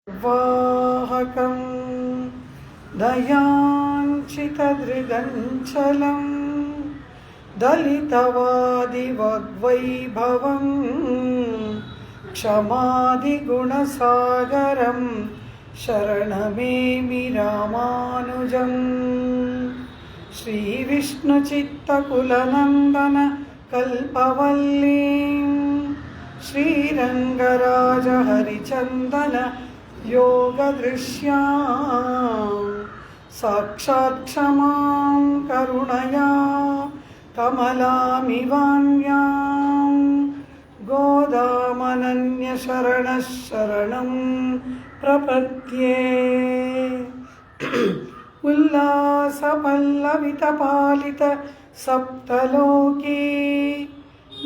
वाहकं दयाञ्चितदृगञ्चलं दलितवादिवग्वैभवं क्षमादिगुणसागरं शरणमेमि रामानुजम्। श्रीविष्णुचित्तकुलनन्दन कल्पवल्लीं श्रीरङ्गराजहरिचन्दन योगदृश्यां साक्षात् क्षमां करुणया कमलामिवान्यां गोदामनन्यशरणः शरणं प्रपद्ये। उल्लासपल्लवितपालित सप्तलोकी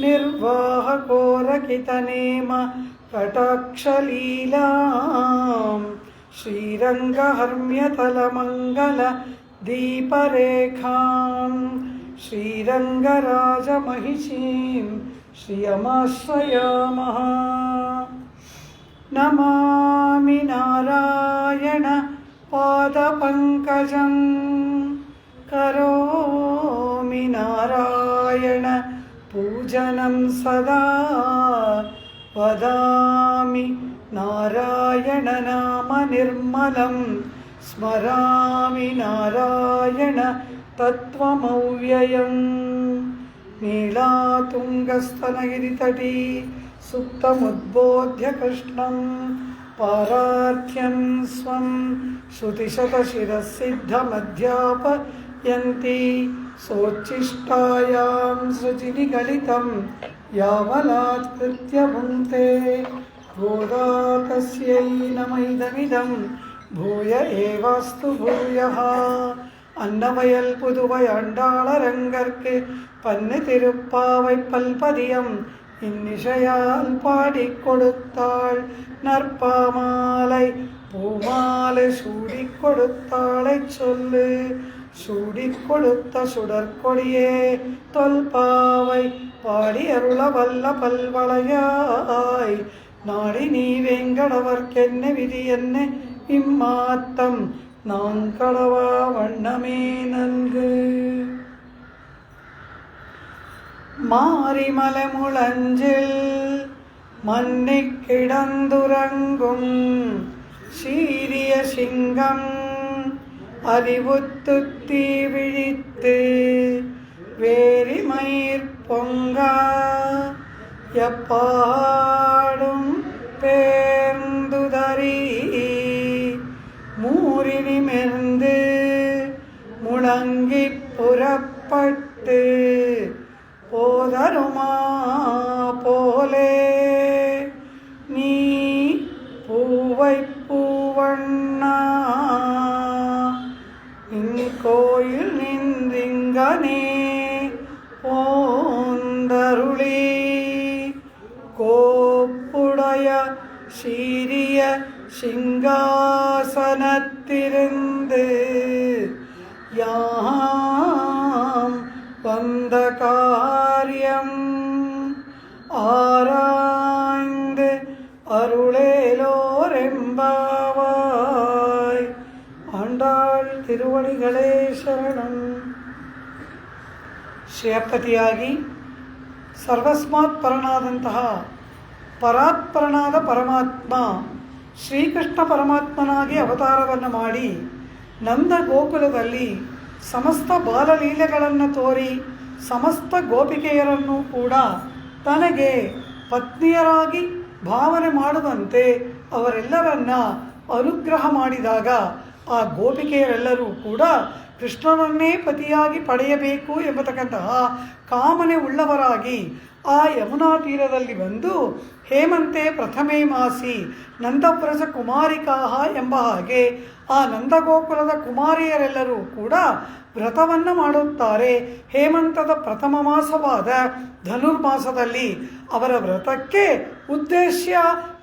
निर्वाहकोरकितनेम कटाक्षलीलां श्रीरङ्गहर्म्यतलमङ्गल दीपरेखां श्रीरङ्गराजमहिषीं श्रियमाश्रयामः। नमामि नारायण पादपङ्कजं करोमि नारायण पूजनं सदा वदामि नारायण नाम निर्मलं स्मरामि नारायण तत्त्वमव्ययम्। नीलातुङ्गस्तनगिरितटी सुप्तमुद्बोध्य कृष्णं पारार्थ्यं स्वं श्रुतिशतशिरःसिद्धमध्यापयन्ति सोच्छिष्टायां सृजिनिगलितं यावलात्कृत्य भुङ्क्ते। गोदा तस्यै नमैदमिदं भूय एवास्तु भूयः। अन्नवयल पुदुवै आण्डाळरङ्गर्क्कु पन्नु तिरुप्पाவை பல்பதியம் இன்னிசையால் பாடிக் கொடுத்தாள் நற்பாமாலை பூமாலை சூடிக் கொடுத்தாளைச் சொல்லு. சூடிக் கொடுத்த சுடற்கொடியே தொல்பாவை பாடி அருள வல்ல பல்வளையாய் நாடி நீ வேங்கடவர்க்கென்ன விதி என்ன இம்மாத்தம் நாங்கடவா வண்ணமே நன்கு. மாரிமலமுழஞ்சில் மன்னிக் கிடந்துறங்கும் சீரிய சிங்கம் அறிவுத்துத்தி விழித்து வேரிமயிர் பொங்க எப்பாடும் பேர்ந்துதறி மூரினிமிர்ந்து முழங்கி புறப்பட்டு போதருமா போலே நீ பூவை பூவண்ணா கோயில் நின்றிங்கனே போந்தருளி கோப்புடைய சீரிய சிங்காசனத்திருந்து யாம் வந்த காரியம் ஆராய்ந்து அருளேலோரெம்பாவாய். ஆண்டாள் ತಿರುವಡಿಗಳೇ ಶರಣಂ. ಶ್ರೇಯಪತಿಯಾಗಿ ಸರ್ವಸ್ಮಾತ್ ಪರನಾದಂತಹ ಪರಾತ್ಪರನಾದ ಪರಮಾತ್ಮ ಶ್ರೀಕೃಷ್ಣ ಪರಮಾತ್ಮನಾಗಿ ಅವತಾರವನ್ನು ಮಾಡಿ ನಂದ ಗೋಕುಲದಲ್ಲಿ ಸಮಸ್ತ ಬಾಲಲೀಲೆಗಳನ್ನು ತೋರಿ ಸಮಸ್ತ ಗೋಪಿಕೆಯರನ್ನು ಕೂಡ ತನಗೆ ಪತ್ನಿಯರಾಗಿ ಭಾವನೆ ಮಾಡುವಂತೆ ಅವರೆಲ್ಲರನ್ನ ಅನುಗ್ರಹ ಮಾಡಿದಾಗ ಆ ಗೋಪಿಕೆಯರೆಲ್ಲರೂ ಕೂಡ ಕೃಷ್ಣನನ್ನೇ ಪತಿಯಾಗಿ ಪಡೆಯಬೇಕು ಎಂಬತಕ್ಕಂತಹ ಕಾಮನೆ ಉಳ್ಳವರಾಗಿ ಆ ಯಮುನಾ ತೀರದಲ್ಲಿ ಬಂದು ಹೇಮಂತೆ ಪ್ರಥಮೇ ಮಾಸಿ ನಂದವ್ರಜ ಕುಮಾರಿಕಾಹ ಎಂಬ ಹಾಗೆ ಆ ನಂದಗೋಕುಲದ ಕುಮಾರಿಯರೆಲ್ಲರೂ ಕೂಡ ವ್ರತವನ್ನು ಮಾಡುತ್ತಾರೆ. ಹೇಮಂತದ ಪ್ರಥಮ ಮಾಸವಾದ ಧನುರ್ಮಾಸದಲ್ಲಿ ಅವರ ವ್ರತಕ್ಕೆ ಉದ್ದೇಶ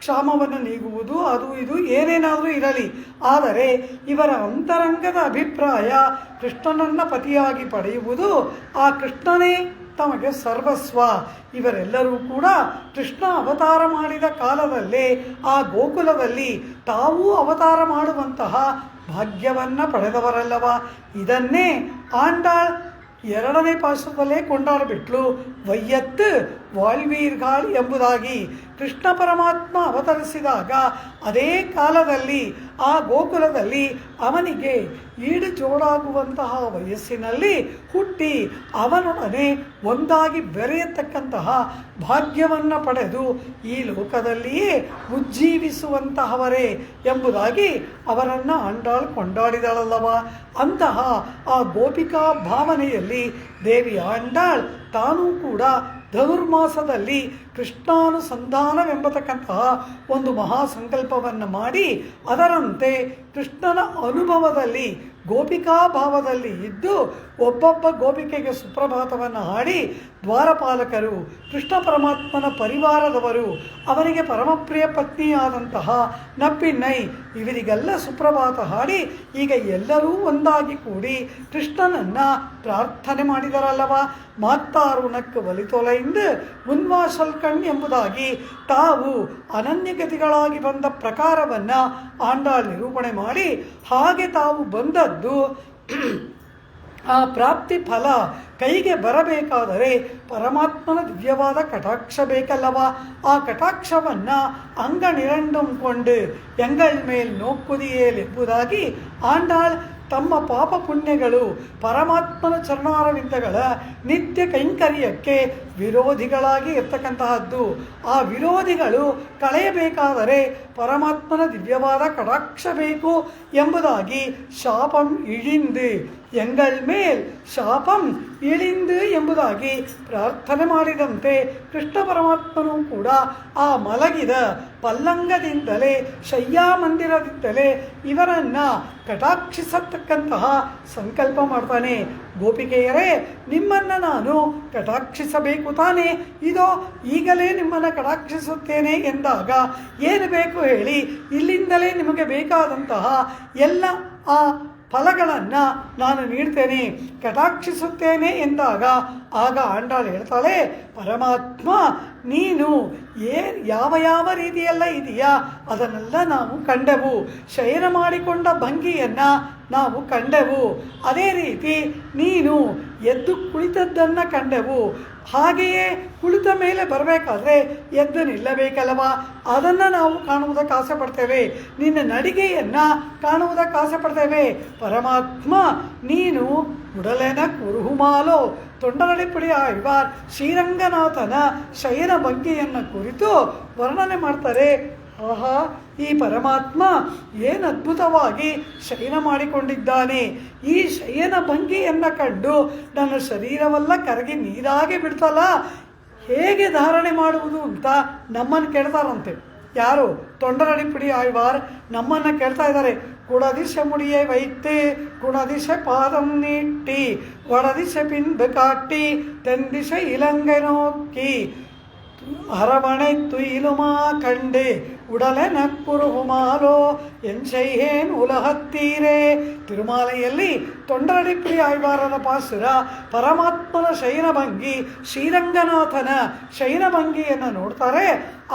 ಕ್ಷಾಮವನ್ನು ನೀಗುವುದು, ಅದು ಇದು ಏನೇನಾದರೂ ಇರಲಿ, ಆದರೆ ಇವರ ಅಂತರಂಗದ ಅಭಿಪ್ರಾಯ ಕೃಷ್ಣನನ್ನು ಪತಿಯಾಗಿ ಪಡೆಯುವುದು, ಆ ಕೃಷ್ಣನೇ ತಮಗೆ ಸರ್ವಸ್ವ. ಇವರೆಲ್ಲರೂ ಕೂಡ ಕೃಷ್ಣ ಅವತಾರ ಮಾಡಿದ ಕಾಲದಲ್ಲೇ ಆ ಗೋಕುಲದಲ್ಲಿ ತಾವೂ ಅವತಾರ ಮಾಡುವಂತಹ ಭಾಗ್ಯವನ್ನು ಪಡೆದವರಲ್ಲವ. ಇದನ್ನೇ ಆಂಡಾಳ್ 2ನೇ ಪಾಶುರದಲ್ಲೇ ಕೊಂಡಾಡಿಬಿಟ್ಲು. ವೈಯತ್ತು ವಾಳ್ವೀರ್ಗಾಳ್ ಎಂಬುದಾಗಿ ಕೃಷ್ಣ ಪರಮಾತ್ಮ ಅವತರಿಸಿದಾಗ ಅದೇ ಕಾಲದಲ್ಲಿ ಆ ಗೋಕುಲದಲ್ಲಿ ಅವನಿಗೆ ಈಡು ಜೋಡಾಗುವಂತಹ ವಯಸ್ಸಿನಲ್ಲಿ ಹುಟ್ಟಿ ಅವನೊಡನೆ ಒಂದಾಗಿ ಬೆರೆಯತಕ್ಕಂತಹ ಭಾಗ್ಯವನ್ನು ಪಡೆದು ಈ ಲೋಕದಲ್ಲಿಯೇ ಉಜ್ಜೀವಿಸುವಂತಹವರೇ ಎಂಬುದಾಗಿ ಅವರನ್ನು ಆಂಡಾಳ್ ಕೊಂಡಾಡಿದಳಲ್ಲವ. ಅಂತಹ ಆ ಗೋಪಿಕಾ ಭಾವನೆಯಲ್ಲಿ ದೇವಿ ಆಂಡಾಳ್ ತಾನೂ ಕೂಡ ಧನುರ್ಮಾಸದಲ್ಲಿ ಕೃಷ್ಣಾನುಸಂಧಾನವೆಂಬತಕ್ಕಂತಹ ಒಂದು ಮಹಾ ಸಂಕಲ್ಪವನ್ನು ಮಾಡಿ ಅದರಂತೆ ಕೃಷ್ಣನ ಅನುಭವದಲ್ಲಿ ಗೋಪಿಕಾ ಭಾವದಲ್ಲಿ ಇದ್ದು ಒಬ್ಬೊಬ್ಬ ಗೋಪಿಕೆಗೆ ಸುಪ್ರಭಾತವನ್ನು ಹಾಡಿ ದ್ವಾರಪಾಲಕರು, ಕೃಷ್ಣ ಪರಮಾತ್ಮನ ಪರಿವಾರದವರು, ಅವರಿಗೆ ಪರಮಪ್ರಿಯ ಪತ್ನಿಯಾದಂತಹ ನಪ್ಪಿನ್ನೈ ಇವರಿಗೆಲ್ಲ ಸುಪ್ರಭಾತ ಹಾಡಿ ಈಗ ಎಲ್ಲರೂ ಒಂದಾಗಿ ಕೂಡಿ ಕೃಷ್ಣನನ್ನು ಪ್ರಾರ್ಥನೆ ಮಾಡಿದರಲ್ಲವ. ಮಾತ್ತಾರುಣಕ್ಕೆ ಒಲಿತೊಲೆಯಿಂದ ಮುನ್ವಾಸಲ್ಕಣ್ ಎಂಬುದಾಗಿ ತಾವು ಅನನ್ಯಗತಿಗಳಾಗಿ ಬಂದ ಪ್ರಕಾರವನ್ನು ಆಂಡಾಳ್ ನಿರೂಪಣೆ ಮಾಡಿ ಹಾಗೆ ತಾವು ಬಂದದ್ದು ಆ ಪ್ರಾಪ್ತಿ ಫಲ ಕೈಗೆ ಬರಬೇಕಾದರೆ ಪರಮಾತ್ಮನ ದಿವ್ಯವಾದ ಕಟಾಕ್ಷ ಬೇಕಲ್ಲವ. ಆ ಕಟಾಕ್ಷವನ್ನು ಅಂಗನಿರಂಡುಕೊಂಡು ಎಂಗಳ್ ಮೇಲ್ ನೋಕ್ಕುದಿಯೇಲ್ ಎಂಬುದಾಗಿ ಆಂಡಾಳ್ ತಮ್ಮ ಪಾಪ ಪುಣ್ಯಗಳು ಪರಮಾತ್ಮನ ಚರಣಾರವಿಂದಗಳ ನಿತ್ಯ ಕೈಂಕರ್ಯಕ್ಕೆ ವಿರೋಧಿಗಳಾಗಿ ಇರ್ತಕ್ಕಂತಹದ್ದು. ಆ ವಿರೋಧಿಗಳು ಕಳೆಯಬೇಕಾದರೆ ಪರಮಾತ್ಮನ ದಿವ್ಯವಾದ ಕಟಾಕ್ಷ ಬೇಕು ಎಂಬುದಾಗಿ ಶಾಪಂ ಇಳಿಂದು ಎಂಗಳ್ ಮೇಲ್ ಶಾಪಂ ಇಳಿಂದು ಎಂಬುದಾಗಿ ಪ್ರಾರ್ಥನೆ ಮಾಡಿದಂತೆ ಕೃಷ್ಣ ಪರಮಾತ್ಮನೂ ಕೂಡ ಆ ಮಲಗಿದ ಪಲ್ಲಂಗದಿಂದಲೇ ಶಯ್ಯಾ ಮಂದಿರದಿಂದಲೇ ಇವರನ್ನು ಕಟಾಕ್ಷಿಸತಕ್ಕಂತಹ ಸಂಕಲ್ಪ ಮಾಡ್ತಾನೆ. ಗೋಪಿಕೆಯರೇ, ನಿಮ್ಮನ್ನು ನಾನು ಕಟಾಕ್ಷಿಸಬೇಕು ತಾನೇ, ಇದೋ ಈಗಲೇ ನಿಮ್ಮನ್ನು ಕಟಾಕ್ಷಿಸುತ್ತೇನೆ ಎಂದಾಗ ಏನು ಬೇಕು ಹೇಳಿ, ಇಲ್ಲಿಂದಲೇ ನಿಮಗೆ ಬೇಕಾದಂತಹ ಎಲ್ಲ ಆ ಫಲಗಳನ್ನು ನಾನು ನೀಡ್ತೇನೆ, ಕಟಾಕ್ಷಿಸುತ್ತೇನೆ ಎಂದಾಗ ಆಗ ಆಂಡಾಳ್ ಹೇಳ್ತಾಳೆ, ಪರಮಾತ್ಮ ನೀನು ಯಾವ ರೀತಿಯೆಲ್ಲ ಇದೆಯಾ ಅದನ್ನೆಲ್ಲ ನಾವು ಕಂಡೆವು, ಶಯನ ಮಾಡಿಕೊಂಡ ಭಂಗಿಯನ್ನು ನಾವು ಕಂಡೆವು, ಅದೇ ರೀತಿ ನೀನು ಎದ್ದು ಕುಳಿತದ್ದನ್ನು ಕಂಡೆವು, ಹಾಗೆಯೇ ಕುಳಿತ ಮೇಲೆ ಬರಬೇಕಾದ್ರೆ ಎದ್ದು ನಿಲ್ಲಬೇಕಲ್ಲವ, ಅದನ್ನು ನಾವು ಕಾಣುವುದಕ್ಕೆ ಆಸೆ ಪಡ್ತೇವೆ, ನಿನ್ನ ನಡಿಗೆಯನ್ನು ಕಾಣುವುದಕ್ಕೆ ಆಸೆ ಪಡ್ತೇವೆ. ಪರಮಾತ್ಮ ನೀನು ಉಡಲೆನ ಕುರುಹುಮಾಲೋ ತೊಂಡರಡಿಪುಡಿ ಆಳ್ವಾರ್ ಶ್ರೀರಂಗನಾಥನ ಶಯನ ಭಂಗಿಯನ್ನು ಕುರಿತು ವರ್ಣನೆ ಮಾಡ್ತಾರೆ. ಆಹಾ, ಈ ಪರಮಾತ್ಮ ಏನು ಅದ್ಭುತವಾಗಿ ಶಯನ ಮಾಡಿಕೊಂಡಿದ್ದಾನೆ, ಈ ಶಯನ ಭಂಗಿಯನ್ನು ಕಂಡು ನನ್ನ ಶರೀರವೆಲ್ಲ ಕರಗಿ ನೀರಾಗಿ ಬಿಡ್ತಲ್ಲ, ಹೇಗೆ ಧಾರಣೆ ಮಾಡುವುದು ಅಂತ ನಮ್ಮನ್ನು ಕೇಳ್ತಾರಂತೆ. ಯಾರು? ತೊಂಡರಡಿಪುಡಿ ಆಳ್ವಾರ್ ನಮ್ಮನ್ನು ಕೇಳ್ತಾ ಇದ್ದಾರೆ. குடதிச முடியை வைத்து குணதிச பாதம் நீட்டி வடதிச பின்பு காட்டி தென்திசை இலங்கை நோக்கி அரவணை துயிலுமா கண்டு உடலென குருகுமாலೋ ಎನ್ಸೈಹೇನ್ ಉಲಹತ್ತೀರೇ. ತಿರುಮಾಲೆಯಲ್ಲಿ ತೊಂಡರಡಿಪುಡಿ ಆಳ್ವಾರನ ಪಾಸುರ ಪರಮಾತ್ಮನ ಶಯನಭಂಗಿ ಶ್ರೀರಂಗನಾಥನ ಶಯನಭಂಗಿಯನ್ನು ನೋಡ್ತಾರೆ.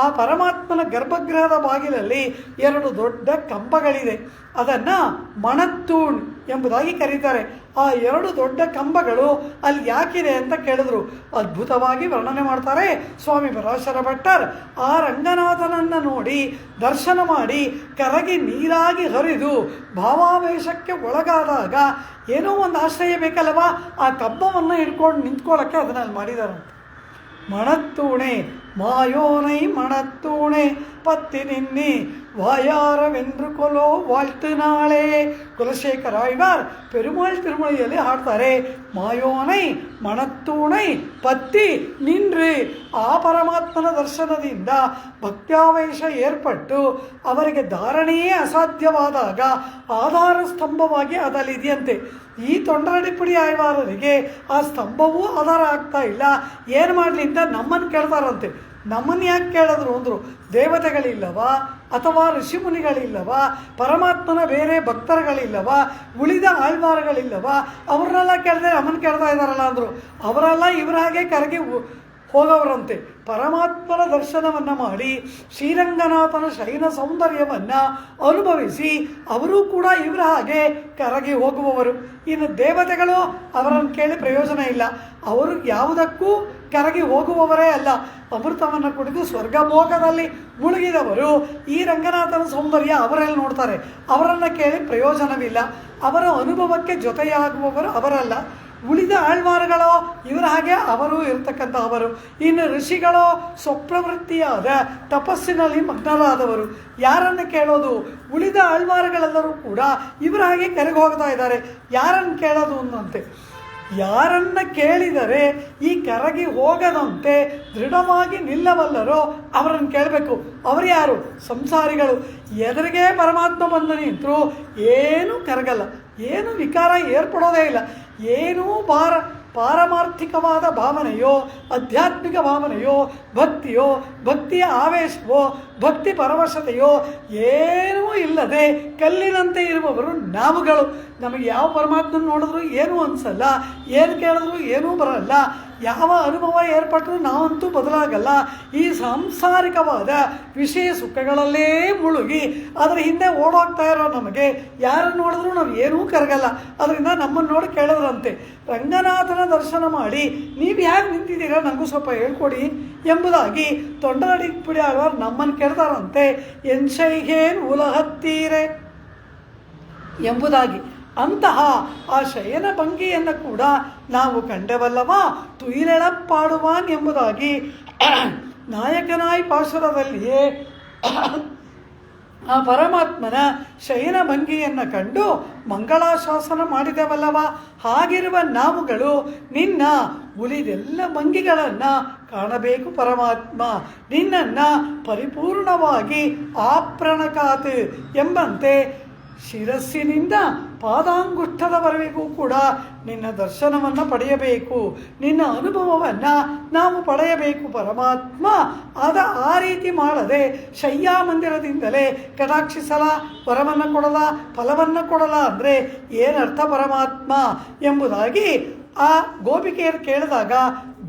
ಆ ಪರಮಾತ್ಮನ ಗರ್ಭಗೃಹದ ಬಾಗಿಲಲ್ಲಿ 2 ದೊಡ್ಡ ಕಂಬಗಳಿದೆ, ಅದನ್ನು ಮಣತ್ತೂಣ್ ಎಂಬುದಾಗಿ ಕರೀತಾರೆ. ಆ 2 ದೊಡ್ಡ ಕಂಬಗಳು ಅಲ್ಲಿ ಯಾಕಿದೆ ಅಂತ ಕೇಳಿದ್ರು. ಅದ್ಭುತವಾಗಿ ವರ್ಣನೆ ಮಾಡ್ತಾರೆ ಸ್ವಾಮಿ ಪರಾಶರ ಭಟ್ಟರ್. ಆ ರಂಗನಾಥನನ್ನು ನೋಡಿ ದರ್ಶನ ಮಾಡಿ ಕರಗಿ ನೀರಾಗಿ ಹರಿದು ಭಾವಾವೇಶಕ್ಕೆ ಒಳಗಾದಾಗ ಏನೋ ಒಂದು ಆಶ್ರಯ ಬೇಕಲ್ಲವಾ, ಆ ಕಂಬವನ್ನು ಹಿಡ್ಕೊಂಡು ನಿಂತ್ಕೊಳ್ಳೋಕ್ಕೆ ಅದನ್ನಲ್ಲಿ ಮಾಡಿದಾರಂತೆ. மணத்தூணே மாயோனை மணத்தூணே பத்தி நின்னி ವಾಯಾರವೆಂದ್ರು ಕೊಲೋ ವಾಳ್ತು ನಾಳೆ. ಕುಲಶೇಖರ ಆಳ್ವಾರ್ ಪೆರುಮಾಳ್ ತಿರುಮಳೆಯಲ್ಲಿ ಹಾಡ್ತಾರೆ, ಮಾಯೋನೈ ಮಣತ್ತೂಣೈ ಪತ್ತಿ ನಿನ್ರಿ. ಆ ಪರಮಾತ್ಮನ ದರ್ಶನದಿಂದ ಭಕ್ತ್ಯಾವೇಶ ಏರ್ಪಟ್ಟು ಅವರಿಗೆ ಧಾರಣೆಯೇ ಅಸಾಧ್ಯವಾದಾಗ ಆಧಾರ ಸ್ತಂಭವಾಗಿ ಅದಲ್ಲಿದೆಯಂತೆ. ಈ ತೊಂಡರಡಿಪುಡಿ ಆಳ್ವಾರರಿಗೆ ಆ ಸ್ತಂಭವೂ ಆಧಾರ ಆಗ್ತಾ ಇಲ್ಲ, ಏನು ಮಾಡಲಿ ಅಂತ ನಮ್ಮನ್ನು ಕೇಳ್ತಾರಂತೆ. ನಮ್ಮನ್ನು ಯಾಕೆ ಕೇಳಿದ್ರು ಅಂದರು, ದೇವತೆಗಳಿಲ್ಲವಾ, ಅಥವಾ ಋಷಿಮುನಿಗಳಿಲ್ಲವ, ಪರಮಾತ್ಮನ ಬೇರೆ ಭಕ್ತರುಗಳಿಲ್ಲವ, ಉಳಿದ ಆಳ್ವಾರಗಳಿಲ್ಲವ, ಅವ್ರನ್ನೆಲ್ಲ ಕೇಳಿದ್ರೆ ಅಮ್ಮನ ಕೇಳ್ತಾ ಇದ್ದಾರಲ್ಲ ಅಂದರು. ಅವರೆಲ್ಲ ಇವರ ಹಾಗೆ ಕರಗಿ ಹೋಗವರಂತೆ. ಪರಮಾತ್ಮನ ದರ್ಶನವನ್ನು ಮಾಡಿ ಶ್ರೀರಂಗನಾಥನ ಶಯನ ಸೌಂದರ್ಯವನ್ನು ಅನುಭವಿಸಿ ಅವರು ಕೂಡ ಇವರ ಹಾಗೆ ಕರಗಿ ಹೋಗುವವರು. ಇನ್ನು ದೇವತೆಗಳು ಅವರನ್ನು ಕೇಳಿ ಪ್ರಯೋಜನ ಇಲ್ಲ, ಅವರು ಯಾವುದಕ್ಕೂ ಕರಗಿ ಹೋಗುವವರೇ ಅಲ್ಲ. ಅಮೃತವನ್ನು ಕುಡಿದು ಸ್ವರ್ಗಭೋಗದಲ್ಲಿ ಮುಳುಗಿದವರು ಈ ರಂಗನಾಥನ ಸೌಂದರ್ಯ ಅವರಲ್ಲಿ ನೋಡ್ತಾರೆ, ಅವರನ್ನು ಕೇಳಿ ಪ್ರಯೋಜನವಿಲ್ಲ. ಅವರ ಅನುಭವಕ್ಕೆ ಜೊತೆಯಾಗುವವರು ಅವರಲ್ಲ. ಉಳಿದ ಆಳ್ವಾರಗಳೋ ಇವರ ಹಾಗೆ ಅವರು ಇರತಕ್ಕಂಥವರು. ಇನ್ನು ಋಷಿಗಳೋ ಸ್ವಪ್ರವೃತ್ತಿಯಾದ ತಪಸ್ಸಿನಲ್ಲಿ ಮಗ್ನರಾದವರು. ಯಾರನ್ನು ಕೇಳೋದು? ಉಳಿದ ಆಳ್ವಾರಗಳೆಲ್ಲರೂ ಕೂಡ ಇವರ ಹಾಗೆ ಕರಗಿ ಹೋಗ್ತಾ ಇದ್ದಾರೆ. ಯಾರನ್ನು ಕೇಳೋದು ಅನ್ನಂತೆ. ಯಾರನ್ನು ಕೇಳಿದರೆ ಈ ಕರಗಿ ಹೋಗದಂತೆ ದೃಢವಾಗಿ ನಿಲ್ಲವಲ್ಲರೋ ಅವರನ್ನು ಕೇಳಬೇಕು. ಅವರು ಯಾರು? ಸಂಸಾರಿಗಳು. ಎದುರಿಗೆ ಪರಮಾತ್ಮ ಬಂದು ನಿಂತರೂ ಏನೂ ಕರಗಲ್ಲ, ಏನು ವಿಕಾರ ಏರ್ಪಡೋದೇ ಇಲ್ಲ. ಏನೂ ಪಾರಮಾರ್ಥಿಕವಾದ ಭಾವನೆಯೋ ಆಧ್ಯಾತ್ಮಿಕ ಭಾವನೆಯೋ ಭಕ್ತಿಯೋ ಭಕ್ತಿಯ ಆವೇಶವೋ ಭಕ್ತಿ ಪರವಶತೆಯೋ ಏನೂ ಇಲ್ಲದೆ ಕಲ್ಲಿನಂತೆ ಇರುವವರು ನಾವುಗಳು. ನಮಗೆ ಯಾವ ಪರಮಾತ್ಮನ ನೋಡಿದ್ರೂ ಏನೂ ಅನಿಸಲ್ಲ, ಏನು ಕೇಳಿದ್ರೂ ಏನೂ ಬರಲ್ಲ, ಯಾವ ಅನುಭವ ಏರ್ಪಟ್ಟರೂ ನಾವಂತೂ ಬದಲಾಗಲ್ಲ. ಈ ಸಾಂಸಾರಿಕವಾದ ವಿಷಯ ಸುಖಗಳಲ್ಲೇ ಮುಳುಗಿ ಅದರ ಹಿಂದೆ ಓಡೋಗ್ತಾ ಇರೋ ನಮಗೆ ಯಾರನ್ನು ನೋಡಿದ್ರೂ ನಾವು ಏನೂ ಕರಗಲ್ಲ. ಅದರಿಂದ ನಮ್ಮನ್ನು ನೋಡಿ ಕೇಳಿದ್ರಂತೆ, ರಂಗನಾಥನ ದರ್ಶನ ಮಾಡಿ ನೀವು ಯಾಕೆ ನಿಂತಿದ್ದೀರಾ, ನನಗೂ ಸ್ವಲ್ಪ ಹೇಳ್ಕೊಡಿ ಎಂಬುದಾಗಿ ತೊಂಡರಡಿಪುಡಿ ಆಳ್ವಾರ್ ನಮ್ಮನ್ನು ಕೇಳ್ತಾರಂತೆ. ಎನ್ಶೈಗೇನ್ ಉಲಹತ್ತೀರೆ ಎಂಬುದಾಗಿ. ಅಂತಹ ಆ ಶಯನ ಭಂಗಿಯನ್ನು ಕೂಡ ನಾವು ಕಂಡವಲ್ಲವ. ತುಯಿಲೆಳಪ್ಪಾಡುವಾನ್ ಎಂಬುದಾಗಿ ನಾಯಕನಾಯಿ ಪಾಶುರದಲ್ಲಿಯೇ ಆ ಪರಮಾತ್ಮನ ಶಯನ ಭಂಗಿಯನ್ನು ಕಂಡು ಮಂಗಳಾಶಾಸನ ಮಾಡಿದೆವಲ್ಲವ. ಹಾಗಿರುವ ನಾವುಗಳು ನಿನ್ನ ಉಳಿದೆಲ್ಲ ಭಂಗಿಗಳನ್ನು ಕಾಣಬೇಕು ಪರಮಾತ್ಮ. ನಿನ್ನನ್ನು ಪರಿಪೂರ್ಣವಾಗಿ ಆಪ್ರಣಕಾತ್ ಎಂಬಂತೆ ಶಿರಸ್ಸಿನಿಂದ ಪಾದಾಂಗುಷ್ಠದವರೆಗೂ ಕೂಡ ನಿನ್ನ ದರ್ಶನವನ್ನು ಪಡೆಯಬೇಕು, ನಿನ್ನ ಅನುಭವವನ್ನು ನಾವು ಪಡೆಯಬೇಕು ಪರಮಾತ್ಮ. ಆ ರೀತಿ ಮಾಡದೆ ಶಯ್ಯಾ ಮಂದಿರದಿಂದಲೇ ಕಟಾಕ್ಷಿಸಲ, ವರವನ್ನು ಕೊಡಲ, ಫಲವನ್ನು ಕೊಡಲ ಅಂದರೆ ಏನರ್ಥ ಪರಮಾತ್ಮ ಎಂಬುದಾಗಿ ಆ ಗೋಪಿಕೆಯರು ಕೇಳಿದಾಗ,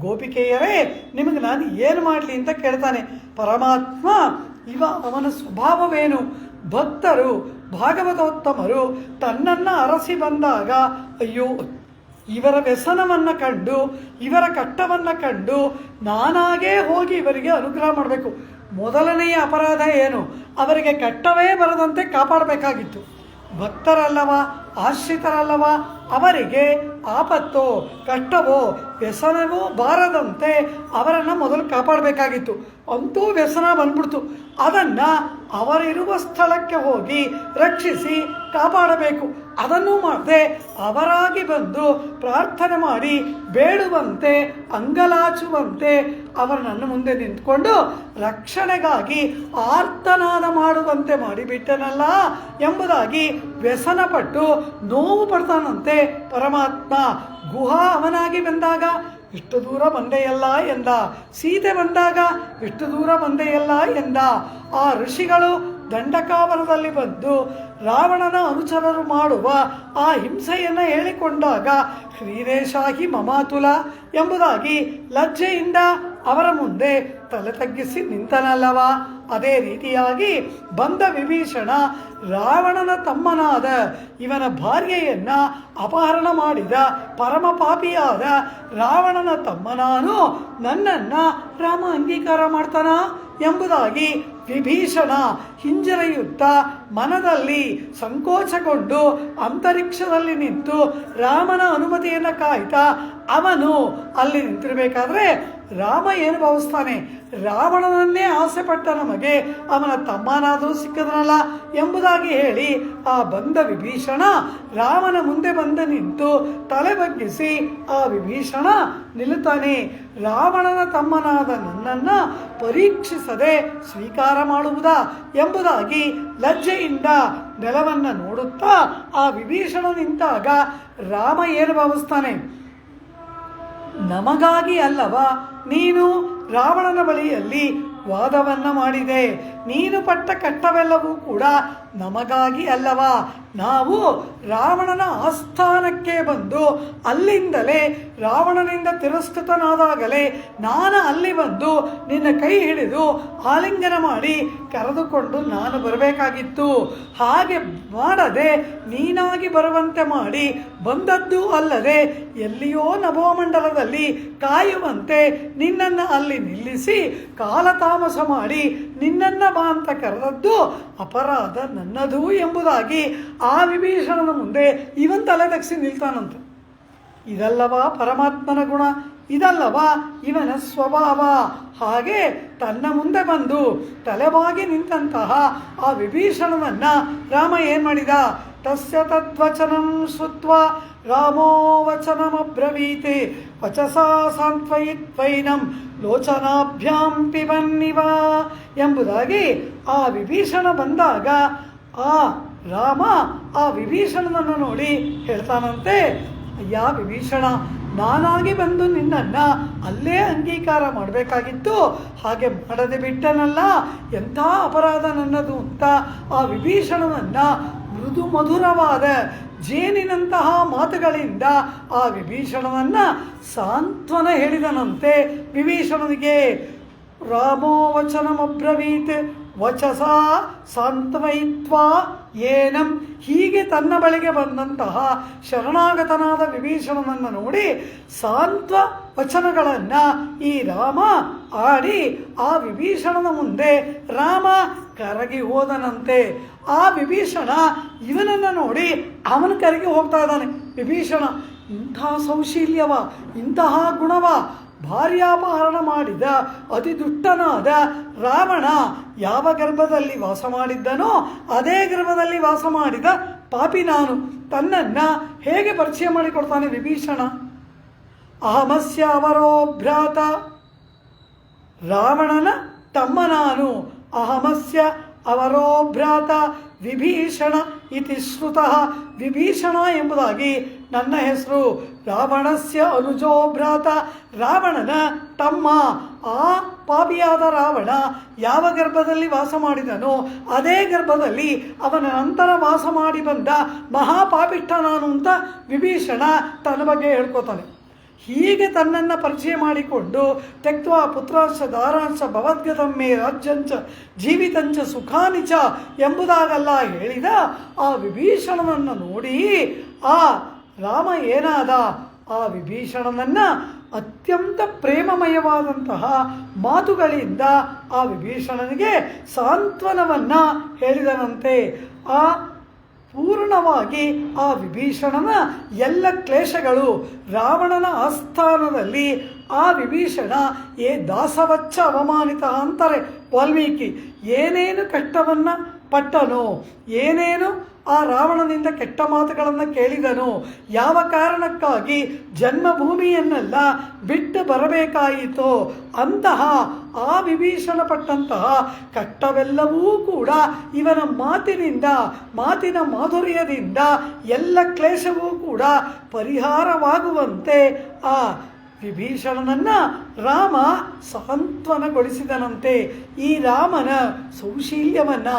ಗೋಪಿಕೆಯರೇ ನಿಮಗೆ ನಾನು ಏನು ಮಾಡಲಿ ಅಂತ ಕೇಳ್ತಾನೆ ಪರಮಾತ್ಮ. ಅವನ ಸ್ವಭಾವವೇನು? ಭಕ್ತರು ಭಾಗವತೋತ್ತಮರು ತನ್ನನ್ನು ಅರಸಿ ಬಂದಾಗ ಅಯ್ಯೋ ಇವರ ವ್ಯಸನವನ್ನು ಕಂಡು ಇವರ ಕಷ್ಟವನ್ನು ಕಂಡು ನಾನಾಗೇ ಹೋಗಿ ಇವರಿಗೆ ಅನುಗ್ರಹ ಮಾಡಬೇಕು. ಮೊದಲನೆಯ ಅಪರಾಧ ಏನು? ಅವರಿಗೆ ಕಷ್ಟವೇ ಬರದಂತೆ ಕಾಪಾಡಬೇಕಾಗಿತ್ತು. ಭಕ್ತರಲ್ಲವ, ಆಶ್ರಿತರಲ್ಲವ, ಅವರಿಗೆ ಆಪತ್ತೋ ಕಷ್ಟವೋ ವ್ಯಸನವೋ ಬಾರದಂತೆ ಅವರನ್ನು ಮೊದಲು ಕಾಪಾಡಬೇಕಾಗಿತ್ತು. ಅಂತೂ ವ್ಯಸನ ಬಂದ್ಬಿಡ್ತು. ಅದನ್ನು ಅವರಿರುವ ಸ್ಥಳಕ್ಕೆ ಹೋಗಿ ರಕ್ಷಿಸಿ ಕಾಪಾಡಬೇಕು. ಅದನ್ನು ಮಾಡದೆ ಅವರಾಗಿ ಬಂದು ಪ್ರಾರ್ಥನೆ ಮಾಡಿ ಬೇಡುವಂತೆ ಅಂಗಲಾಚುವಂತೆ ಅವರು ನನ್ನ ಮುಂದೆ ನಿಂತ್ಕೊಂಡು ರಕ್ಷಣೆಗಾಗಿ ಆರ್ತನಾದ ಮಾಡುವಂತೆ ಮಾಡಿಬಿಟ್ಟನಲ್ಲ ಎಂಬುದಾಗಿ ವ್ಯಸನಪಟ್ಟು ನೋವು ಪಡ್ತಾನಂತೆ ಪರಮಾತ್ಮ. ಗುಹಾ ಅವನಾಗಿ ಬಂದಾಗ ಇಷ್ಟು ದೂರ ಬಂದೆಯಲ್ಲ ಎಂದ, ಸೀತೆ ಬಂದಾಗ ಇಷ್ಟು ದೂರ ಬಂದೆಯಲ್ಲ ಎಂದ. ಆ ಋಷಿಗಳು ದಂಡಕಾವನದಲ್ಲಿ ಬಂದು ರಾವಣನ ಅನುಚರರು ಮಾಡುವ ಆ ಹಿಂಸೆಯನ್ನು ಹೇಳಿಕೊಂಡಾಗ ಶ್ರೀರೇಶಾಹಿ ಮಮಾತುಲ ಎಂಬುದಾಗಿ ಲಜ್ಜೆಯಿಂದ ಅವರ ಮುಂದೆ ತಲೆ ತಗ್ಗಿಸಿ ನಿಂತನಲ್ಲವ. ಅದೇ ರೀತಿಯಾಗಿ ಬಂದ ವಿಭೀಷಣ ರಾವಣನ ತಮ್ಮನಾದ ಇವನ ಭಾರ್ಯೆಯನ್ನು ಅಪಹರಣ ಮಾಡಿದ ಪರಮ ಪಾಪಿಯಾದ ರಾವಣನ ತಮ್ಮನಾನು ನನ್ನನ್ನು ರಾಮ ಅಂಗೀಕಾರ ಮಾಡ್ತಾನ ಎಂಬುದಾಗಿ ವಿಭೀಷಣ ಹಿಂಜರಿಯುತ್ತಾ ಮನದಲ್ಲಿ ಸಂಕೋಚಗೊಂಡು ಅಂತರಿಕ್ಷದಲ್ಲಿ ನಿಂತು ರಾಮನ ಅನುಮತಿಯನ್ನು ಕಾಯ್ತಾ ಅವನು ಅಲ್ಲಿ ನಿಂತಿರಬೇಕಾದ್ರೆ ರಾಮ ಏನು ಭಾವಿಸ್ತಾನೆ? ರಾವಣನನ್ನೇ ಆಸೆ ಪಟ್ಟ ನಮಗೆ ಅವನ ತಮ್ಮನಾದರೂ ಸಿಕ್ಕದನಲ್ಲ ಎಂಬುದಾಗಿ ಹೇಳಿ ಆ ಬಂದ ವಿಭೀಷಣ ರಾಮನ ಮುಂದೆ ಬಂದು ನಿಂತು ತಲೆ ಬಗ್ಗಿಸಿ ಆ ವಿಭೀಷಣ ನಿಲ್ಲುತ್ತಾನೆ. ರಾವಣನ ತಮ್ಮನಾದ ನನ್ನನ್ನು ಪರೀಕ್ಷಿಸದೆ ಸ್ವೀಕಾರ ಮಾಡುವುದಾ ಎಂಬುದಾಗಿ ಲಜ್ಜೆಯಿಂದ ನೆಲವನ್ನು ನೋಡುತ್ತಾ ಆ ವಿಭೀಷಣ ನಿಂತಾಗ ರಾಮ ಏನು ಭಾವಿಸ್ತಾನೆ? ನಮಗಾಗಿ ಅಲ್ಲವ ನೀನು ರಾವಣನ ಬಳಿಯಲ್ಲಿ ವಾದವನ್ನ ಮಾಡಿದೆ. ನೀನು ಪಟ್ಟ ಕಷ್ಟವೆಲ್ಲವೂ ಕೂಡ ನಮಗಾಗಿ ಅಲ್ಲವಾ? ನಾವು ರಾವಣನ ಆಸ್ಥಾನಕ್ಕೆ ಬಂದು ಅಲ್ಲಿಂದಲೇ ರಾವಣನಿಂದ ತಿರಸ್ಕೃತನಾದಾಗಲೇ ನಾನು ಅಲ್ಲಿ ಬಂದು ನಿನ್ನ ಕೈ ಹಿಡಿದು ಆಲಿಂಗನ ಮಾಡಿ ಕರೆದುಕೊಂಡು ನಾನು ಬರಬೇಕಾಗಿತ್ತು. ಹಾಗೆ ಮಾಡದೆ ನೀನಾಗಿ ಬರುವಂತೆ ಮಾಡಿ ಬಂದದ್ದು ಅಲ್ಲದೆ ಎಲ್ಲಿಯೋ ನಭೋಮಂಡಲದಲ್ಲಿ ಕಾಯುವಂತೆ ನಿನ್ನನ್ನು ಅಲ್ಲಿ ನಿಲ್ಲಿಸಿ ಕಾಲತಾಮಸ ಮಾಡಿ ನಿನ್ನನ್ನು ಬಾ ಅಂತ ಕರೆದದ್ದು ಅಪರಾಧ ನನ್ನದು ಎಂಬುದಾಗಿ ಆ ವಿಭೀಷಣನ ಮುಂದೆ ಇವನ್ ತಲೆ ತಗ್ಸಿ ನಿಲ್ತಾನಂತೆ. ಇದಲ್ಲವಾ ಪರಮಾತ್ಮನ ಗುಣ? ಇದಲ್ಲವಾ ಇವನ ಸ್ವಭಾವ? ಹಾಗೆ ತನ್ನ ಮುಂದೆ ಬಂದು ತಲೆಬಾಗಿ ನಿಂತಹ ಆ ವಿಭೀಷಣನನ್ನ ರಾಮ ಏನ್ ಮಾಡಿದ? ತಸ್ಯ ತದ್ವಚನಂ ಶ್ರುತ್ವ ರಾಮೋ ವಚನಮಬ್ರವೀತೆ ವಚಸಾ ಸಾಂತ್ವಯಿತ್ವೈನಂ ಲೋಚನಾಭ್ಯಾಂ ಪಿಬನ್ನಿವ ಎಂಬುದಾಗಿ ಆ ವಿಭೀಷಣ ಬಂದಾಗ ಆ ರಾಮ ಆ ವಿಭೀಷಣನನ್ನು ನೋಡಿ ಹೇಳ್ತಾನಂತೆ, ಅಯ್ಯ ವಿಭೀಷಣ, ನಾನಾಗಿ ಬಂದು ನಿನ್ನನ್ನು ಅಲ್ಲೇ ಅಂಗೀಕಾರ ಮಾಡಬೇಕಾಗಿತ್ತು, ಹಾಗೆ ಮಾಡದೆ ಬಿಟ್ಟನಲ್ಲ, ಎಂಥ ಅಪರಾಧ ನನ್ನದು ಅಂತ ಆ ವಿಭೀಷಣನನ್ನು ಮೃದು ಮಧುರವಾದ ಜೇನಿನಂತಹ ಮಾತುಗಳಿಂದ ಆ ವಿಭೀಷಣನನ್ನು ಸಾಂತ್ವನ ಹೇಳಿದನಂತೆ. ವಿಭೀಷಣನಿಗೆ ರಾಮೋ ವಚನಮಬ್ರವೀತ್ ವಚಸ ಸಾಂತ್ವಯಿತ್ವಾ ಏನಂ, ಹೀಗೆ ತನ್ನ ಬಳಿಗೆ ಬಂದಂತಹ ಶರಣಾಗತನಾದ ವಿಭೀಷಣನನ್ನು ನೋಡಿ ಸಾಂತ್ವ ವಚನಗಳನ್ನು ಈ ರಾಮ ಆಡಿ ಆ ವಿಭೀಷಣನ ಮುಂದೆ ರಾಮ ಕರಗಿ ಹೋದನಂತೆ. ಆ ವಿಭೀಷಣ ಇವನನ್ನು ನೋಡಿ ಅವನು ಕರಗಿ ಹೋಗ್ತಾ ಇದ್ದಾನೆ. ವಿಭೀಷಣ ಇಂತಹ ಸೌಶೀಲ್ಯವ, ಇಂತಹ ಗುಣವ, ಭಾರ್ಯಾಪಹರಣ ಮಾಡಿದ ಅತಿ ದುಷ್ಟನಾದ ರಾವಣ ಯಾವ ಗರ್ಭದಲ್ಲಿ ವಾಸ ಮಾಡಿದ್ದನೋ ಅದೇ ಗರ್ಭದಲ್ಲಿ ವಾಸ ಮಾಡಿದ ಪಾಪಿ ನಾನು. ತನ್ನನ್ನು ಹೇಗೆ ಪರಿಚಯ ಮಾಡಿಕೊಡ್ತಾನೆ ವಿಭೀಷಣ? ಅಹಮಸ್ಯ ಅವರೋ ಭ್ರಾತ, ರಾವಣನ ತಮ್ಮ ನಾನು. ಅಹಮಸ್ಯ ಅವರೋ ಭ್ರಾತ ವಿಭೀಷಣ ಇತಿ ಶ್ರುತಃ, ವಿಭೀಷಣ ಎಂಬುದಾಗಿ ನನ್ನ ಹೆಸರು. ರಾವಣಸ್ಯ ಅನುಜೋ ಭ್ರಾತ, ರಾವಣನ ತಮ್ಮ. ಆ ಪಾಪಿಯಾದ ರಾವಣ ಯಾವ ಗರ್ಭದಲ್ಲಿ ವಾಸ ಮಾಡಿದನೋ ಅದೇ ಗರ್ಭದಲ್ಲಿ ಅವನ ನಂತರ ವಾಸ ಮಾಡಿ ಬಂದ ಮಹಾಪಾಪಿಷ್ಠ ನಾನು ಅಂತ ವಿಭೀಷಣ ತನ್ನ ಬಗ್ಗೆ ಹೇಳ್ಕೊತಾನೆ. ಹೀಗೆ ತನ್ನನ್ನು ಪರಿಚಯ ಮಾಡಿಕೊಂಡು ತೆಕ್ವಾ ಪುತ್ರಾಂಶ ದಾರಾಂಶ ಭವದ್ಗತಂ ಮೇ ರಾಜ್ಯಂಚ ಜೀವಿತಂಚ ಸುಖಾನಿಚ ಎಂಬುದಾಗಲ್ಲ ಹೇಳಿದ ಆ ವಿಭೀಷಣನನ್ನು ನೋಡಿ ಆ ರಾಮ ಏನಾದ? ಆ ವಿಭೀಷಣನನ್ನು ಅತ್ಯಂತ ಪ್ರೇಮಮಯವಾದಂತಹ ಮಾತುಗಳಿಂದ ಆ ವಿಭೀಷಣನಿಗೆ ಸಾಂತ್ವನವನ್ನು ಹೇಳಿದನಂತೆ. ಆ ಪೂರ್ಣವಾಗಿ ಆ ವಿಭೀಷಣನ ಎಲ್ಲ ಕ್ಲೇಶಗಳು ರಾವಣನ ಆಸ್ಥಾನದಲ್ಲಿ ಆ ವಿಭೀಷಣ ದಾಸವಚ್ಚ ಅವಮಾನಿತ ಅಂತಾರೆ ವಾಲ್ಮೀಕಿ. ಏನೇನು ಕಷ್ಟವನ್ನು ಪಟ್ಟನೋ, ಏನೇನು ಆ ರಾವಣನಿಂದ ಕೆಟ್ಟ ಮಾತುಗಳನ್ನು ಕೇಳಿದನು, ಯಾವ ಕಾರಣಕ್ಕಾಗಿ ಜನ್ಮಭೂಮಿಯನ್ನೆಲ್ಲ ಬಿಟ್ಟು ಬರಬೇಕಾಯಿತೋ ಅಂತಹ ಆ ವಿಭೀಷಣ ಪಟ್ಟಂತಹ ಕಷ್ಟವೆಲ್ಲವೂ ಕೂಡ ಇವನ ಮಾತಿನ ಮಾಧುರ್ಯದಿಂದ ಎಲ್ಲ ಕ್ಲೇಶವೂ ಕೂಡ ಪರಿಹಾರವಾಗುವಂತೆ ಆ ವಿಭೀಷಣನನ್ನು ರಾಮ ಸಾಂತ್ವನಗೊಳಿಸಿದನಂತೆ. ಈ ರಾಮನ ಸೌಶೀಲ್ಯವನ್ನು,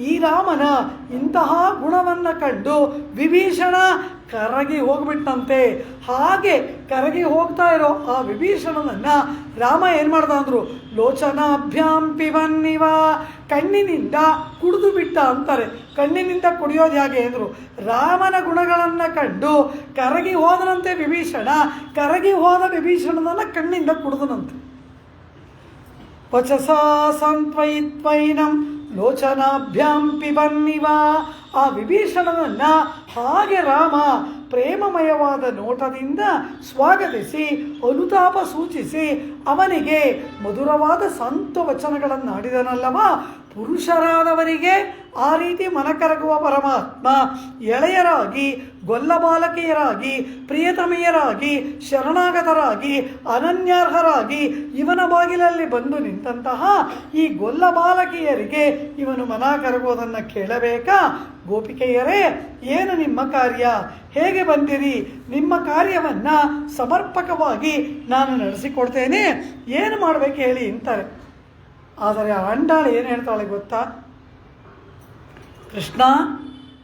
ಈ ರಾಮನ ಇಂತಹ ಗುಣವನ್ನು ಕಂಡು ವಿಭೀಷಣ ಕರಗಿ ಹೋಗ್ಬಿಟ್ಟಂತೆ. ಹಾಗೆ ಕರಗಿ ಹೋಗ್ತಾ ಇರೋ ಆ ವಿಭೀಷಣನನ್ನು ರಾಮ ಏನು ಮಾಡ್ದ ಅಂದರು? ಲೋಚನಾಭ್ಯಾಂ ಪಿಬನ್ನಿವ, ಕಣ್ಣಿನಿಂದ ಕುಡಿದು ಬಿಟ್ಟ ಅಂತಾರೆ. ಕಣ್ಣಿನಿಂದ ಕುಡಿಯೋದು ಹೇಗೆ ಅಂದರು? ರಾಮನ ಗುಣಗಳನ್ನು ಕಂಡು ಕರಗಿ ಹೋದನಂತೆ ವಿಭೀಷಣ. ಕರಗಿ ಹೋದ ವಿಭೀಷಣನನ್ನು ಕಣ್ಣಿಂದ ಕುಡಿದನಂತೆ. ವಚಸಾ ಸಾಂತ್ವಯಿತ್ವೈನಂ ಲೋಚನಾಭ್ಯಾಂ ಪಿಬನ್ನಿವ, ಆ ವಿಭೀಷಣನನ್ನು ಹಾಗೆ ರಾಮ ಪ್ರೇಮಮಯವಾದ ನೋಟದಿಂದ ಸ್ವಾಗತಿಸಿ ಅನುತಾಪ ಸೂಚಿಸಿ ಅವನಿಗೆ ಮಧುರವಾದ ಸಾಂತ್ವ ವಚನಗಳನ್ನು ಆಡಿದನಲ್ಲವ. ಪುರುಷರಾದವರಿಗೆ ಆ ರೀತಿ ಮನಕರಗುವ ಪರಮಾತ್ಮ ಎಳೆಯರಾಗಿ, ಗೊಲ್ಲಬಾಲಕಿಯರಾಗಿ, ಪ್ರಿಯತಮೆಯರಾಗಿ, ಶರಣಾಗತರಾಗಿ, ಅನನ್ಯಾರ್ಹರಾಗಿ ಇವನ ಬಾಗಿಲಲ್ಲಿ ಬಂದು ನಿಂತಹ ಈ ಗೊಲ್ಲಬಾಲಕಿಯರಿಗೆ ಇವನು ಮನ ಕರಗುವುದನ್ನು ಕೇಳಬೇಕಾ? ಗೋಪಿಕೆಯರೇ, ಏನು ನಿಮ್ಮ ಕಾರ್ಯ? ಹೇಗೆ ಬಂದಿರಿ? ನಿಮ್ಮ ಕಾರ್ಯವನ್ನು ಸಮರ್ಪಕವಾಗಿ ನಾನು ನಡೆಸಿಕೊಡ್ತೇನೆ, ಏನು ಮಾಡಬೇಕು ಹೇಳಿ ಅಂತಾರೆ. ಆದರೆ ಆಂಡಾಳು ಏನು ಹೇಳ್ತಾಳೆ ಗೊತ್ತಾ? ಕೃಷ್ಣ,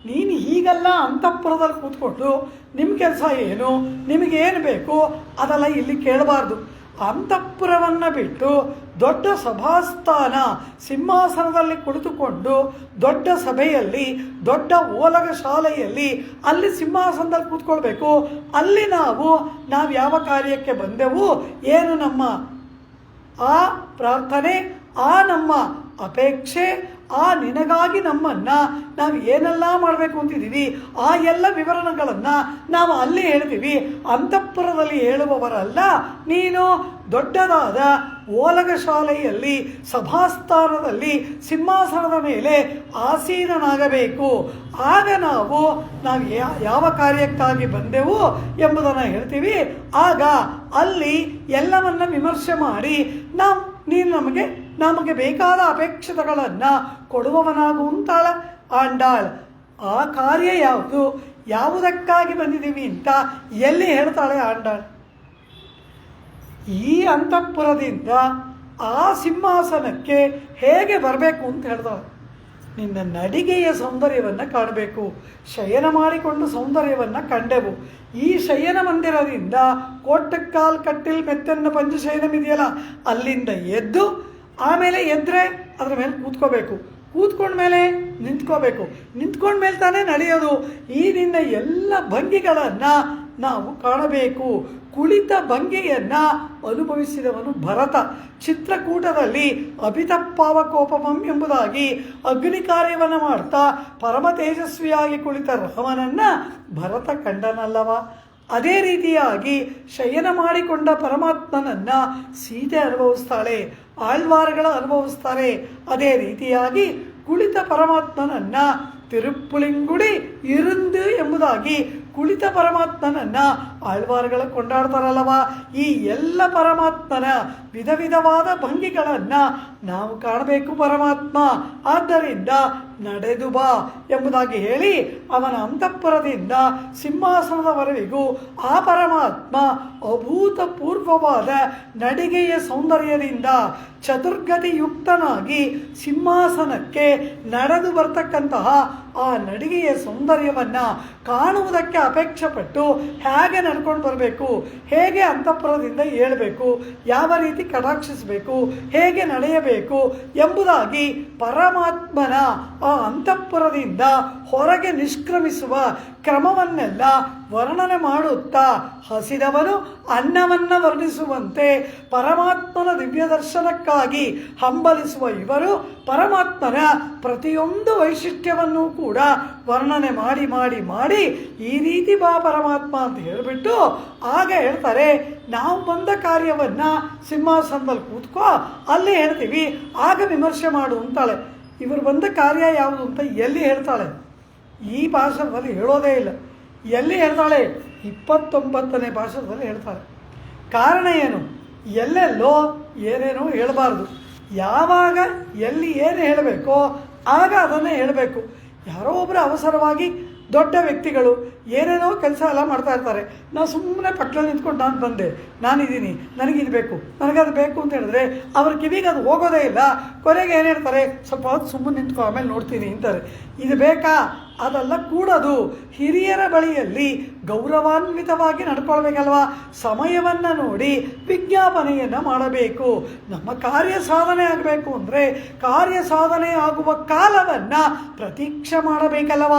ನೀನು ಹೀಗೆಲ್ಲ ಅಂತಃಪುರದಲ್ಲಿ ಕೂತ್ಕೊಂಡು ನಿಮ್ಮ ಕೆಲಸ ಏನು, ನಿಮಗೇನು ಬೇಕು ಅದೆಲ್ಲ ಇಲ್ಲಿ ಕೇಳಬಾರ್ದು. ಅಂತಃಪುರವನ್ನು ಬಿಟ್ಟು ದೊಡ್ಡ ಸಭಾಸ್ಥಾನ ಸಿಂಹಾಸನದಲ್ಲಿ ಕುಳಿತುಕೊಂಡು ದೊಡ್ಡ ಸಭೆಯಲ್ಲಿ ದೊಡ್ಡ ಓಲಗ ಶಾಲೆಯಲ್ಲಿ ಅಲ್ಲಿ ಸಿಂಹಾಸನದಲ್ಲಿ ಕೂತ್ಕೊಳ್ಬೇಕು. ಅಲ್ಲಿ ನಾವು ಯಾವ ಕಾರ್ಯಕ್ಕೆ ಬಂದೆವು, ಏನು ನಮ್ಮ ಆ ಪ್ರಾರ್ಥನೆ, ಆ ನಮ್ಮ ಅಪೇಕ್ಷೆ, ಆ ನಿನಗಾಗಿ ನಮ್ಮನ್ನು ನಾವು ಏನೆಲ್ಲ ಮಾಡಬೇಕು ಅಂತಿದ್ದೀವಿ ಆ ಎಲ್ಲ ವಿವರಣೆಗಳನ್ನು ನಾವು ಅಲ್ಲಿ ಹೇಳ್ತೀವಿ. ಅಂತಃಪುರದಲ್ಲಿ ಹೇಳುವವರಲ್ಲ ನೀನು. ದೊಡ್ಡದಾದ ಓಲಗ ಶಾಲೆಯಲ್ಲಿ ಸಭಾಸ್ಥಾನದಲ್ಲಿ ಸಿಂಹಾಸನದ ಮೇಲೆ ಆಸೀನನಾಗಬೇಕು. ಆಗ ನಾವು ಯಾವ ಕಾರ್ಯಕ್ಕಾಗಿ ಬಂದೆವು ಎಂಬುದನ್ನು ಹೇಳ್ತೀವಿ. ಆಗ ಅಲ್ಲಿ ಎಲ್ಲವನ್ನ ವಿಮರ್ಶೆ ಮಾಡಿ ನೀನು ನಮಗೆ ಬೇಕಾದ ಅಪೇಕ್ಷಿತಗಳನ್ನು ಕೊಡುವವನಾಗುವಂತಾಳ ಆಂಡಾಳ್. ಆ ಕಾರ್ಯ ಯಾವುದು, ಯಾವುದಕ್ಕಾಗಿ ಬಂದಿದ್ದೀವಿ ಅಂತ ಎಲ್ಲಿ ಹೇಳ್ತಾಳೆ ಆಂಡಾಳ್? ಈ ಅಂತಃಪುರದಿಂದ ಆ ಸಿಂಹಾಸನಕ್ಕೆ ಹೇಗೆ ಬರಬೇಕು ಅಂತ ಹೇಳ್ತಾಳೆ. ನಿನ್ನ ನಡಿಗೆಯ ಸೌಂದರ್ಯವನ್ನು ಕಾಣಬೇಕು. ಶಯನ ಮಾಡಿಕೊಂಡು ಸೌಂದರ್ಯವನ್ನು ಕಂಡೆವು. ಈ ಶಯನ ಮಂದಿರದಿಂದ ಕೋಟಕ್ಕಾಲ್ ಕಟ್ಟಿಲ್ ಮೆತ್ತನ್ನ ಪಂಚ ಶಯನಮಿದೆಯಲ್ಲ, ಅಲ್ಲಿಂದ ಎದ್ದು ಆಮೇಲೆ ಎದ್ದರೆ ಅದರ ಮೇಲೆ ಕೂತ್ಕೋಬೇಕು. ಕೂತ್ಕೊಂಡ್ಮೇಲೆ ನಿಂತ್ಕೋಬೇಕು. ನಿಂತ್ಕೊಂಡ್ಮೇಲೆ ತಾನೇ ನಡೆಯೋದು. ಈ ನಿನ್ನ ಎಲ್ಲ ಭಂಗಿಗಳನ್ನು ನಾವು ಕಾಣಬೇಕು. ಕುಳಿತ ಭಂಗಿಯನ್ನು ಅನುಭವಿಸಿದವನು ಭರತ. ಚಿತ್ರಕೂಟದಲ್ಲಿ ಅಭಿತಪ್ಪಾವಕೋಪಮಂ ಎಂಬುದಾಗಿ ಅಗ್ನಿ ಕಾರ್ಯವನ್ನು ಮಾಡ್ತಾ ಪರಮ ತೇಜಸ್ವಿಯಾಗಿ ಕುಳಿತ ರಾಮನನ್ನು ಭರತ ಕಂಡನಲ್ಲವ. ಅದೇ ರೀತಿಯಾಗಿ ಶಯನ ಮಾಡಿಕೊಂಡ ಪರಮಾತ್ಮನನ್ನು ಸೀತೆ ಅನುಭವಿಸ್ತಾಳೆ, ಆಳ್ವಾರಗಳು ಅನುಭವಿಸ್ತಾರೆ. ಅದೇ ರೀತಿಯಾಗಿ ಕುಳಿತ ಪರಮಾತ್ಮನನ್ನು ತಿರುಪ್ಪುಳಿಂಗುಡಿ ಇருந்து ಎಂಬುದಾಗಿ ಕುಳಿತ ಪರಮಾತ್ಮನನ್ನು ಆಳ್ವಾರಗಳು ಕೊಂಡಾಡ್ತಾರಲ್ಲವ. ಈ ಎಲ್ಲ ಪರಮಾತ್ಮನ ವಿಧ ವಿಧವಾದ ಭಂಗಿಗಳನ್ನು ನಾವು ಕಾಣಬೇಕು ಪರಮಾತ್ಮ. ಆದ್ದರಿಂದ ನಡೆದು ಬಾ ಎಂಬುದಾಗಿ ಹೇಳಿ ಅವನ ಅಂತಃಪುರದಿಂದ ಸಿಂಹಾಸನದವರೆಗೂ ಆ ಪರಮಾತ್ಮ ಅಭೂತಪೂರ್ವವಾದ ನಡಿಗೆಯ ಸೌಂದರ್ಯದಿಂದ ಚತುರ್ಗತಿಯುಕ್ತನಾಗಿ ಸಿಂಹಾಸನಕ್ಕೆ ನಡೆದು ಬರ್ತಕ್ಕಂತಹ ಆ ನಡಿಗೆಯ ಸೌಂದರ್ಯವನ್ನು ಕಾಣುವುದಕ್ಕೆ ಅಪೇಕ್ಷೆ ಪಟ್ಟು ಹೇಗೆ ನಡ್ಕೊಂಡು ಬರಬೇಕು, ಹೇಗೆ ಅಂತಃಪುರದಿಂದ ಏಳಬೇಕು, ಯಾವ ರೀತಿ ಕಟಾಕ್ಷಿಸಬೇಕು, ಹೇಗೆ ನಡೆಯಬೇಕು ಎಂಬುದಾಗಿ ಪರಮಾತ್ಮನ ಆ ಅಂತಃಪುರದಿಂದ ಹೊರಗೆ ನಿಷ್ಕ್ರಮಿಸುವ ಕ್ರಮವನ್ನೆಲ್ಲ ವರ್ಣನೆ ಮಾಡುತ್ತಾ ಹಸಿದವನು ಅನ್ನವನ್ನು ವರ್ಣಿಸುವಂತೆ ಪರಮಾತ್ಮನ ದಿವ್ಯ ದರ್ಶನಕ್ಕಾಗಿ ಹಂಬಲಿಸುವ ಇವರು ಪರಮಾತ್ಮನ ಪ್ರತಿಯೊಂದು ವೈಶಿಷ್ಟ್ಯವನ್ನು ಕೂಡ ವರ್ಣನೆ ಮಾಡಿ ಮಾಡಿ ಮಾಡಿ ಈ ರೀತಿ ಬಾ ಪರಮಾತ್ಮ ಅಂತ ಹೇಳಿಬಿಟ್ಟು ಆಗ ಹೇಳ್ತಾರೆ, ನಾವು ಬಂದ ಕಾರ್ಯವನ್ನು ಸಿಂಹಾಸನದಲ್ಲಿ ಕೂತ್ಕೋ ಅಲ್ಲಿ ಹೇಳ್ತೀವಿ, ಆಗ ವಿಮರ್ಶೆ ಮಾಡು ಅಂತಾಳೆ. ಇವರು ಬಂದ ಕಾರ್ಯ ಯಾವುದು ಅಂತ ಎಲ್ಲಿ ಹೇಳ್ತಾಳೆ? ಈ ಭಾಷಣದಲ್ಲಿ ಹೇಳೋದೇ ಇಲ್ಲ. ಎಲ್ಲಿ ಹೇಳ್ತಾಳೆ? 29ನೇ ಭಾಷಣದಲ್ಲಿ ಹೇಳ್ತಾಳೆ. ಕಾರಣ ಏನು? ಎಲ್ಲೆಲ್ಲೋ ಏನೇನೋ ಹೇಳಬಾರ್ದು. ಯಾವಾಗ ಎಲ್ಲಿ ಏನು ಹೇಳಬೇಕೋ ಆಗ ಅದನ್ನೇ ಹೇಳಬೇಕು. ಯಾರೋ ಒಬ್ಬರು ಅವಸರವಾಗಿ ದೊಡ್ಡ ವ್ಯಕ್ತಿಗಳು ಏನೇನೋ ಕೆಲಸ ಎಲ್ಲ ಮಾಡ್ತಾ ಇರ್ತಾರೆ. ನಾವು ಸುಮ್ಮನೆ ಪಕ್ಕದಲ್ಲಿ ನಿಂತ್ಕೊಂಡು ನಾನು ಬಂದೆ, ನಾನಿದ್ದೀನಿ, ನನಗಿದು ಬೇಕು, ನನಗದು ಬೇಕು ಅಂತ ಹೇಳಿದ್ರೆ ಅವ್ರ ಕಿವಿಗೆ ಅದು ಹೋಗೋದೇ ಇಲ್ಲ. ಕೊನೆಗೆ ಏನು ಹೇಳ್ತಾರೆ? ಸ್ವಲ್ಪ ಹೊತ್ತು ಸುಮ್ಮನೆ ನಿಂತ್ಕೊ, ಆಮೇಲೆ ನೋಡ್ತೀನಿ ಅಂತಾರೆ. ಇದು ಬೇಕಾ? ಅದೆಲ್ಲ ಕೂಡದು. ಹಿರಿಯರ ಬಳಿಯಲ್ಲಿ ಗೌರವಾನ್ವಿತವಾಗಿ ನಡ್ಕೊಳ್ಬೇಕಲ್ವ. ಸಮಯವನ್ನು ನೋಡಿ ವಿಜ್ಞಾಪನೆಯನ್ನು ಮಾಡಬೇಕು. ನಮ್ಮ ಕಾರ್ಯ ಸಾಧನೆ ಆಗಬೇಕು ಅಂದರೆ ಕಾರ್ಯ ಸಾಧನೆ ಆಗುವ ಕಾಲವನ್ನು ಪ್ರತೀಕ್ಷೆ ಮಾಡಬೇಕಲ್ಲವ.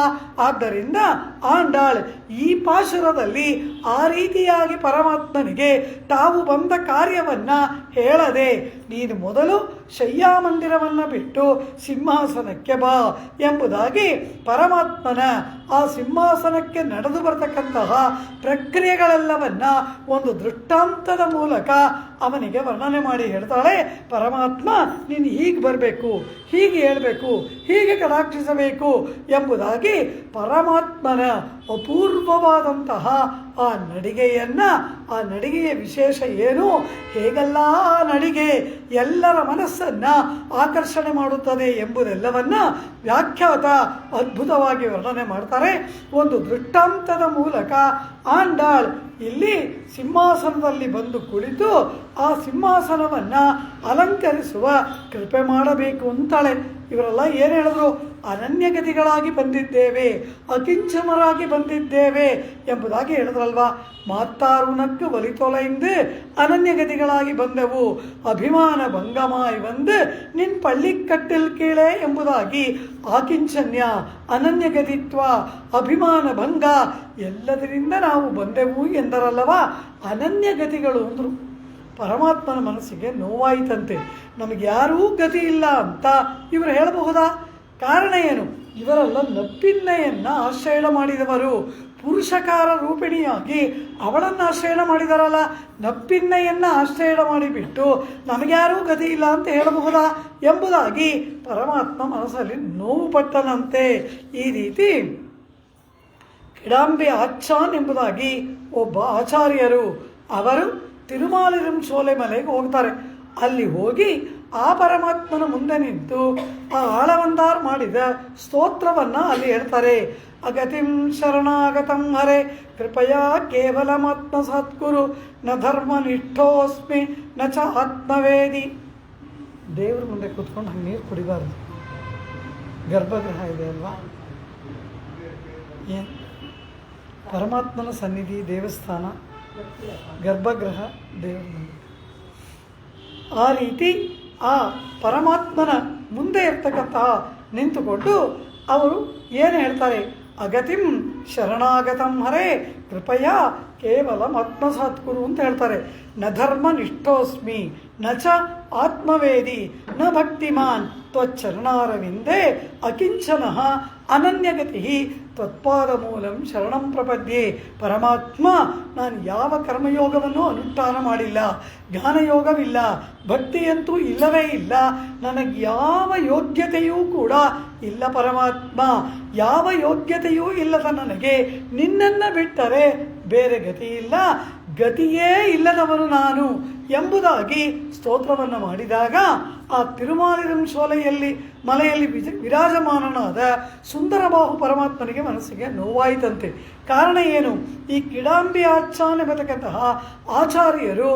ಆದ್ದರಿಂದ ಆಂಡಾಳ್ ಈ ಪಾಶುರದಲ್ಲಿ ಆ ರೀತಿಯಾಗಿ ಪರಮಾತ್ಮನಿಗೆ ತಾವು ಬಂದ ಕಾರ್ಯವನ್ನು ಹೇಳದೆ ನೀನು ಮೊದಲು ಶಯ್ಯಾಮಂದಿರವನ್ನು ಬಿಟ್ಟು ಸಿಂಹಾಸನಕ್ಕೆ ಬಾ ಎಂಬುದಾಗಿ ಪರಮಾತ್ಮನ ಆ ಸಿಂಹಾಸನಕ್ಕೆ ನಡೆದು ಬರತಕ್ಕಂತಹ ಪ್ರಕ್ರಿಯೆಗಳೆಲ್ಲವನ್ನ ಒಂದು ದೃಷ್ಟಾಂತದ ಮೂಲಕ ಅವನಿಗೆ ವರ್ಣನೆ ಮಾಡಿ ಹೇಳ್ತಾಳೆ. ಪರಮಾತ್ಮ ನೀನು ಹೀಗೆ ಬರಬೇಕು, ಹೀಗೆ ಹೇಳಬೇಕು, ಹೀಗೆ ಕಟಾಕ್ಷಿಸಬೇಕು ಎಂಬುದಾಗಿ ಪರಮಾತ್ಮನ ಅಪೂರ್ವವಾದಂತಹ ಆ ನಡಿಗೆಯನ್ನು, ಆ ನಡಿಗೆಯ ವಿಶೇಷ ಏನು, ಹೇಗೆಲ್ಲ ಆ ನಡಿಗೆ ಎಲ್ಲರ ಮನಸ್ಸನ್ನು ಆಕರ್ಷಣೆ ಮಾಡುತ್ತದೆ ಎಂಬುದೆಲ್ಲವನ್ನ ವ್ಯಾಖ್ಯಾತ ಅದ್ಭುತವಾಗಿ ವರ್ಣನೆ ಮಾಡ್ತಾರೆ. ಒಂದು ದೃಷ್ಟಾಂತದ ಮೂಲಕ ಆಂಡಾಳ್ ಇಲ್ಲಿ ಸಿಂಹಾಸನದಲ್ಲಿ ಬಂದು ಕುಳಿತು ಆ ಸಿಂಹಾಸನವನ್ನು ಅಲಂಕರಿಸುವ ಕೃಪೆ ಮಾಡಬೇಕು ಅಂತಾಳೆ. ಇವರೆಲ್ಲ ಏನು ಹೇಳಿದ್ರು? ಅನನ್ಯಗತಿಗಳಾಗಿ ಬಂದಿದ್ದೇವೆ, ಅಕಿಂಚನರಾಗಿ ಬಂದಿದ್ದೇವೆ ಎಂಬುದಾಗಿ ಹೇಳಿದ್ರಲ್ವಾ. ಮಾತಾರುನಕ್ಕೆ ಒಲಿತೊಲೆಂದು ಅನನ್ಯಗತಿಗಳಾಗಿ ಬಂದೆವು, ಅಭಿಮಾನ ಭಂಗಮಾಯಿ ಬಂದು ನಿನ್ ಪಳ್ಳಿಕಟ್ಟಿಲ್ ಕೀಳೆ ಎಂಬುದಾಗಿ ಆಕಿಂಚನ್ಯ, ಅನನ್ಯಗತಿತ್ವ, ಅಭಿಮಾನ ಭಂಗ ಎಲ್ಲದರಿಂದ ನಾವು ಬಂದೆವು ಎಂದರಲ್ಲವಾ. ಅನನ್ಯಗತಿಗಳು ಅಂದರು. ಪರಮಾತ್ಮನ ಮನಸ್ಸಿಗೆ ನೋವಾಯಿತಂತೆ. ನಮಗೆ ಯಾರೂ ಗತಿ ಇಲ್ಲ ಅಂತ ಇವರು ಹೇಳಬಹುದಾ? ಕಾರಣ ಏನು? ಇವರೆಲ್ಲ ನಪ್ಪಿನ್ನೆಯನ್ನು ಆಶ್ರಯಣ ಮಾಡಿದವರು. ಪುರುಷಕಾರ ರೂಪಿಣಿಯಾಗಿ ಅವಳನ್ನು ಆಶ್ರಯಣ ಮಾಡಿದಾರಲ್ಲ, ನಪ್ಪಿನ್ನೆಯನ್ನು ಆಶ್ರಯಣ ಮಾಡಿಬಿಟ್ಟು ನಮಗ್ಯಾರೂ ಗತಿ ಇಲ್ಲ ಅಂತ ಹೇಳಬಹುದಾ ಎಂಬುದಾಗಿ ಪರಮಾತ್ಮ ಮನಸ್ಸಲ್ಲಿ ನೋವು ಪಟ್ಟನಂತೆ. ಈ ರೀತಿ ಕಿಡಾಂಬಿ ಆಚಾನ್ ಎಂಬುದಾಗಿ ಒಬ್ಬ ಆಚಾರ್ಯರು, ಅವರು ತಿರುಮಾಲಿರಂ ಶೋಲೆ ಮಲೆಗೆ ಹೋಗ್ತಾರೆ. ಅಲ್ಲಿ ಹೋಗಿ ಆ ಪರಮಾತ್ಮನ ಮುಂದೆ ನಿಂತು ಆ ಆಳವಂದಾರ್ ಮಾಡಿದ ಸ್ತೋತ್ರವನ್ನು ಅಲ್ಲಿ ಹೇಳ್ತಾರೆ. ಅಗತಿಂ ಶರಣಾಗತಂ ಹರೆ ಕೃಪಯಾ ಕೇವಲಮಾತ್ಮ ಸತ್ಕುರು ನ ಧರ್ಮನಿಷ್ಠೋಸ್ಮಿ ನ ಚ ಆತ್ಮವೇದಿ. ದೇವ್ರ ಮುಂದೆ ಕೂತ್ಕೊಂಡು ಹಂಗೆ ನೀರು ಕುಡಿಬಾರ್ದು. ಗರ್ಭಗೃಹ ಇದೆ ಅಲ್ವಾ, ಏನು ಪರಮಾತ್ಮನ ಸನ್ನಿಧಿ ದೇವಸ್ಥಾನ, ಗರ್ಭಗೃಹ ದೇವರ ಮುಂದೆ. ಆ ರೀತಿ ಆ ಪರಮಾತ್ಮನ ಮುಂದೆ ಇರ್ತಕ್ಕಂತಹ ನಿಂತುಕೊಂಡು ಅವರು ಏನು ಹೇಳ್ತಾರೆ? ಅಗತಿಂ ಶರಣಾಗತಂ ಹರೇ ಕೃಪಯಾ ಕೇವಲ ಆತ್ಮಸಾತ್ಕುರು ಅಂತ ಹೇಳ್ತಾರೆ. ನ ಧರ್ಮ ನಿಷ್ಠೋಸ್ಮಿ ನ ಚ ಆತ್ಮವೇದಿ ನ ಭಕ್ತಿಮಾನ್ ತ್ವಚ್ಚರಣಾರವಿಂದೇ ಅಕಿಂಚನಃ ಅನನ್ಯಗತಿ ತ್ವತ್ಪಾದ ಮೂಲಂ ಶರಣಂ ಪ್ರಪದ್ಯೆ. ಪರಮಾತ್ಮ, ನಾನು ಯಾವ ಕರ್ಮಯೋಗವನ್ನು ಅನುಷ್ಠಾನ ಮಾಡಿಲ್ಲ, ಜ್ಞಾನಯೋಗವಿಲ್ಲ, ಭಕ್ತಿಯಂತೂ ಇಲ್ಲವೇ ಇಲ್ಲ, ನನಗೆ ಯಾವ ಯೋಗ್ಯತೆಯೂ ಕೂಡ ಇಲ್ಲ ಪರಮಾತ್ಮ. ಯಾವ ಯೋಗ್ಯತೆಯೂ ಇಲ್ಲದ ನನಗೆ ನಿನ್ನನ್ನು ಬಿಟ್ಟರೆ ಬೇರೆ ಗತಿ ಇಲ್ಲ, ಗತಿಯೇ ಇಲ್ಲದವನು ನಾನು ಎಂಬುದಾಗಿ ಸ್ತೋತ್ರವನ್ನು ಮಾಡಿದಾಗ ಆ ತಿರುಮಾಲಿರಂ ಶೋಲೆಯಲ್ಲಿ ಮಲೆಯಲ್ಲಿ ವಿರಾಜಮಾನನಾದ ಸುಂದರಬಾಹು ಪರಮಾತ್ಮನಿಗೆ ಮನಸ್ಸಿಗೆ ನೋವಾಯಿತಂತೆ. ಕಾರಣ ಏನು? ಈ ಕಿಡಾಂಬಿ ಆಚಾನ್ ಎಂಬತಕ್ಕಂತಹ ಆಚಾರ್ಯರು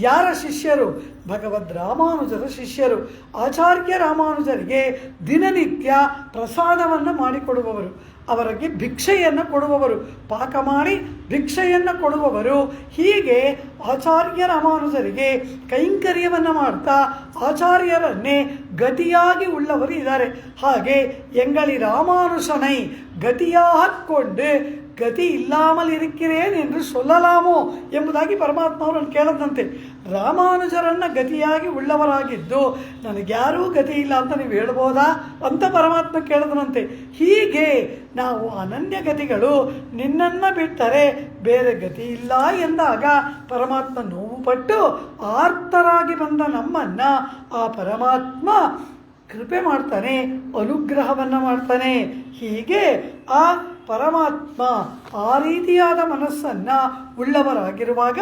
ಯಾರ ಶಿಷ್ಯರು? ಭಗವದ್ ರಾಮಾನುಜರ ಶಿಷ್ಯರು. ಆಚಾರ್ಯ ರಾಮಾನುಜರಿಗೆ ದಿನನಿತ್ಯ ಪ್ರಸಾದವನ್ನು ಮಾಡಿಕೊಡುವವರು, ಅವರಿಗೆ ಭಿಕ್ಷೆಯನ್ನು ಕೊಡುವವರು, ಪಾಕ ಮಾಡಿ ಭಿಕ್ಷೆಯನ್ನು ಕೊಡುವವರು. ಹೀಗೆ ಆಚಾರ್ಯ ರಾಮಾನುಜರಿಗೆ ಕೈಂಕರ್ಯವನ್ನು ಮಾಡ್ತಾ ಆಚಾರ್ಯರನ್ನೇ ಗತಿಯಾಗಿ ಉಳ್ಳವರು ಇದ್ದಾರೆ. ಹಾಗೆ ಎಂಗಳಿ ರಾಮಾನುಷನೈ ಗತಿಯಾಕೊಂಡು ಗತಿ ಇಲ್ಲಾಮಲ್ ಇರುಕ್ಕಿರೇನ್ ಎಂದು ಸೊಲ್ಲಲಾಮೋ ಎಂಬುದಾಗಿ ಪರಮಾತ್ಮ ಅವರನ್ನು ಕೇಳದಂತೆ. ರಾಮಾನುಜರನ್ನು ಗತಿಯಾಗಿ ಉಳ್ಳವರಾಗಿದ್ದು ನನಗ್ಯಾರೂ ಗತಿ ಇಲ್ಲ ಅಂತ ನೀವು ಹೇಳ್ಬೋದಾ ಅಂತ ಪರಮಾತ್ಮ ಕೇಳದನಂತೆ. ಹೀಗೆ ನಾವು ಅನನ್ಯ ಗತಿಗಳು, ನಿನ್ನನ್ನು ಬಿಟ್ಟರೆ ಬೇರೆ ಗತಿ ಇಲ್ಲ ಎಂದಾಗ ಪರಮಾತ್ಮ ನೋವು ಪಟ್ಟು ಆರ್ತರಾಗಿ ಬಂದ ನಮ್ಮನ್ನು ಆ ಪರಮಾತ್ಮ ಕೃಪೆ ಮಾಡ್ತಾನೆ, ಅನುಗ್ರಹವನ್ನು ಮಾಡ್ತಾನೆ. ಹೀಗೆ ಆ ಪರಮಾತ್ಮ ಆ ರೀತಿಯಾದ ಮನಸ್ಸನ್ನು ಉಳ್ಳವರಾಗಿರುವಾಗ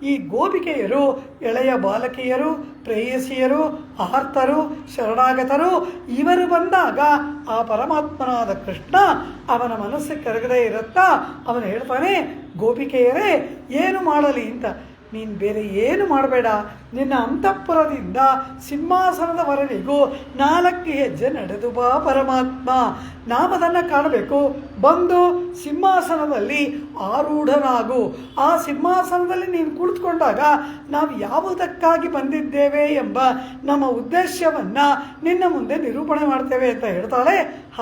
ಈ ಗೋಪಿಕೆಯರು, ಎಳೆಯ ಬಾಲಕಿಯರು, ಪ್ರೇಯಸಿಯರು, ಆರ್ತರು, ಶರಣಾಗತರು ಇವರು ಬಂದಾಗ ಆ ಪರಮಾತ್ಮನಾದ ಕೃಷ್ಣ ಅವನ ಮನಸ್ಸು ಕರಗದೇ ಇರುತ್ತಾ ಅವನು ಹೇಳ್ತಾನೆ, ಗೋಪಿಕೆಯರೇ ಏನು ಮಾಡಲಿ ಅಂತ, ನೀನು ಬೇರೆ ಏನು ಮಾಡಬೇಡ, ನಿನ್ನ ಅಂತಃಪುರದಿಂದ ಸಿಂಹಾಸನದವರೆಗೂ 4 ಹೆಜ್ಜೆ ನಡೆದು ಬಾ ಪರಮಾತ್ಮ. ನಾವದನ್ನು ಕಾಣಬೇಕು. ಬಂದು ಸಿಂಹಾಸನದಲ್ಲಿ ಆರೂಢನಾಗು. ಆ ಸಿಂಹಾಸನದಲ್ಲಿ ನೀನು ಕುಳಿತುಕೊಂಡಾಗ ನಾವು ಯಾವುದಕ್ಕಾಗಿ ಬಂದಿದ್ದೇವೆ ಎಂಬ ನಮ್ಮ ಉದ್ದೇಶವನ್ನು ನಿನ್ನ ಮುಂದೆ ನಿರೂಪಣೆ ಮಾಡ್ತೇವೆ ಅಂತ ಹೇಳ್ತಾಳೆ.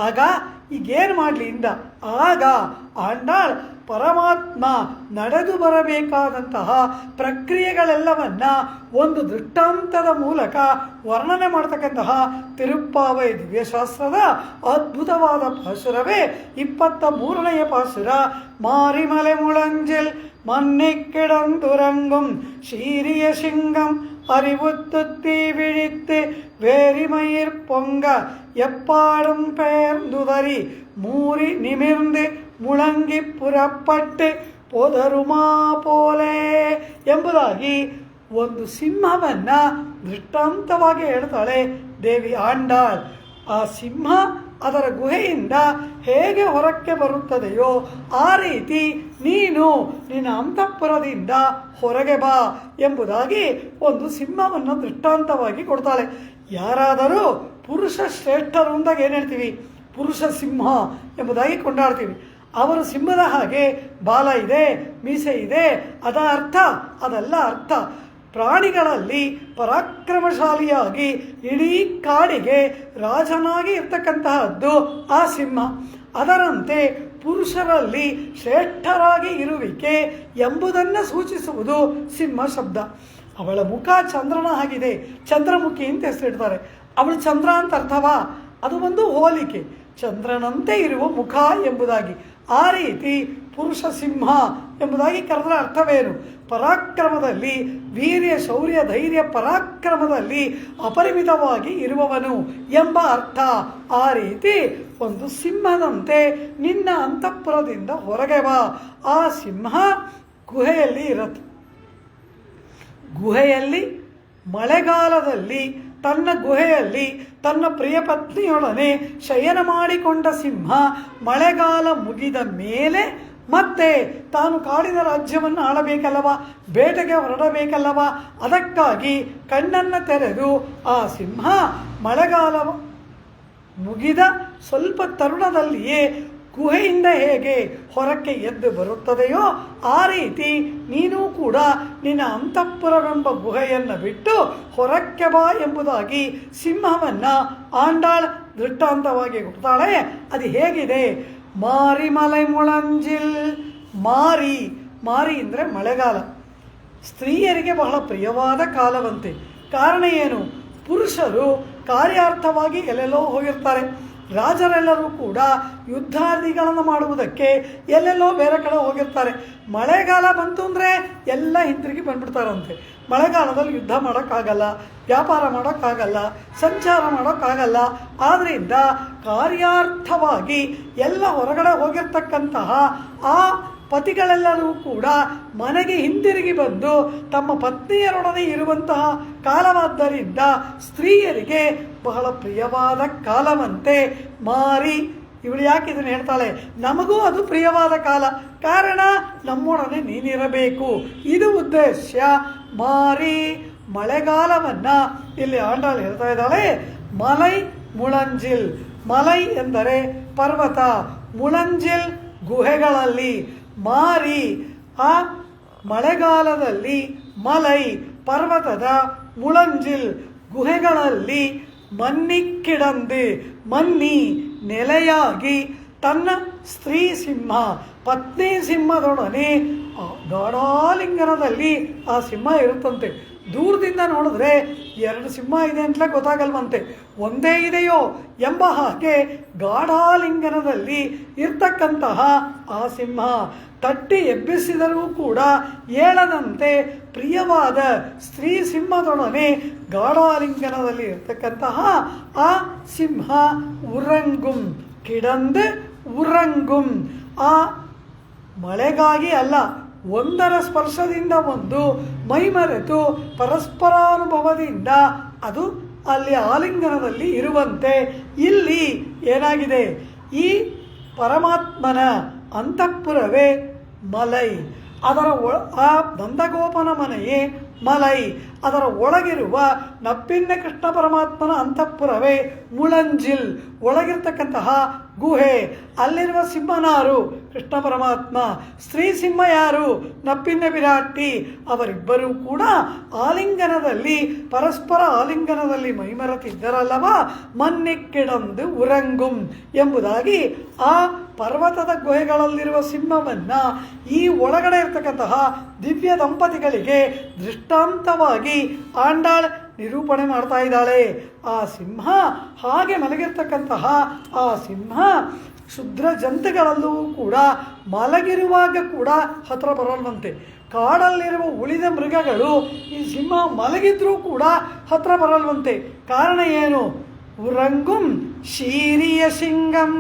ಆಗ ಈಗೇನು ಮಾಡಲಿ ಇಂದ ಆಗ ಆಂಡಾಳ್ ಪರಮಾತ್ಮ ನಡೆದು ಬರಬೇಕಾದಂತಹ ಪ್ರಕ್ರಿಯೆಗಳೆಲ್ಲವನ್ನ ಒಂದು ದೃಷ್ಟಾಂತದ ಮೂಲಕ ವರ್ಣನೆ ಮಾಡ್ತಕ್ಕಂತಹ ತಿರುಪ್ಪಾವೈ ದಿವ್ಯಶಾಸ್ತ್ರದ ಅದ್ಭುತವಾದ ಪಾಶುರವೇ 23ನೇ ಪಾಶುರ. ಮಾರಿಮಲೆ ಮುಳಂಜಿಲ್ மன்னி கிடந்துறங்கும் சீரிய சிங்கம் அறிவுத்துத்தி விழித்து வேரிமயிர் பொங்க எப்பாடும் பெயர்ந்துதறி மூறி நிமிர்ந்து ಮುಳಂಗಿ ಪುರಪಟ್ಟೆ ಪೋದರುಮಾ ಪೋಲೆ ಎಂಬುದಾಗಿ ಒಂದು ಸಿಂಹವನ್ನು ದೃಷ್ಟಾಂತವಾಗಿ ಹೇಳ್ತಾಳೆ ದೇವಿ ಆಂಡಾಳ್. ಆ ಸಿಂಹ ಅದರ ಗುಹೆಯಿಂದ ಹೇಗೆ ಹೊರಕ್ಕೆ ಬರುತ್ತದೆಯೋ ಆ ರೀತಿ ನೀನು ನಿನ್ನ ಅಂತಃಪುರದಿಂದ ಹೊರಗೆ ಬಾ ಎಂಬುದಾಗಿ ಒಂದು ಸಿಂಹವನ್ನು ದೃಷ್ಟಾಂತವಾಗಿ ಕೊಡ್ತಾಳೆ. ಯಾರಾದರೂ ಪುರುಷ ಶ್ರೇಷ್ಠರು ಅಂದಾಗ ಏನು ಹೇಳ್ತೀವಿ? ಪುರುಷ ಸಿಂಹ ಎಂಬುದಾಗಿ ಕೊಂಡಾಡ್ತೀವಿ. ಅವರು ಸಿಂಹದ ಹಾಗೆ ಬಾಲ ಇದೆ, ಮೀಸೆ ಇದೆ, ಅದ ಅರ್ಥ? ಅದಲ್ಲ ಅರ್ಥ. ಪ್ರಾಣಿಗಳಲ್ಲಿ ಪರಾಕ್ರಮಶಾಲಿಯಾಗಿ ಇಡೀ ಕಾಡಿಗೆ ರಾಜನಾಗಿ ಇರ್ತಕ್ಕಂತಹದ್ದು ಆ ಸಿಂಹ. ಅದರಂತೆ ಪುರುಷರಲ್ಲಿ ಶ್ರೇಷ್ಠರಾಗಿ ಇರುವಿಕೆ ಎಂಬುದನ್ನು ಸೂಚಿಸುವುದು ಸಿಂಹ ಶಬ್ದ. ಅವಳ ಮುಖ ಚಂದ್ರನ ಹಾಗಿದೆ, ಚಂದ್ರಮುಖಿ ಅಂತ ಹೆಸರಿಡ್ತಾರೆ. ಅವಳು ಚಂದ್ರ ಅಂತ ಅರ್ಥವಾ? ಅದು ಒಂದು ಹೋಲಿಕೆ, ಚಂದ್ರನಂತೆ ಇರುವ ಮುಖ ಎಂಬುದಾಗಿ. ಆ ರೀತಿ ಪುರುಷ ಸಿಂಹ ಎಂಬುದಾಗಿ ಕರೆದರ ಅರ್ಥವೇನು? ಪರಾಕ್ರಮದಲ್ಲಿ, ವೀರ್ಯ ಶೌರ್ಯ ಧೈರ್ಯ ಪರಾಕ್ರಮದಲ್ಲಿ ಅಪರಿಮಿತವಾಗಿ ಇರುವವನು ಎಂಬ ಅರ್ಥ. ಆ ರೀತಿ ಒಂದು ಸಿಂಹದಂತೆ ನಿನ್ನ ಅಂತಃಪುರದಿಂದ ಹೊರಗೆ ಬಾ. ಆ ಸಿಂಹ ಗುಹೆಯಲ್ಲಿ ಇರುತ್ತೆ. ಗುಹೆಯಲ್ಲಿ ಮಳೆಗಾಲದಲ್ಲಿ ತನ್ನ ಗುಹೆಯಲ್ಲಿ ತನ್ನ ಪ್ರಿಯ ಪತ್ನಿಯೊಡನೆ ಶಯನ ಮಾಡಿಕೊಂಡ ಸಿಂಹ ಮಳೆಗಾಲ ಮುಗಿದ ಮೇಲೆ ಮತ್ತೆ ತಾನು ಕಾಡಿನ ರಾಜ್ಯವನ್ನು ಆಳಬೇಕಲ್ಲವ, ಬೇಟೆಗೆ ಹೊರಡಬೇಕಲ್ಲವ. ಅದಕ್ಕಾಗಿ ಕಣ್ಣನ್ನು ತೆರೆದು ಆ ಸಿಂಹ ಮಳೆಗಾಲ ಮುಗಿದ ಸ್ವಲ್ಪ ತರುಣದಲ್ಲಿಯೇ ಗುಹೆಯಿಂದ ಹೇಗೆ ಹೊರಕ್ಕೆ ಎದ್ದು ಬರುತ್ತದೆಯೋ ಆ ರೀತಿ ನೀನು ಕೂಡ ನಿನ್ನ ಅಂತಃಪುರವೆಂಬ ಗುಹೆಯನ್ನು ಬಿಟ್ಟು ಹೊರಕ್ಕೆ ಬಾ ಎಂಬುದಾಗಿ ಸಿಂಹವನ್ನು ಆಂಡಾಳ್ ದೃಷ್ಟಾಂತವಾಗಿ ಕೊಡ್ತಾಳೆ. ಅದು ಹೇಗಿದೆ? ಮಾರಿ ಮಲೈ ಮುಳಂಜಿಲ್. ಮಾರಿ, ಮಾರಿ ಅಂದರೆ ಮಳೆಗಾಲ. ಸ್ತ್ರೀಯರಿಗೆ ಬಹಳ ಪ್ರಿಯವಾದ ಕಾಲವಂತೆ. ಕಾರಣ ಏನು? ಪುರುಷರು ಕಾರ್ಯಾರ್ಥವಾಗಿ ಎಲ್ಲೆಲ್ಲೋ ಹೋಗಿರ್ತಾರೆ. ರಾಜರೆಲ್ಲರೂ ಕೂಡ ಯುದ್ಧಾದಿಗಳನ್ನು ಮಾಡುವುದಕ್ಕೆ ಎಲ್ಲೆಲ್ಲೋ ಬೇರೆ ಕಡೆ ಹೋಗಿರ್ತಾರೆ. ಮಳೆಗಾಲ ಬಂತು ಅಂದರೆ ಎಲ್ಲ ಹಿಂತಿರುಗಿ ಬಂದ್ಬಿಡ್ತಾರಂತೆ. ಮಳೆಗಾಲದಲ್ಲಿ ಯುದ್ಧ ಮಾಡೋಕ್ಕಾಗಲ್ಲ, ವ್ಯಾಪಾರ ಮಾಡೋಕ್ಕಾಗಲ್ಲ, ಸಂಚಾರ ಮಾಡೋಕ್ಕಾಗಲ್ಲ. ಆದ್ದರಿಂದ ಕಾರ್ಯಾರ್ಥವಾಗಿ ಎಲ್ಲ ಹೊರಗಡೆ ಹೋಗಿರ್ತಕ್ಕಂತಹ ಆ ಪತಿಗಳೆಲ್ಲರೂ ಕೂಡ ಮನೆಗೆ ಹಿಂದಿರುಗಿ ಬಂದು ತಮ್ಮ ಪತ್ನಿಯರೊಡನೆ ಇರುವಂತಹ ಕಾಲವಾದ್ದರಿಂದ ಸ್ತ್ರೀಯರಿಗೆ ಬಹಳ ಪ್ರಿಯವಾದ ಕಾಲವಂತೆ ಮಾರಿ. ಇವಳು ಯಾಕೆ ಇದನ್ನು ಹೇಳ್ತಾಳೆ? ನಮಗೂ ಅದು ಪ್ರಿಯವಾದ ಕಾಲ. ಕಾರಣ ನಮ್ಮೊಡನೆ ನೀನಿರಬೇಕು, ಇದು ಉದ್ದೇಶ. ಮಾರಿ ಮಳೆಗಾಲವನ್ನು ಇಲ್ಲಿ ಆಂಡಾಳು ಹೇಳ್ತಾ ಇದ್ದಾಳೆ. ಮಲೈ ಮುಳಂಜಿಲ್. ಮಲೈ ಎಂದರೆ ಪರ್ವತ, ಮುಳಂಜಿಲ್ ಗುಹೆಗಳಲ್ಲಿ. ಮಾರಿ ಆ ಮಳೆಗಾಲದಲ್ಲಿ ಮಲೈ ಪರ್ವತದ ಮುಳಂಜಿಲ್ ಗುಹೆಗಳಲ್ಲಿ ಮನ್ನಿಕ್ಕಿಡಂದು, ಮನ್ನಿ ನೆಲೆಯಾಗಿ ತನ್ನ ಸ್ತ್ರೀ ಸಿಂಹ ಪತ್ನಿ ಸಿಂಹದೊಡನೆ ಗಾಢಾಲಿಂಗನದಲ್ಲಿ ಆ ಸಿಂಹ ಇರುತ್ತಂತೆ. ದೂರದಿಂದ ನೋಡಿದ್ರೆ ಎರಡು ಸಿಂಹ ಇದೆ ಅಂತಲೇ ಗೊತ್ತಾಗಲ್ವಂತೆ, ಒಂದೇ ಇದೆಯೋ ಎಂಬ ಹಾಗೆ ಗಾಢಾಲಿಂಗನದಲ್ಲಿ ಇರ್ತಕ್ಕಂತಹ ಆ ಸಿಂಹ ತಟ್ಟಿ ಎಬ್ಬಿಸಿದರೂ ಕೂಡ ಏಳದಂತೆ ಪ್ರಿಯವಾದ ಸ್ತ್ರೀ ಸಿಂಹದೊಡನೆ ಗಾಢಾಲಿಂಗನದಲ್ಲಿ ಇರ್ತಕ್ಕಂತಹ ಆ ಸಿಂಹ ಉರಂಗುಂ ಕಿಡಂದು ಉರಂಗುಂ. ಆ ಮಳೆಗಾಗಿ ಅಲ್ಲ, ಒಂದರ ಸ್ಪರ್ಶದಿಂದ ಒಂದು ಮೈಮರೆತು ಪರಸ್ಪರಾನುಭವದಿಂದ ಅದು ಅಲ್ಲಿ ಆಲಿಂಗನದಲ್ಲಿ ಇರುವಂತೆ ಇಲ್ಲಿ ಏನಾಗಿದೆ? ಈ ಪರಮಾತ್ಮನ ಅಂತಃಪುರವೇ ಮಲೈ. ಅದರ ಆ ನಂದಗೋಪನ ಮನೆಯೇ ಮಲೈ. ಅದರ ಒಳಗಿರುವ ನಪ್ಪಿನ್ನ ಕೃಷ್ಣ ಪರಮಾತ್ಮನ ಅಂತಃಪುರವೇ ಮುಳಂಜಿಲ್, ಒಳಗಿರ್ತಕ್ಕಂತಹ ಗುಹೆ. ಅಲ್ಲಿರುವ ಸಿಂಹನಾರು ಕೃಷ್ಣ ಪರಮಾತ್ಮ, ಸ್ತ್ರೀ ಸಿಂಹ ಯಾರು? ನಪ್ಪಿನ್ನ ವಿರಾಟಿ. ಅವರಿಬ್ಬರೂ ಕೂಡ ಆಲಿಂಗನದಲ್ಲಿ ಪರಸ್ಪರ ಆಲಿಂಗನದಲ್ಲಿ ಮೈಮರೆತಿದ್ದರಲ್ಲವ. ಮನ್ನಿಕ್ಕಿಡಂದು ಉರಂಗುಂ ಎಂಬುದಾಗಿ ಆ ಪರ್ವತದ ಗುಹೆಗಳಲ್ಲಿರುವ ಸಿಂಹವನ್ನು ಈ ಒಳಗಡೆ ಇರ್ತಕ್ಕಂತಹ ದಿವ್ಯ ದಂಪತಿಗಳಿಗೆ ದೃಷ್ಟಾಂತವಾಗಿ ಆಂಡಾಳ್ ನಿರೂಪಣೆ ಮಾಡ್ತಾ ಇದ್ದಾಳೆ. ಆ ಸಿಂಹ ಹಾಗೆ ಮಲಗಿರ್ತಕ್ಕಂತಹ ಆ ಸಿಂಹ ಕ್ಷುದ್ರ ಜಂತುಗಳಲ್ಲೂ ಕೂಡ ಮಲಗಿರುವಾಗ ಕೂಡ ಹತ್ರ ಬರಲ್ವಂತೆ. ಕಾಡಲ್ಲಿರುವ ಉಳಿದ ಮೃಗಗಳು ಈ ಸಿಂಹ ಮಲಗಿದ್ರೂ ಕೂಡ ಹತ್ರ ಬರಲ್ವಂತೆ. ಕಾರಣ ಏನು? ಉರಂಗುಂ ಶೀರಿಯ ಸಿಂಗಂ.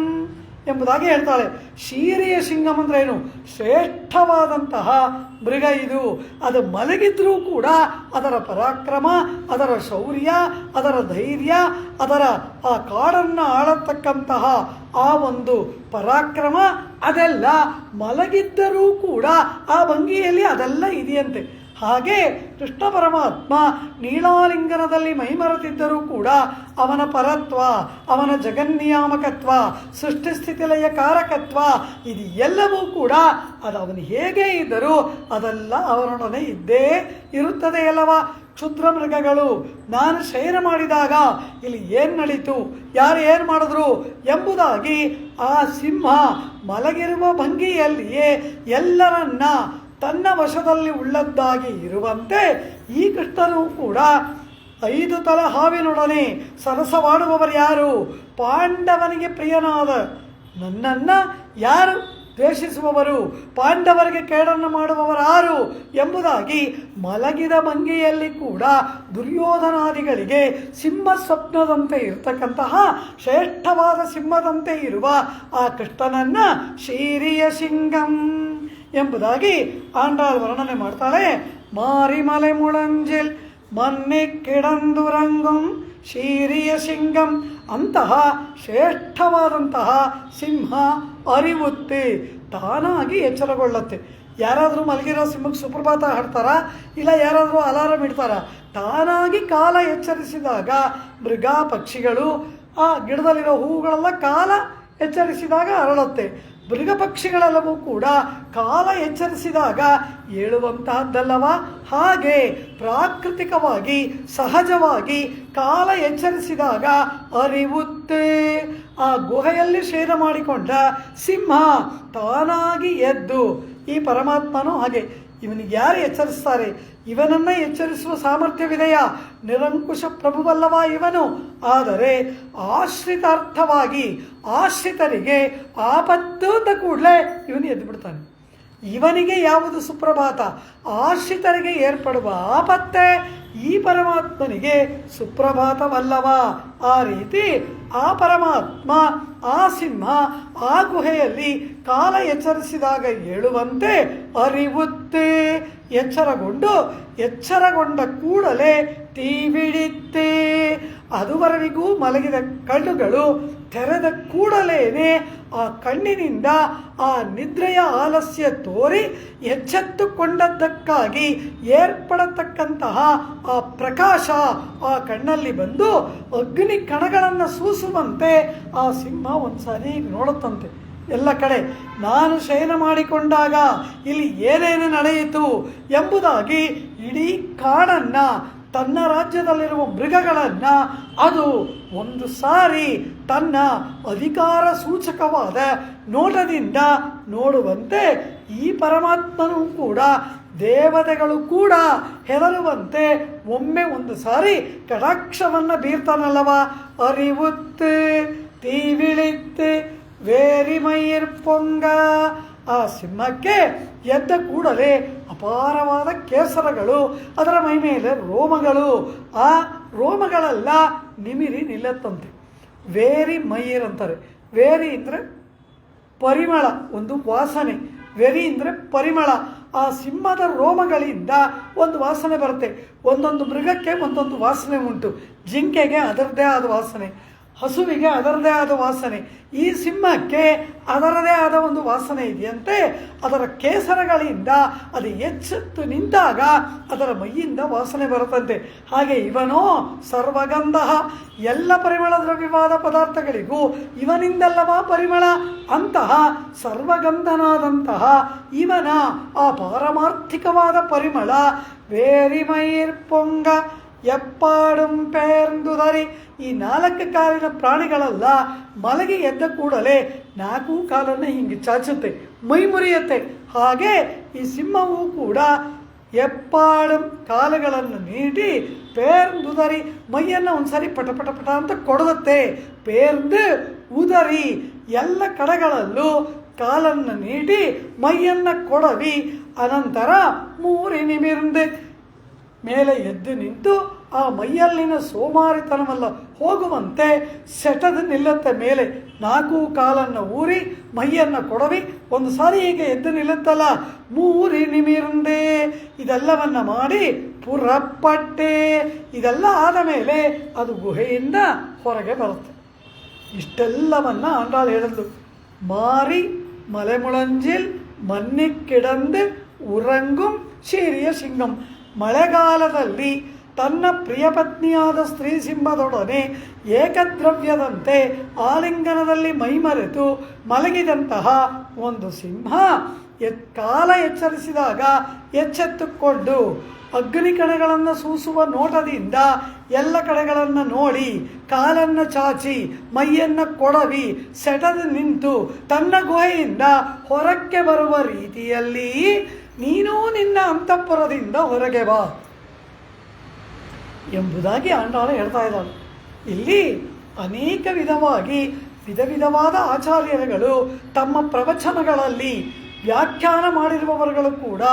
ಎಂಬುದಾಗಿ ಹೇಳ್ತಾಳೆ. ಶೀರಿಯ ಸಿಂಗಂ ಅಂದ್ರೆ ಏನು? ಶ್ರೇಷ್ಠವಾದಂತಹ ಮೃಗ ಇದು. ಅದು ಮಲಗಿದ್ರೂ ಕೂಡ ಅದರ ಪರಾಕ್ರಮ, ಅದರ ಶೌರ್ಯ, ಅದರ ಧೈರ್ಯ, ಅದರ ಆ ಕಾಡನ್ನು ಆಳತಕ್ಕಂತಹ ಆ ಒಂದು ಪರಾಕ್ರಮ ಅದೆಲ್ಲ ಮಲಗಿದ್ದರೂ ಕೂಡ ಆ ಭಂಗಿಯಲ್ಲಿ ಅದೆಲ್ಲ ಇದೆಯಂತೆ. ಹಾಗೆ ಕೃಷ್ಣ ಪರಮಾತ್ಮ ನೀಳಾಲಿಂಗನದಲ್ಲಿ ಮೈಮರೆತಿದ್ದರೂ ಕೂಡ ಅವನ ಪರತ್ವ, ಅವನ ಜಗನ್ನಿಯಾಮಕತ್ವ, ಸೃಷ್ಟಿಸ್ಥಿತಿಲಯ ಕಾರಕತ್ವ ಇದು ಎಲ್ಲವೂ ಕೂಡ ಅದು ಅವನು ಹೇಗೆ ಇದ್ದರೂ ಅದೆಲ್ಲ ಅವನೊಡನೆ ಇದ್ದೇ ಇರುತ್ತದೆ ಅಲ್ಲವ. ಕ್ಷುದ್ರ ಮೃಗಗಳು ನಾನು ಶಯನ ಮಾಡಿದಾಗ ಇಲ್ಲಿ ಏನು ನಡೀತು, ಯಾರು ಏನು ಮಾಡಿದ್ರು ಎಂಬುದಾಗಿ ಆ ಸಿಂಹ ಮಲಗಿರುವ ಭಂಗಿಯಲ್ಲಿಯೇ ಎಲ್ಲರನ್ನ ತನ್ನ ವಶದಲ್ಲಿ ಉಳ್ಳದ್ದಾಗಿ ಇರುವಂತೆ ಈ ಕೃಷ್ಣನು ಕೂಡ 5 ತಲೆ ಹಾವಿನೊಡನೆ ಸರಸವಾಡುವವರು ಯಾರು? ಪಾಂಡವನಿಗೆ ಪ್ರಿಯನಾದ ನನ್ನನ್ನು ಯಾರು ದ್ವೇಷಿಸುವವರು, ಪಾಂಡವರಿಗೆ ಕೇಡನ್ನು ಮಾಡುವವರು ಯಾರು ಎಂಬುದಾಗಿ ಮಲಗಿದ ಭಂಗಿಯಲ್ಲಿ ಕೂಡ ದುರ್ಯೋಧನಾದಿಗಳಿಗೆ ಸಿಂಹ ಸ್ವಪ್ನದಂತೆ ಇರತಕ್ಕಂತಹ ಶ್ರೇಷ್ಠವಾದ ಸಿಂಹದಂತೆ ಇರುವ ಆ ಕೃಷ್ಣನನ್ನು ಶೀರಿಯ ಸಿಂಗಂ ಎಂಬುದಾಗಿ ಆಂಡಾಳ್ ವರ್ಣನೆ ಮಾಡ್ತಾಳೆ. ಮಾರಿಮಲೆ ಮುಳಂಜಿಲ್ ಮನ್ನೆ ಕಿಡಂದುರಂಗಂ ಶೀರಿಯ ಸಿಂಗಂ. ಅಂತಹ ಶ್ರೇಷ್ಠವಾದಂತಹ ಸಿಂಹ ಅರಿವುತ್ತೆ, ತಾನಾಗಿ ಎಚ್ಚರಗೊಳ್ಳುತ್ತೆ. ಯಾರಾದರೂ ಮಲಗಿರೋ ಸಿಂಹಕ್ಕೆ ಸುಪ್ರಭಾತ ಹಾಡ್ತಾರಾ? ಇಲ್ಲ ಯಾರಾದರೂ ಅಲಾರಂ ಇಡ್ತಾರಾ? ತಾನಾಗಿ ಕಾಲ ಎಚ್ಚರಿಸಿದಾಗ ಮೃಗ ಪಕ್ಷಿಗಳು ಆ ಗಿಡದಲ್ಲಿರೋ ಹೂವುಗಳೆಲ್ಲ ಕಾಲ ಎಚ್ಚರಿಸಿದಾಗ ಅರಳುತ್ತೆ. ಮೃಗ ಪಕ್ಷಿಗಳೆಲ್ಲವೂ ಕೂಡ ಕಾಲ ಎಚ್ಚರಿಸಿದಾಗ ಏಳುವಂತಹದ್ದಲ್ಲವ. ಹಾಗೆ ಪ್ರಾಕೃತಿಕವಾಗಿ ಸಹಜವಾಗಿ ಕಾಲ ಎಚ್ಚರಿಸಿದಾಗ ಅರಿವುತ್ತೆ. ಆ ಗುಹೆಯಲ್ಲಿ ಶಯನ ಮಾಡಿಕೊಂಡ ಸಿಂಹ ತಾನಾಗಿ ಎದ್ದು, ಈ ಪರಮಾತ್ಮನೂ ಹಾಗೆ ಇವನಿಗೆ ಯಾರು ಎಚ್ಚರಿಸ್ತಾರೆ? ಇವನನ್ನು ಎಚ್ಚರಿಸುವ ಸಾಮರ್ಥ್ಯವಿದೆಯಾ? ನಿರಂಕುಶ ಪ್ರಭುವಲ್ಲವ ಇವನು. ಆದರೆ ಆಶ್ರಿತಾರ್ಥವಾಗಿ ಆಶ್ರಿತರಿಗೆ ಆಪತ್ತು ಅಂತ ಕೂಡಲೇ ಇವನು ಎದ್ದು ಬಿಡ್ತಾನೆ. ಇವನಿಗೆ ಯಾವುದು ಸುಪ್ರಭಾತ? ಆಶ್ರಿತರಿಗೆ ಏರ್ಪಡುವ ಆಪತ್ತೇ ಈ ಪರಮಾತ್ಮನಿಗೆ ಸುಪ್ರಭಾತವಲ್ಲವ. ಆ ರೀತಿ ಆ ಪರಮಾತ್ಮ ಆ ಸಿಂಹ ಆ ಗುಹೆಯಲ್ಲಿ ಕಾಲ ಎಚ್ಚರಿಸಿದಾಗ ಏಳುವಂತೆ ಅರಿವುತ್ತೆ. ಎಚ್ಚರಗೊಂಡ ಕೂಡಲೇ ತೀವಿಡಿತ್ತೆ. ಅದುವರೆಗೂ ಮಲಗಿದ ಕಣ್ಣುಗಳು ತೆರೆದ ಕೂಡಲೇನೆ ಆ ಕಣ್ಣಿನಿಂದ ಆ ನಿದ್ರೆಯ ಆಲಸ್ಯ ತೋರಿ ಎಚ್ಚೆತ್ತುಕೊಂಡದ್ದಕ್ಕಾಗಿ ಏರ್ಪಡತಕ್ಕಂತಹ ಆ ಪ್ರಕಾಶ ಆ ಕಣ್ಣಲ್ಲಿ ಬಂದು ಅಗ್ನಿ ಕಣಗಳನ್ನು ಸೂಸುವಂತೆ ಆ ಸಿಂಹ ಒಂದ್ಸಾರಿ ನೋಡುತ್ತಂತೆ ಎಲ್ಲ ಕಡೆ. ನಾನು ಶಯನ ಮಾಡಿಕೊಂಡಾಗ ಇಲ್ಲಿ ಏನೇನು ನಡೆಯಿತು ಎಂಬುದಾಗಿ ಇಡೀ ಕಾಡನ್ನು, ತನ್ನ ರಾಜ್ಯದಲ್ಲಿರುವ ಮೃಗಗಳನ್ನು ಅದು ಒಂದು ಸಾರಿ ತನ್ನ ಅಧಿಕಾರ ಸೂಚಕವಾದ ನೋಟದಿಂದ ನೋಡುವಂತೆ ಈ ಪರಮಾತ್ಮನೂ ಕೂಡ ದೇವತೆಗಳು ಕೂಡ ಹೆದರುವಂತೆ ಒಮ್ಮೆ ಒಂದು ಸಾರಿ ಕಟಾಕ್ಷವನ್ನು ಬೀರ್ತಾನಲ್ಲವ. ಅರಿವುತ್ತೆ ತೀವಿಳಿತ್ತೆ ವೇರಿಮೈರ್ ಪೊಂಗ. ಆ ಸಿಂಹಕ್ಕೆ ಎದ್ದ ಕೂಡಲೇ ಅಪಾರವಾದ ಕೇಸರಗಳು, ಅದರ ಮೈ ಮೇಲೆ ರೋಮಗಳು, ಆ ರೋಮಗಳೆಲ್ಲ ನಿಮಿರಿ ನಿಲ್ಲತ್ತಂತೆ. ವೇರಿ ಮೈರ್ ಅಂತಾರೆ. ವೇರಿ ಅಂದರೆ ಪರಿಮಳ, ಒಂದು ವಾಸನೆ. ವೆರಿ ಅಂದರೆ ಪರಿಮಳ. ಆ ಸಿಂಹದ ರೋಮಗಳಿಂದ ಒಂದು ವಾಸನೆ ಬರುತ್ತೆ. ಒಂದೊಂದು ಮೃಗಕ್ಕೆ ಒಂದೊಂದು ವಾಸನೆ ಉಂಟು. ಜಿಂಕೆಗೆ ಅದರದ್ದೇ ಆದ ವಾಸನೆ, ಹಸುವಿಗೆ ಅದರದೇ ಆದ ವಾಸನೆ. ಈ ಸಿಂಹಕ್ಕೆ ಅದರದೇ ಆದ ಒಂದು ವಾಸನೆ ಇದೆಯಂತೆ. ಅದರ ಕೇಸರಗಳಿಂದ ಅದು ಎಚ್ಚೆತ್ತು ನಿಂತಾಗ ಅದರ ಮೈಯಿಂದ ವಾಸನೆ ಬರುತ್ತಂತೆ. ಹಾಗೆ ಇವನೋ ಸರ್ವಗಂಧ, ಎಲ್ಲ ಪರಿಮಳ ದ್ರವ್ಯವಾದ ಪದಾರ್ಥಗಳಿಗೂ ಇವನಿಂದಲ್ಲವ ಪರಿಮಳ. ಅಂತಹ ಸರ್ವಗಂಧನಾದಂತಹ ಇವನ ಆ ಪಾರಮಾರ್ಥಿಕವಾದ ಪರಿಮಳ ವೇರಿಮೈರ್ ಪೊಂಗ ಎಪ್ಪಾಡುಂ ಪೇರ್ದುದರಿ. ಈ 4 ಕಾಲಿನ ಪ್ರಾಣಿಗಳೆಲ್ಲ ಮಲಗಿ ಎದ್ದ ಕೂಡಲೇ 4 ಕಾಲನ್ನು ಹಿಂಗೆ ಚಾಚುತ್ತೆ, ಮೈ ಮುರಿಯುತ್ತೆ. ಹಾಗೆ ಈ ಸಿಂಹವೂ ಕೂಡ ಎಪ್ಪಾಡುಂ ಕಾಲುಗಳನ್ನು ನೀಡಿ ಪೇರ್ದುದರಿ ಮೈಯನ್ನು ಒಂದ್ಸರಿ ಪಟ ಪಟ ಪಟ ಅಂತ ಕೊಡುತ್ತೆ. ಪೇರ್ದು ಉದರಿ ಎಲ್ಲ ಕಡೆಗಳಲ್ಲೂ ಕಾಲನ್ನು ನೀಡಿ ಮೈಯನ್ನು ಕೊಡವಿ. ಅನಂತರ ಮೂರಿ ನಿಮಿರ್ದು ಮೇಲೆ ಎದ್ದು ನಿಂತು ಆ ಮೈಯಲ್ಲಿನ ಸೋಮಾರಿತನವೆಲ್ಲ ಹೋಗುವಂತೆ ಸೆಟದು ನಿಲ್ಲುತ್ತೆ ಮೇಲೆ. 4 ಕಾಲನ್ನು ಊರಿ ಮೈಯನ್ನು ಕೊಡವಿ ಒಂದು ಸಾರಿ ಹೀಗೆ ಎದ್ದು ನಿಲ್ಲುತ್ತಲ್ಲ, 3 ನಿಮಿರುಂದೆ ಇದೆಲ್ಲವನ್ನು ಮಾಡಿ ಪುರಪಟ್ಟೆ. ಇದೆಲ್ಲ ಆದ ಮೇಲೆ ಅದು ಗುಹೆಯಿಂದ ಹೊರಗೆ ಬರುತ್ತೆ. ಇಷ್ಟೆಲ್ಲವನ್ನು ಆಂಡಾಳು ಹೇಳಿದ್ಲು. ಮಾರಿ ಮಲೆಮುಳಂಜಿಲ್ ಮನ್ನಿಕ್ಕಿಡಂದು ಉರಂಗುಂ ಶೀರಿಯ ಸಿಂಗಂ. ಮಳೆಗಾಲದಲ್ಲಿ ತನ್ನ ಪ್ರಿಯಪತ್ನಿಯಾದ ಸ್ತ್ರೀ ಸಿಂಹದೊಡನೆ ಏಕದ್ರವ್ಯದಂತೆ ಆಲಿಂಗನದಲ್ಲಿ ಮೈಮರೆತು ಮಲಗಿದಂತಹ ಒಂದು ಸಿಂಹ ಕಾಲ ಎಚ್ಚರಿಸಿದಾಗ ಎಚ್ಚೆತ್ತುಕೊಂಡು ಅಗ್ನಿ ಕಣಗಳನ್ನು ಸೂಸುವ ನೋಟದಿಂದ ಎಲ್ಲ ಕಡೆಗಳನ್ನು ನೋಡಿ ಕಾಲನ್ನು ಚಾಚಿ ಮೈಯನ್ನು ಕೊಡವಿ ಸೆಟದು ನಿಂತು ತನ್ನ ಗುಹೆಯಿಂದ ಹೊರಕ್ಕೆ ಬರುವ ರೀತಿಯಲ್ಲಿ ನೀನು ನಿನ್ನ ಅಂತಃಪುರದಿಂದ ಹೊರಗೆ ಬಾ ಎಂಬುದಾಗಿ ಆಂಡಾಳು ಹೇಳ್ತಾ ಇದ್ದಾಳೆ. ಇಲ್ಲಿ ಅನೇಕ ವಿಧ ವಿಧವಾದ ಆಚಾರ್ಯರುಗಳು ತಮ್ಮ ಪ್ರವಚನಗಳಲ್ಲಿ ವ್ಯಾಖ್ಯಾನ ಮಾಡಿರುವವರುಗಳು ಕೂಡ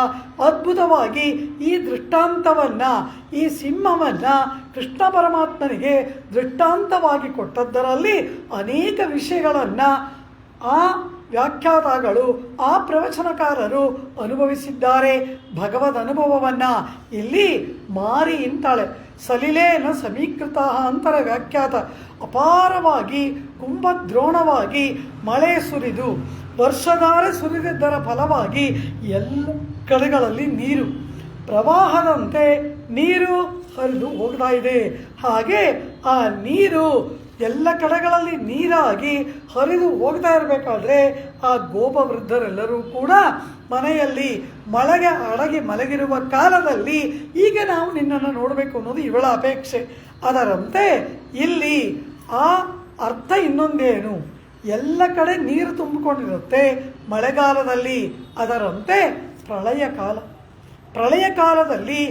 ಅದ್ಭುತವಾಗಿ ಈ ದೃಷ್ಟಾಂತವನ್ನು, ಈ ಸಿಂಹವನ್ನು ಕೃಷ್ಣ ಪರಮಾತ್ಮನಿಗೆ ದೃಷ್ಟಾಂತವಾಗಿ ಕೊಟ್ಟದ್ದರಲ್ಲಿ ಅನೇಕ ವಿಷಯಗಳನ್ನು ಆ ವ್ಯಾಖ್ಯಾತಗಳು, ಆ ಪ್ರವಚನಕಾರರು ಅನುಭವಿಸಿದ್ದಾರೆ. ಭಗವದ್ ಅನುಭವವನ್ನು ಇಲ್ಲಿ ಮಾರಿ ಇಂತಾಳೆ. ಸಲಿಲೇನ ಸಮೀಕೃತ ಅಂತರ ವ್ಯಾಖ್ಯಾತ. ಅಪಾರವಾಗಿ ಕುಂಭದ್ರೋಣವಾಗಿ ಮಳೆ ಸುರಿದು ವರ್ಷಧಾರೆ ಸುರಿದಿದ್ದರ ಫಲವಾಗಿ ಎಲ್ಲ ಕಡೆಗಳಲ್ಲಿ ನೀರು ಪ್ರವಾಹದಂತೆ ನೀರು ಹರಿದು ಹೋಗ್ತಾ ಇದೆ. ಹಾಗೆ ಆ ನೀರು ಎಲ್ಲ ಕಡೆಗಳಲ್ಲಿ ನೀರಾಗಿ ಹರಿದು ಹೋಗ್ತಾ ಇರಬೇಕಾದ್ರೆ ಆ ಗೋಪವೃದ್ಧರೆಲ್ಲರೂ ಕೂಡ ಮನೆಯಲ್ಲಿ ಮಳೆಗೆ ಅಡಗಿ ಮಲಗಿರುವ ಕಾಲದಲ್ಲಿ ಈಗ ನಾವು ನಿನ್ನನ್ನು ನೋಡಬೇಕು ಅನ್ನೋದು ಇವಳ ಅಪೇಕ್ಷೆ. ಅದರಂತೆ ಇಲ್ಲಿ ಆ ಅರ್ಥ ಇನ್ನೊಂದೇನು, ಎಲ್ಲ ಕಡೆ ನೀರು ತುಂಬಿಕೊಂಡಿರುತ್ತೆ ಮಳೆಗಾಲದಲ್ಲಿ. ಅದರಂತೆ ಪ್ರಳಯ ಕಾಲದಲ್ಲಿ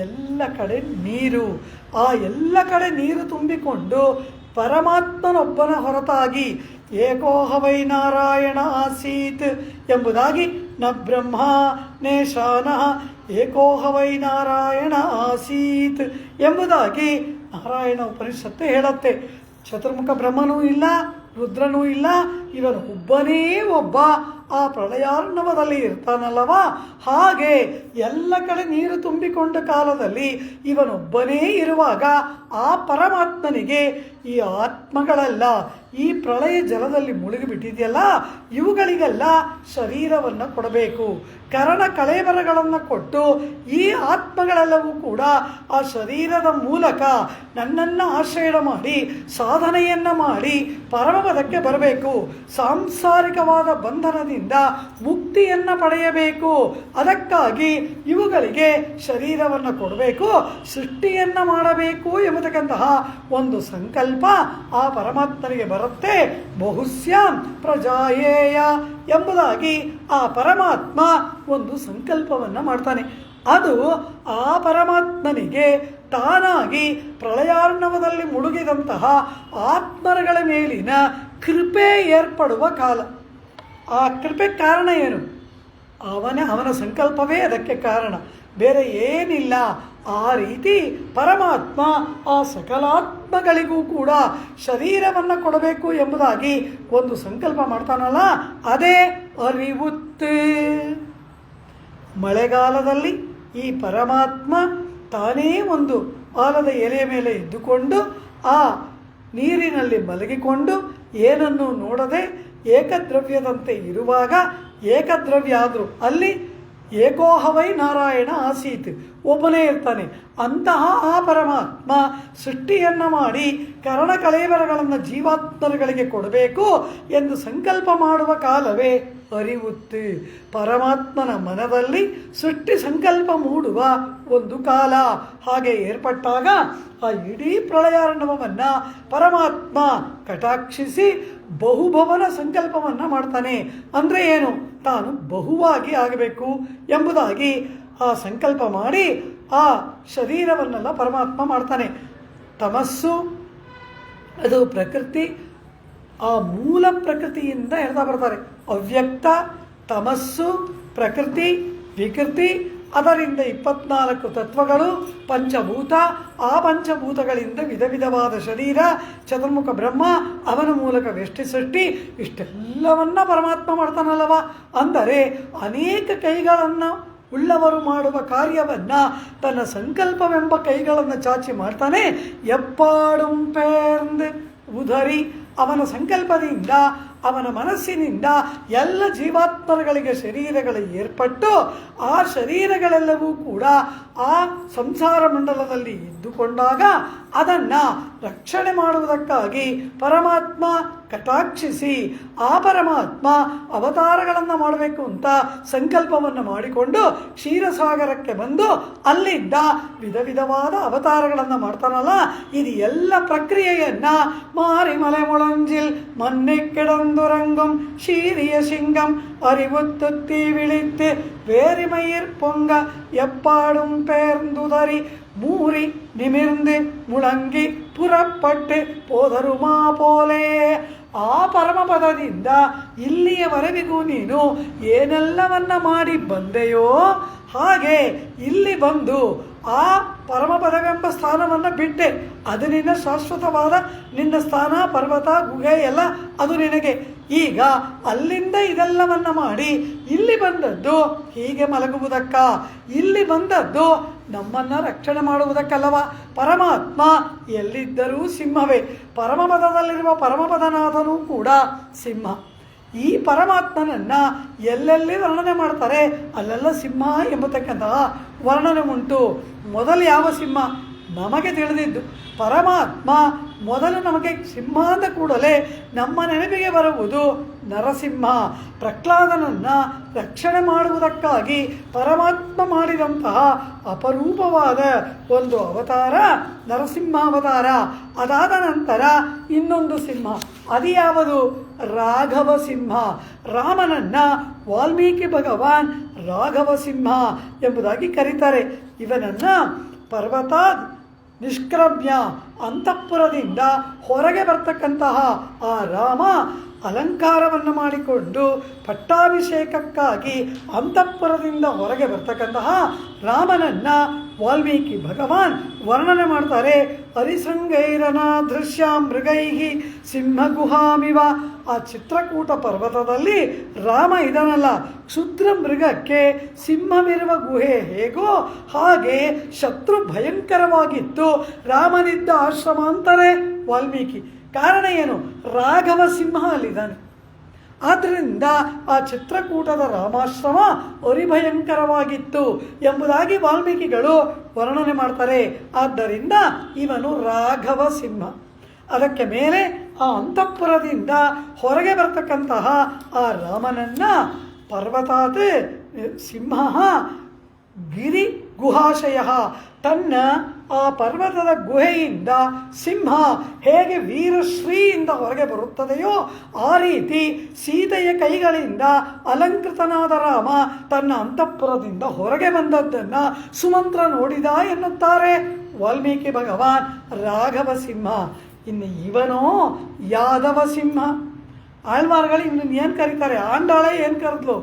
ಎಲ್ಲ ಕಡೆ ನೀರು, ಆ ಎಲ್ಲ ಕಡೆ ನೀರು ತುಂಬಿಕೊಂಡು ಪರಮಾತ್ಮನೊಬ್ಬನ ಹೊರತಾಗಿ ಏಕೋಹವೈ ನಾರಾಯಣ ಆಸೀತ್ ಎಂಬುದಾಗಿ ನ ಬ್ರಹ್ಮ ನೇಶಾನ ಏಕೋಹವೈ ನಾರಾಯಣ ಆಸೀತ್ ಎಂಬುದಾಗಿ ನಾರಾಯಣ ಉಪನಿಷತ್ತು ಹೇಳುತ್ತೆ. ಚತುರ್ಮುಖ ಬ್ರಹ್ಮನೂ ಇಲ್ಲ, ರುದ್ರನೂ ಇಲ್ಲ, ಇವನು ಒಬ್ಬನೇ ಒಬ್ಬ ಆ ಪ್ರಳಯಾರ್ಣವದಲ್ಲಿ ಇರ್ತಾನಲ್ಲವ. ಹಾಗೆ ಎಲ್ಲ ಕಡೆ ನೀರು ತುಂಬಿಕೊಂಡ ಕಾಲದಲ್ಲಿ ಇವನೊಬ್ಬನೇ ಇರುವಾಗ ಆ ಪರಮಾತ್ಮನಿಗೆ ಈ ಆತ್ಮಗಳೆಲ್ಲ ಈ ಪ್ರಳಯ ಜಲದಲ್ಲಿ ಮುಳುಗಿಬಿಟ್ಟಿದೆಯಲ್ಲ, ಇವುಗಳಿಗೆಲ್ಲ ಶರೀರವನ್ನು ಕೊಡಬೇಕು. ಕರಣ ಕಳೇಬರಗಳನ್ನು ಕೊಟ್ಟು ಈ ಆತ್ಮಗಳೆಲ್ಲವೂ ಕೂಡ ಆ ಶರೀರದ ಮೂಲಕ ನನ್ನನ್ನು ಆಶ್ರಯ ಮಾಡಿ ಸಾಧನೆಯನ್ನು ಮಾಡಿ ಪರಮಪದಕ್ಕೆ ಬರಬೇಕು. ಸಾಂಸಾರಿಕವಾದ ಬಂಧನದಿಂದ ಮುಕ್ತಿಯನ್ನು ಪಡೆಯಬೇಕು. ಅದಕ್ಕಾಗಿ ಇವುಗಳಿಗೆ ಶರೀರವನ್ನು ಕೊಡಬೇಕು, ಸೃಷ್ಟಿಯನ್ನು ಮಾಡಬೇಕು ಎಂಬತಕ್ಕಂತಹ ಒಂದು ಸಂಕಲ್ಪ ಆ ಪರಮಾತ್ಮನಿಗೆ ಬರುತ್ತೆ. ಬಹುಸ್ಯಾಂ ಪ್ರಜಾಯೇಯ ಎಂಬುದಾಗಿ ಆ ಪರಮಾತ್ಮ ಒಂದು ಸಂಕಲ್ಪವನ್ನು ಮಾಡ್ತಾನೆ. ಅದು ಆ ಪರಮಾತ್ಮನಿಗೆ ತಾನಾಗಿ ಪ್ರಳಯಾರ್ಣವದಲ್ಲಿ ಮುಳುಗಿದಂತಹ ಆತ್ಮಗಳ ಮೇಲಿನ ಕೃಪೆ ಏರ್ಪಡುವ ಕಾಲ. ಆ ಕೃಪೆ ಕಾರಣ ಏನು? ಅವನ ಸಂಕಲ್ಪವೇ ಅದಕ್ಕೆ ಕಾರಣ, ಬೇರೆ ಏನಿಲ್ಲ. ಆ ರೀತಿ ಪರಮಾತ್ಮ ಆ ಸಕಲಾತ್ಮಗಳಿಗೂ ಕೂಡ ಶರೀರವನ್ನು ಕೊಡಬೇಕು ಎಂಬುದಾಗಿ ಒಂದು ಸಂಕಲ್ಪ ಮಾಡ್ತಾನಲ್ಲ, ಅದೇ ಅರಿವುತ್ತು. ಮಳೆಗಾಲದಲ್ಲಿ ಈ ಪರಮಾತ್ಮ ತಾನೇ ಒಂದು ಆಲದ ಎಲೆಯ ಮೇಲೆ ಇದ್ದುಕೊಂಡು ಆ ನೀರಿನಲ್ಲಿ ಮಲಗಿಕೊಂಡು ಏನನ್ನು ನೋಡದೆ ಏಕದ್ರವ್ಯದಂತೆ ಇರುವಾಗ, ಏಕದ್ರವ್ಯ ಆದರೂ ಅಲ್ಲಿ ಏಕೋಹವೈ ನಾರಾಯಣ ಆಸೀತ್, ಒಬ್ಬನೇ ಇರ್ತಾನೆ. ಅಂತಹ ಆ ಪರಮಾತ್ಮ ಸೃಷ್ಟಿಯನ್ನು ಮಾಡಿ ಕರಣ ಕಳೇಬರಗಳನ್ನು ಜೀವಾತ್ಮರುಗಳಿಗೆ ಕೊಡಬೇಕು ಎಂದು ಸಂಕಲ್ಪ ಮಾಡುವ ಕಾಲವೇ ಅರಿವುತ್ತು. ಪರಮಾತ್ಮನ ಮನದಲ್ಲಿ ಸೃಷ್ಟಿ ಸಂಕಲ್ಪ ಮೂಡುವ ಒಂದು ಕಾಲ. ಹಾಗೆ ಏರ್ಪಟ್ಟಾಗ ಆ ಇಡೀ ಪ್ರಳಯಾರ್ಣವವನ್ನು ಪರಮಾತ್ಮ ಕಟಾಕ್ಷಿಸಿ ಬಹುಭವನ ಸಂಕಲ್ಪವನ್ನು ಮಾಡ್ತಾನೆ. ಅಂದರೆ ಏನು? ತಾನು ಬಹುವಾಗಿ ಆಗಬೇಕು ಎಂಬುದಾಗಿ ಆ ಸಂಕಲ್ಪ ಮಾಡಿ ಆ ಶರೀರವನ್ನೆಲ್ಲ ಪರಮಾತ್ಮ ಮಾಡ್ತಾನೆ. ತಮಸ್ಸು ಅದು ಪ್ರಕೃತಿ, ಆ ಮೂಲ ಪ್ರಕೃತಿಯಿಂದ ಹೇಳ್ತಾ ಬರ್ತಾರೆ. ಅವ್ಯಕ್ತ, ತಮಸ್ಸು, ಪ್ರಕೃತಿ, ವಿಕೃತಿ, ಅದರಿಂದ 24 ತತ್ವಗಳು, ಪಂಚಭೂತ, ಆ ಪಂಚಭೂತಗಳಿಂದ ವಿಧ ವಿಧವಾದ ಶರೀರ, ಚತುರ್ಮುಖ ಬ್ರಹ್ಮ, ಅವನ ಮೂಲಕ ವ್ಯಷ್ಟಿ ಸೃಷ್ಟಿ, ಇಷ್ಟೆಲ್ಲವನ್ನ ಪರಮಾತ್ಮ ಮಾಡ್ತಾನಲ್ಲವ. ಅಂದರೆ ಅನೇಕ ಕೈಗಳನ್ನು ಉಳ್ಳವರು ಮಾಡುವ ಕಾರ್ಯವನ್ನು ತನ್ನ ಸಂಕಲ್ಪವೆಂಬ ಕೈಗಳನ್ನು ಚಾಚಿ ಮಾಡ್ತಾನೆ. ಎಪ್ಪಾಡುಂ ಪೇರ್ಂದು ಉದರಿ, ಅವನ ಸಂಕಲ್ಪದಿಂದ, ಅವನ ಮನಸ್ಸಿನಿಂದ ಎಲ್ಲ ಜೀವಾತ್ಮಗಳಿಗೆ ಶರೀರಗಳು ಏರ್ಪಟ್ಟು ಆ ಶರೀರಗಳೆಲ್ಲವೂ ಕೂಡ ಆ ಸಂಸಾರ ಮಂಡಲದಲ್ಲಿ ಇದ್ದುಕೊಂಡಾಗ ಅದನ್ನು ರಕ್ಷಣೆ ಮಾಡುವುದಕ್ಕಾಗಿ ಪರಮಾತ್ಮ ಕಟಾಕ್ಷಿಸಿ ಆ ಪರಮಾತ್ಮ ಅವತಾರಗಳನ್ನು ಮಾಡಬೇಕು ಅಂತ ಸಂಕಲ್ಪವನ್ನು ಮಾಡಿಕೊಂಡು ಕ್ಷೀರಸಾಗರಕ್ಕೆ ಬಂದು ಅಲ್ಲಿಂದ ವಿಧ ವಿಧವಾದ ಅವತಾರಗಳನ್ನು ಮಾಡ್ತಾನಲ್ಲ. ಇದು ಎಲ್ಲ ಪ್ರಕ್ರಿಯೆಯನ್ನು ಮಾರಿಮಲೆ ಮುಳಂಜಿಲ್ ಮನ್ನೆ கிடந்துறங்கும் சீரிய சிங்கம் அறிவுத்துத்தி விழித்து வேரிமயிர் பொங்க எப்பாடும் பேர்ந்துதறி ಮೂರಿ ನಿಮಿರ್ந்து ಮುಳಂಗಿ ಪುರಪಟ್ಟು ಪೋದರುಮಾ ಪೋಲೆ. ಆ ಪರಮಪದದಿಂದ ಇಲ್ಲಿಯವರೆವಿಗೂ ನೀನು ಏನೆಲ್ಲವನ್ನ ಮಾಡಿ ಬಂದೆಯೋ ಹಾಗೆ ಇಲ್ಲಿ ಬಂದು ಆ ಪರಮಪದವೆಂಬ ಸ್ಥಾನವನ್ನು ಬಿಟ್ಟೆ. ಅದು ನಿನ್ನ ಶಾಶ್ವತವಾದ ನಿನ್ನ ಸ್ಥಾನ, ಪರ್ವತ, ಗುಹೆ ಎಲ್ಲ ಅದು ನಿನಗೆ. ಈಗ ಅಲ್ಲಿಂದ ಇದೆಲ್ಲವನ್ನ ಮಾಡಿ ಇಲ್ಲಿ ಬಂದದ್ದು ಹೀಗೆ ಮಲಗುವುದಕ್ಕ, ಇಲ್ಲಿ ಬಂದದ್ದು ನಮ್ಮನ್ನು ರಕ್ಷಣೆ ಮಾಡುವುದಕ್ಕಲ್ಲವ. ಪರಮಾತ್ಮ ಎಲ್ಲಿದ್ದರೂ ಸಿಂಹವೇ. ಪರಮಪದದಲ್ಲಿರುವ ಪರಮಪದನಾಥನೂ ಕೂಡ ಸಿಂಹ. ಈ ಪರಮಾತ್ಮನನ್ನು ಎಲ್ಲೆಲ್ಲಿ ವರ್ಣನೆ ಮಾಡ್ತಾರೆ ಅಲ್ಲೆಲ್ಲ ಸಿಂಹ ಎಂಬತಕ್ಕಂತಹ ವರ್ಣನೆ ಉಂಟು. ಮೊದಲು ಯಾವ ಸಿಂಹ ನಮಗೆ ತಿಳಿದಿದ್ದು ಪರಮಾತ್ಮ. ಮೊದಲು ನಮಗೆ ಸಿಂಹ ಅಂದ ಕೂಡಲೇ ನಮ್ಮ ನೆನಪಿಗೆ ಬರುವುದು ನರಸಿಂಹ. ಪ್ರಹ್ಲಾದನನ್ನು ರಕ್ಷಣೆ ಮಾಡುವುದಕ್ಕಾಗಿ ಪರಮಾತ್ಮ ಮಾಡಿದಂತಹ ಅಪರೂಪವಾದ ಒಂದು ಅವತಾರ ನರಸಿಂಹಾವತಾರ. ಅದಾದ ನಂತರ ಇನ್ನೊಂದು ಸಿಂಹ, ಅದು ಯಾವುದು? ರಾಘವ ಸಿಂಹ. ರಾಮನನ್ನು ವಾಲ್ಮೀಕಿ ಭಗವಾನ್ ರಾಘವ ಸಿಂಹ ಎಂಬುದಾಗಿ ಕರೀತಾರೆ. ಇವನನ್ನು ಪರ್ವತ ನಿಷ್ಕ್ರಮ್ಯ ಅಂತಃಪುರದಿಂದ ಹೊರಗೆ ಬರ್ತಕ್ಕಂತಹ ಆ ರಾಮ ಅಲಂಕಾರವನ್ನು ಮಾಡಿಕೊಂಡು ಪಟ್ಟಾಭಿಷೇಕಕ್ಕಾಗಿ ಅಂತಃಪುರದಿಂದ ಹೊರಗೆ ಬರ್ತಕ್ಕಂತಹ ರಾಮನನ್ನು ವಾಲ್ಮೀಕಿ ಭಗವಾನ್ ವರ್ಣನೆ ಮಾಡ್ತಾರೆ. ಹರಿಸಂಗೈರನ ದೃಶ್ಯ ಮೃಗೈಹಿ ಸಿಂಹಗುಹಾಮಿವ. ಆ ಚಿತ್ರಕೂಟ ಪರ್ವತದಲ್ಲಿ ರಾಮ ಇದನ್ನಲ್ಲ, ಕ್ಷುದ್ರ ಮೃಗಕ್ಕೆ ಸಿಂಹವಿರುವ ಗುಹೆ ಹೇಗೋ ಹಾಗೆ ಶತ್ರು ಭಯಂಕರವಾಗಿತ್ತು. ರಾಮನಿದ್ದ ಆಶ್ರಮ ಅಂತಾರೆ ವಾಲ್ಮೀಕಿ. ಕಾರಣ ಏನು? ರಾಘವ ಸಿಂಹ ಅಲ್ಲಿದ್ದಾನೆ. ಆದ್ದರಿಂದ ಆ ಚಿತ್ರಕೂಟದ ರಾಮಾಶ್ರಮ ಅರಿಭಯಂಕರವಾಗಿತ್ತು ಎಂಬುದಾಗಿ ವಾಲ್ಮೀಕಿಗಳು ವರ್ಣನೆ ಮಾಡ್ತಾರೆ. ಆದ್ದರಿಂದ ಇವನು ರಾಘವ ಸಿಂಹ. ಅದಕ್ಕೆ ಮೇಲೆ ಆ ಅಂತಃಪುರದಿಂದ ಹೊರಗೆ ಬರ್ತಕ್ಕಂತಹ ಆ ರಾಮನನ್ನು ಪರ್ವತಾತ್ ಸಿಂಹ ಗಿರಿ ಗುಹಾಶಯ, ತನ್ನ ಆ ಪರ್ವತದ ಗುಹೆಯಿಂದ ಸಿಂಹ ಹೇಗೆ ವೀರಶ್ರೀಯಿಂದ ಹೊರಗೆ ಬರುತ್ತದೆಯೋ ಆ ರೀತಿ ಸೀತೆಯ ಕೈಗಳಿಂದ ಅಲಂಕೃತನಾದ ರಾಮ ತನ್ನ ಅಂತಃಪುರದಿಂದ ಹೊರಗೆ ಬಂದದ್ದನ್ನು ಸುಮಂತ್ರ ನೋಡಿದ ಎನ್ನುತ್ತಾರೆ ವಾಲ್ಮೀಕಿ ಭಗವಾನ್ ರಾಘವ ಸಿಂಹ. ಇನ್ನು ಇವನೋ ಯಾದವ ಸಿಂಹ. ಆಳ್ವಾರ್ಗಳು ಇವನು ಏನು ಕರೀತಾರೆ? ಆಂಡಾಳೆ ಏನು ಕರೆದ್ಲು?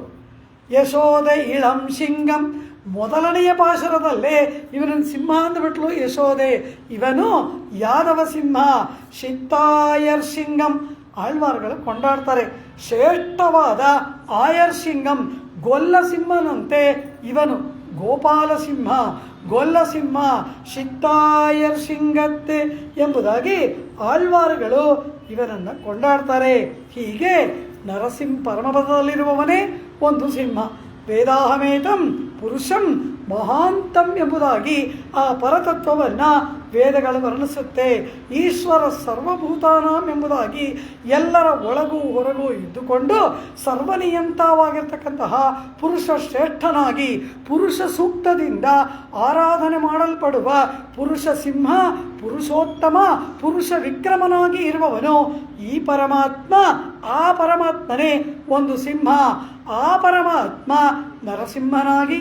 ಯಶೋದೆ ಇಳಂ ಸಿಂಗಂ. ಮೊದಲನೆಯ ಪಾಶರದಲ್ಲೇ ಇವನನ್ನು ಸಿಂಹ ಅಂದ್ಬಿಟ್ಲು ಯಶೋದೆ. ಇವನು ಯಾದವ ಸಿಂಹ. ಶಿತ್ತಾಯರ್ ಸಿಂಗಂ. ಆಳ್ವಾರ್ಗಳು ಕೊಂಡಾಡ್ತಾರೆ, ಶ್ರೇಷ್ಠವಾದ ಆಯರ್ ಸಿಂಗಂ, ಗೊಲ್ಲ ಸಿಂಹನಂತೆ ಇವನು ಗೋಪಾಲ ಸಿಂಹ, ಗೊಲ್ಲ ಸಿಂಹ, ಶಿತ್ತಾಯರ್ ಸಿಂಗತ್ತೆ ಎಂಬುದಾಗಿ ಆಳ್ವಾರುಗಳು ಇವನನ್ನು ಕೊಂಡಾಡ್ತಾರೆ. ಹೀಗೆ ನರಸಿಂಹ ಪರಮಪದದಲ್ಲಿರುವವನೇ ಒಂದು ಸಿಂಹ. ವೇದಾಹಮೇತಂ ಪುರುಷಂ ಮಹಾಂತಂ ಎಂಬುದಾಗಿ ಆ ಪರತತ್ವವನ್ನು ವೇದಗಳು ವರ್ಣಿಸುತ್ತೆ. ಈಶ್ವರ ಸರ್ವಭೂತಾನಾಂ ಎಂಬುದಾಗಿ ಎಲ್ಲರ ಒಳಗೂ ಹೊರಗೂ ಇದ್ದುಕೊಂಡು ಸರ್ವನಿಯಂತವಾಗಿರ್ತಕ್ಕಂತಹ ಪುರುಷ ಶ್ರೇಷ್ಠನಾಗಿ ಪುರುಷ ಸೂಕ್ತದಿಂದ ಆರಾಧನೆ ಮಾಡಲ್ಪಡುವ ಪುರುಷ ಸಿಂಹ, ಪುರುಷೋತ್ತಮ, ಪುರುಷ ವಿಕ್ರಮನಾಗಿ ಇರುವವನು ಈ ಪರಮಾತ್ಮ. ಆ ಪರಮಾತ್ಮನೇ ಒಂದು ಸಿಂಹ. ಆ ಪರಮಾತ್ಮ ನರಸಿಂಹನಾಗಿ,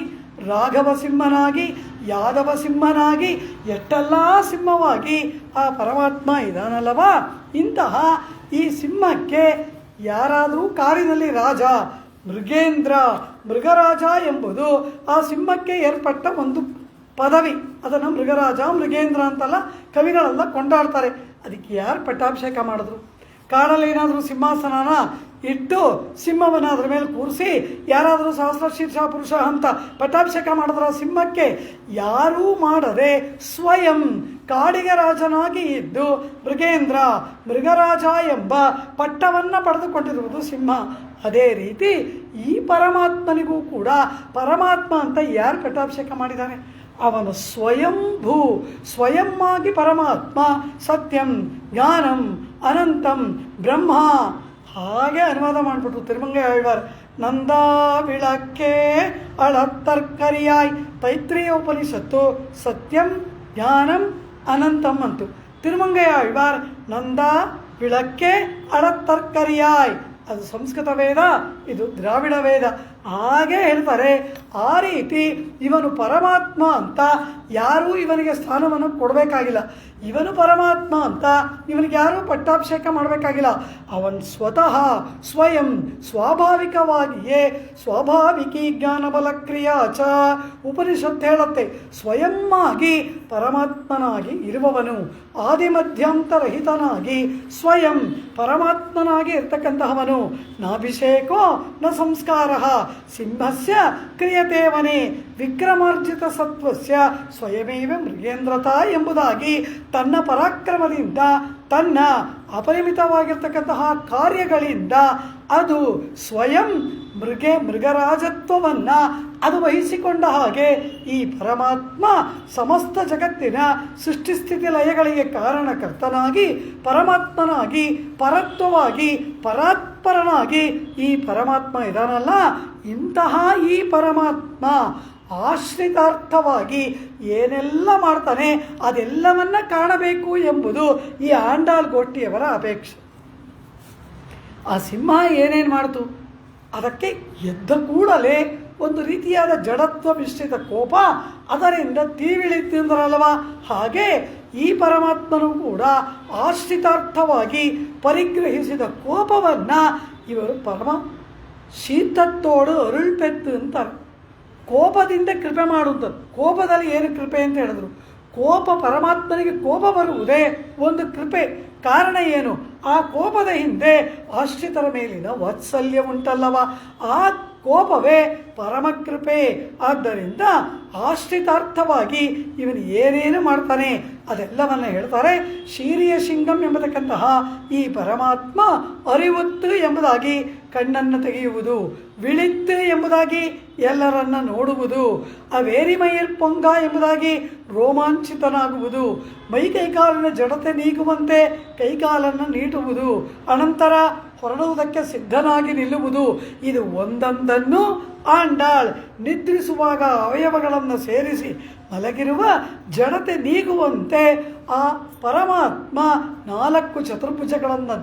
ರಾಘವ ಸಿಂಹನಾಗಿ, ಯಾದವ ಸಿಂಹನಾಗಿ, ಎಷ್ಟೆಲ್ಲ ಸಿಂಹವಾಗಿ ಆ ಪರಮಾತ್ಮ ಇದಾನಲ್ಲವಾ. ಇಂತಹ ಈ ಸಿಂಹಕ್ಕೆ ಯಾರಾದರೂ ಕಾರಿನಲ್ಲಿ ರಾಜ ಮೃಗೇಂದ್ರ, ಮೃಗರಾಜ ಎಂಬುದು ಆ ಸಿಂಹಕ್ಕೆ ಏರ್ಪಟ್ಟ ಒಂದು ಪದವಿ. ಅದನ್ನು ಮೃಗರಾಜ ಮೃಗೇಂದ್ರ ಅಂತೆಲ್ಲ ಕವಿಗಳೆಲ್ಲ ಕೊಂಡಾಡ್ತಾರೆ. ಅದಕ್ಕೆ ಯಾರು ಪಟ್ಟಾಭಿಷೇಕ ಮಾಡಿದ್ರು? ಕಾಡಲ್ಲಿ ಏನಾದರೂ ಸಿಂಹಾಸನನ ಇಟ್ಟು ಸಿಂಹವನ್ನು ಅದ್ರ ಮೇಲೆ ಕೂರಿಸಿ ಯಾರಾದರೂ ಸಹಸ್ರ ಶೀರ್ಷ ಪುರುಷ ಅಂತ ಪಟ್ಟಾಭಿಷೇಕ ಮಾಡಿದ್ರ ಸಿಂಹಕ್ಕೆ? ಯಾರೂ ಮಾಡದೆ ಸ್ವಯಂ ಕಾಡಿಗೆ ರಾಜನಾಗಿ ಇದ್ದು ಮೃಗೇಂದ್ರ, ಮೃಗರಾಜ ಎಂಬ ಪಟ್ಟವನ್ನು ಪಡೆದುಕೊಂಡಿರುವುದು ಸಿಂಹ. ಅದೇ ರೀತಿ ಈ ಪರಮಾತ್ಮನಿಗೂ ಕೂಡ ಪರಮಾತ್ಮ ಅಂತ ಯಾರು ಪಟ್ಟಾಭಿಷೇಕ ಮಾಡಿದ್ದಾರೆ? ಅವನು ಸ್ವಯಂಭೂ, ಸ್ವಯಂ ಆಗಿ ಪರಮಾತ್ಮ, ಸತ್ಯಂ ಜ್ಞಾನಂ ಅನಂತಂ ಬ್ರಹ್ಮ. ಹಾಗೆ ಅನುವಾದ ಮಾಡಿಬಿಟ್ರು ತಿರುಮಂಗೈ ಆಳ್ವಾರ್. ನಂದಾ ವಿಳಕ್ಕೆ ಅಳತ್ತರ್ಕರಿಯಾಯ್, ತೈತ್ರೇಯ ಉಪನಿಷತ್ತು ಸತ್ಯಂ ಜ್ಞಾನಂ ಅನಂತಂ ಅಂತು. ತಿರುಮಂಗೈ ಆಳ್ವಾರ್ ನಂದಾ ವಿಳಕ್ಕೆ ಅಳತ್ತರ್ಕರಿಯಾಯ್, ಅದು ಸಂಸ್ಕೃತ ವೇದ, ಇದು ದ್ರಾವಿಡ ವೇದ. ಹಾಗೆ ಹೇಳ್ತಾರೆ. ಆ ರೀತಿ ಇವನು ಪರಮಾತ್ಮ ಅಂತ ಯಾರೂ ಇವನಿಗೆ ಸ್ಥಾನವನ್ನು ಕೊಡಬೇಕಾಗಿಲ್ಲ. ಇವನು ಪರಮಾತ್ಮ ಅಂತ ಇವನಿಗೆ ಯಾರೂ ಪಟ್ಟಾಭಿಷೇಕ ಮಾಡಬೇಕಾಗಿಲ್ಲ. ಅವನು ಸ್ವತಃ ಸ್ವಯಂ ಸ್ವಾಭಾವಿಕವಾಗಿಯೇ, ಸ್ವಾಭಾವಿಕಿ ಜ್ಞಾನಬಲ ಕ್ರಿಯಾ ಚ ಉಪನಿಷತ್ತು ಹೇಳುತ್ತೆ. ಸ್ವಯಂ ಆಗಿ ಪರಮಾತ್ಮನಾಗಿ ಇರುವವನು, ಆದಿಮಧ್ಯಾಂತರಹಿತನಾಗಿ ಸ್ವಯಂ ಪರಮಾತ್ಮನಾಗಿ ಇರ್ತಕ್ಕಂತಹವನು. ನಾಭಿಷೇಕೋ ನ ಸಂಸ್ಕಾರ ಸಿಂಹಸ್ಯ ಕ್ರಿಯತೆ ವನೆ ವಿಕ್ರಮಾರ್ಜಿತ ಸತ್ವಸ್ಯ ಸ್ವಯಮೇವ ಮೃಗೇಂದ್ರತ ಎಂಬುದಾಗಿ ತನ್ನ ಪರಾಕ್ರಮದಿಂದ, ತನ್ನ ಅಪರಿಮಿತವಾಗಿರ್ತಕ್ಕಂತಹ ಕಾರ್ಯಗಳಿಂದ ಅದು ಸ್ವಯಂ ಮೃಗರಾಜತ್ವವನ್ನು ಅದು ವಹಿಸಿಕೊಂಡ ಹಾಗೆ ಈ ಪರಮಾತ್ಮ ಸಮಸ್ತ ಜಗತ್ತಿನ ಸೃಷ್ಟಿಸ್ಥಿತಿ ಲಯಗಳಿಗೆ ಕಾರಣಕರ್ತನಾಗಿ, ಪರಮಾತ್ಮನಾಗಿ, ಪರತ್ವವಾಗಿ, ಪರಾತ್ಪರನಾಗಿ ಈ ಪರಮಾತ್ಮ ಇದಾನಲ್ಲ, ಇಂತಹ ಈ ಪರಮಾತ್ಮ ಆಶ್ರಿತಾರ್ಥವಾಗಿ ಏನೆಲ್ಲ ಮಾಡ್ತಾನೆ ಅದೆಲ್ಲವನ್ನ ಕಾಣಬೇಕು ಎಂಬುದು ಈ ಆಂಡಾಳ್ ಗೋಷ್ಠಿಯವರ ಅಪೇಕ್ಷೆ. ಆ ಸಿಂಹ ಏನೇನು ಮಾಡ್ತು? ಅದಕ್ಕೆ ಎದ್ದ ಕೂಡಲೇ ಒಂದು ರೀತಿಯಾದ ಜಡತ್ವ ಮಿಶ್ರಿತ ಕೋಪ ಅದರಿಂದ ತೀವಿಳಿತಿಂದ್ರಲ್ವ, ಹಾಗೆ ಈ ಪರಮಾತ್ಮನು ಕೂಡ ಆಶ್ರಿತಾರ್ಥವಾಗಿ ಪರಿಗ್ರಹಿಸಿದ ಕೋಪವನ್ನು ಇವರು ಪರಮ ಶೀತತ್ತೋಡು ಅರುಳ್ಪೆತ್ತು ಅಂತಾರೆ. ಕೋಪದಿಂದ ಕೃಪೆ ಮಾಡುವುದು. ಕೋಪದಲ್ಲಿ ಏನು ಕೃಪೆ ಅಂತ ಹೇಳಿದ್ರು? ಕೋಪ, ಪರಮಾತ್ಮನಿಗೆ ಕೋಪ ಬರುವುದೇ ಒಂದು ಕೃಪೆ. ಕಾರಣ ಏನು? ಆ ಕೋಪದ ಹಿಂದೆ ಆಶ್ರಿತರ ಮೇಲಿನ ವಾತ್ಸಲ್ಯ ಉಂಟಲ್ಲವ, ಆ ಕೋಪವೇ ಪರಮಕೃಪೆ. ಆದ್ದರಿಂದ ಆಶ್ರಿತಾರ್ಥವಾಗಿ ಇವನು ಏನೇನು ಮಾಡ್ತಾನೆ ಅದೆಲ್ಲವನ್ನು ಹೇಳ್ತಾರೆ. ಶೀರಿಯ ಶಿಂಗಂ ಎಂಬತಕ್ಕಂತಹ ಈ ಪರಮಾತ್ಮ ಅರಿವುತ್ತು ಎಂಬುದಾಗಿ ಕಣ್ಣನ್ನು ತೆಗೆಯುವುದು, ವಿಳಿತ್ತು ಎಂಬುದಾಗಿ ಎಲ್ಲರನ್ನ ನೋಡುವುದು, ಅವೇರಿಮೈರ್ ಪೊಂಗ ಎಂಬುದಾಗಿ ರೋಮಾಂಚಿತನಾಗುವುದು, ಮೈ ಕೈಕಾಲಿನ ಜಡತೆ ನೀಗುವಂತೆ ಕೈಕಾಲನ್ನು ನೀಡುವುದು, ಅನಂತರ ಹೊರಡುವುದಕ್ಕೆ ಸಿದ್ಧನಾಗಿ ನಿಲ್ಲುವುದು. ಇದು ಒಂದೊಂದನ್ನು ಆಂಡಾಳ್ ನಿದ್ರಿಸುವಾಗ ಅವಯವಗಳನ್ನು ಸೇರಿಸಿ ಮಲಗಿರುವ ಜಡತೆ ನೀಗುವಂತೆ ಆ ಪರಮಾತ್ಮ 4 ಚತುರ್ಭುಜಗಳನ್ನು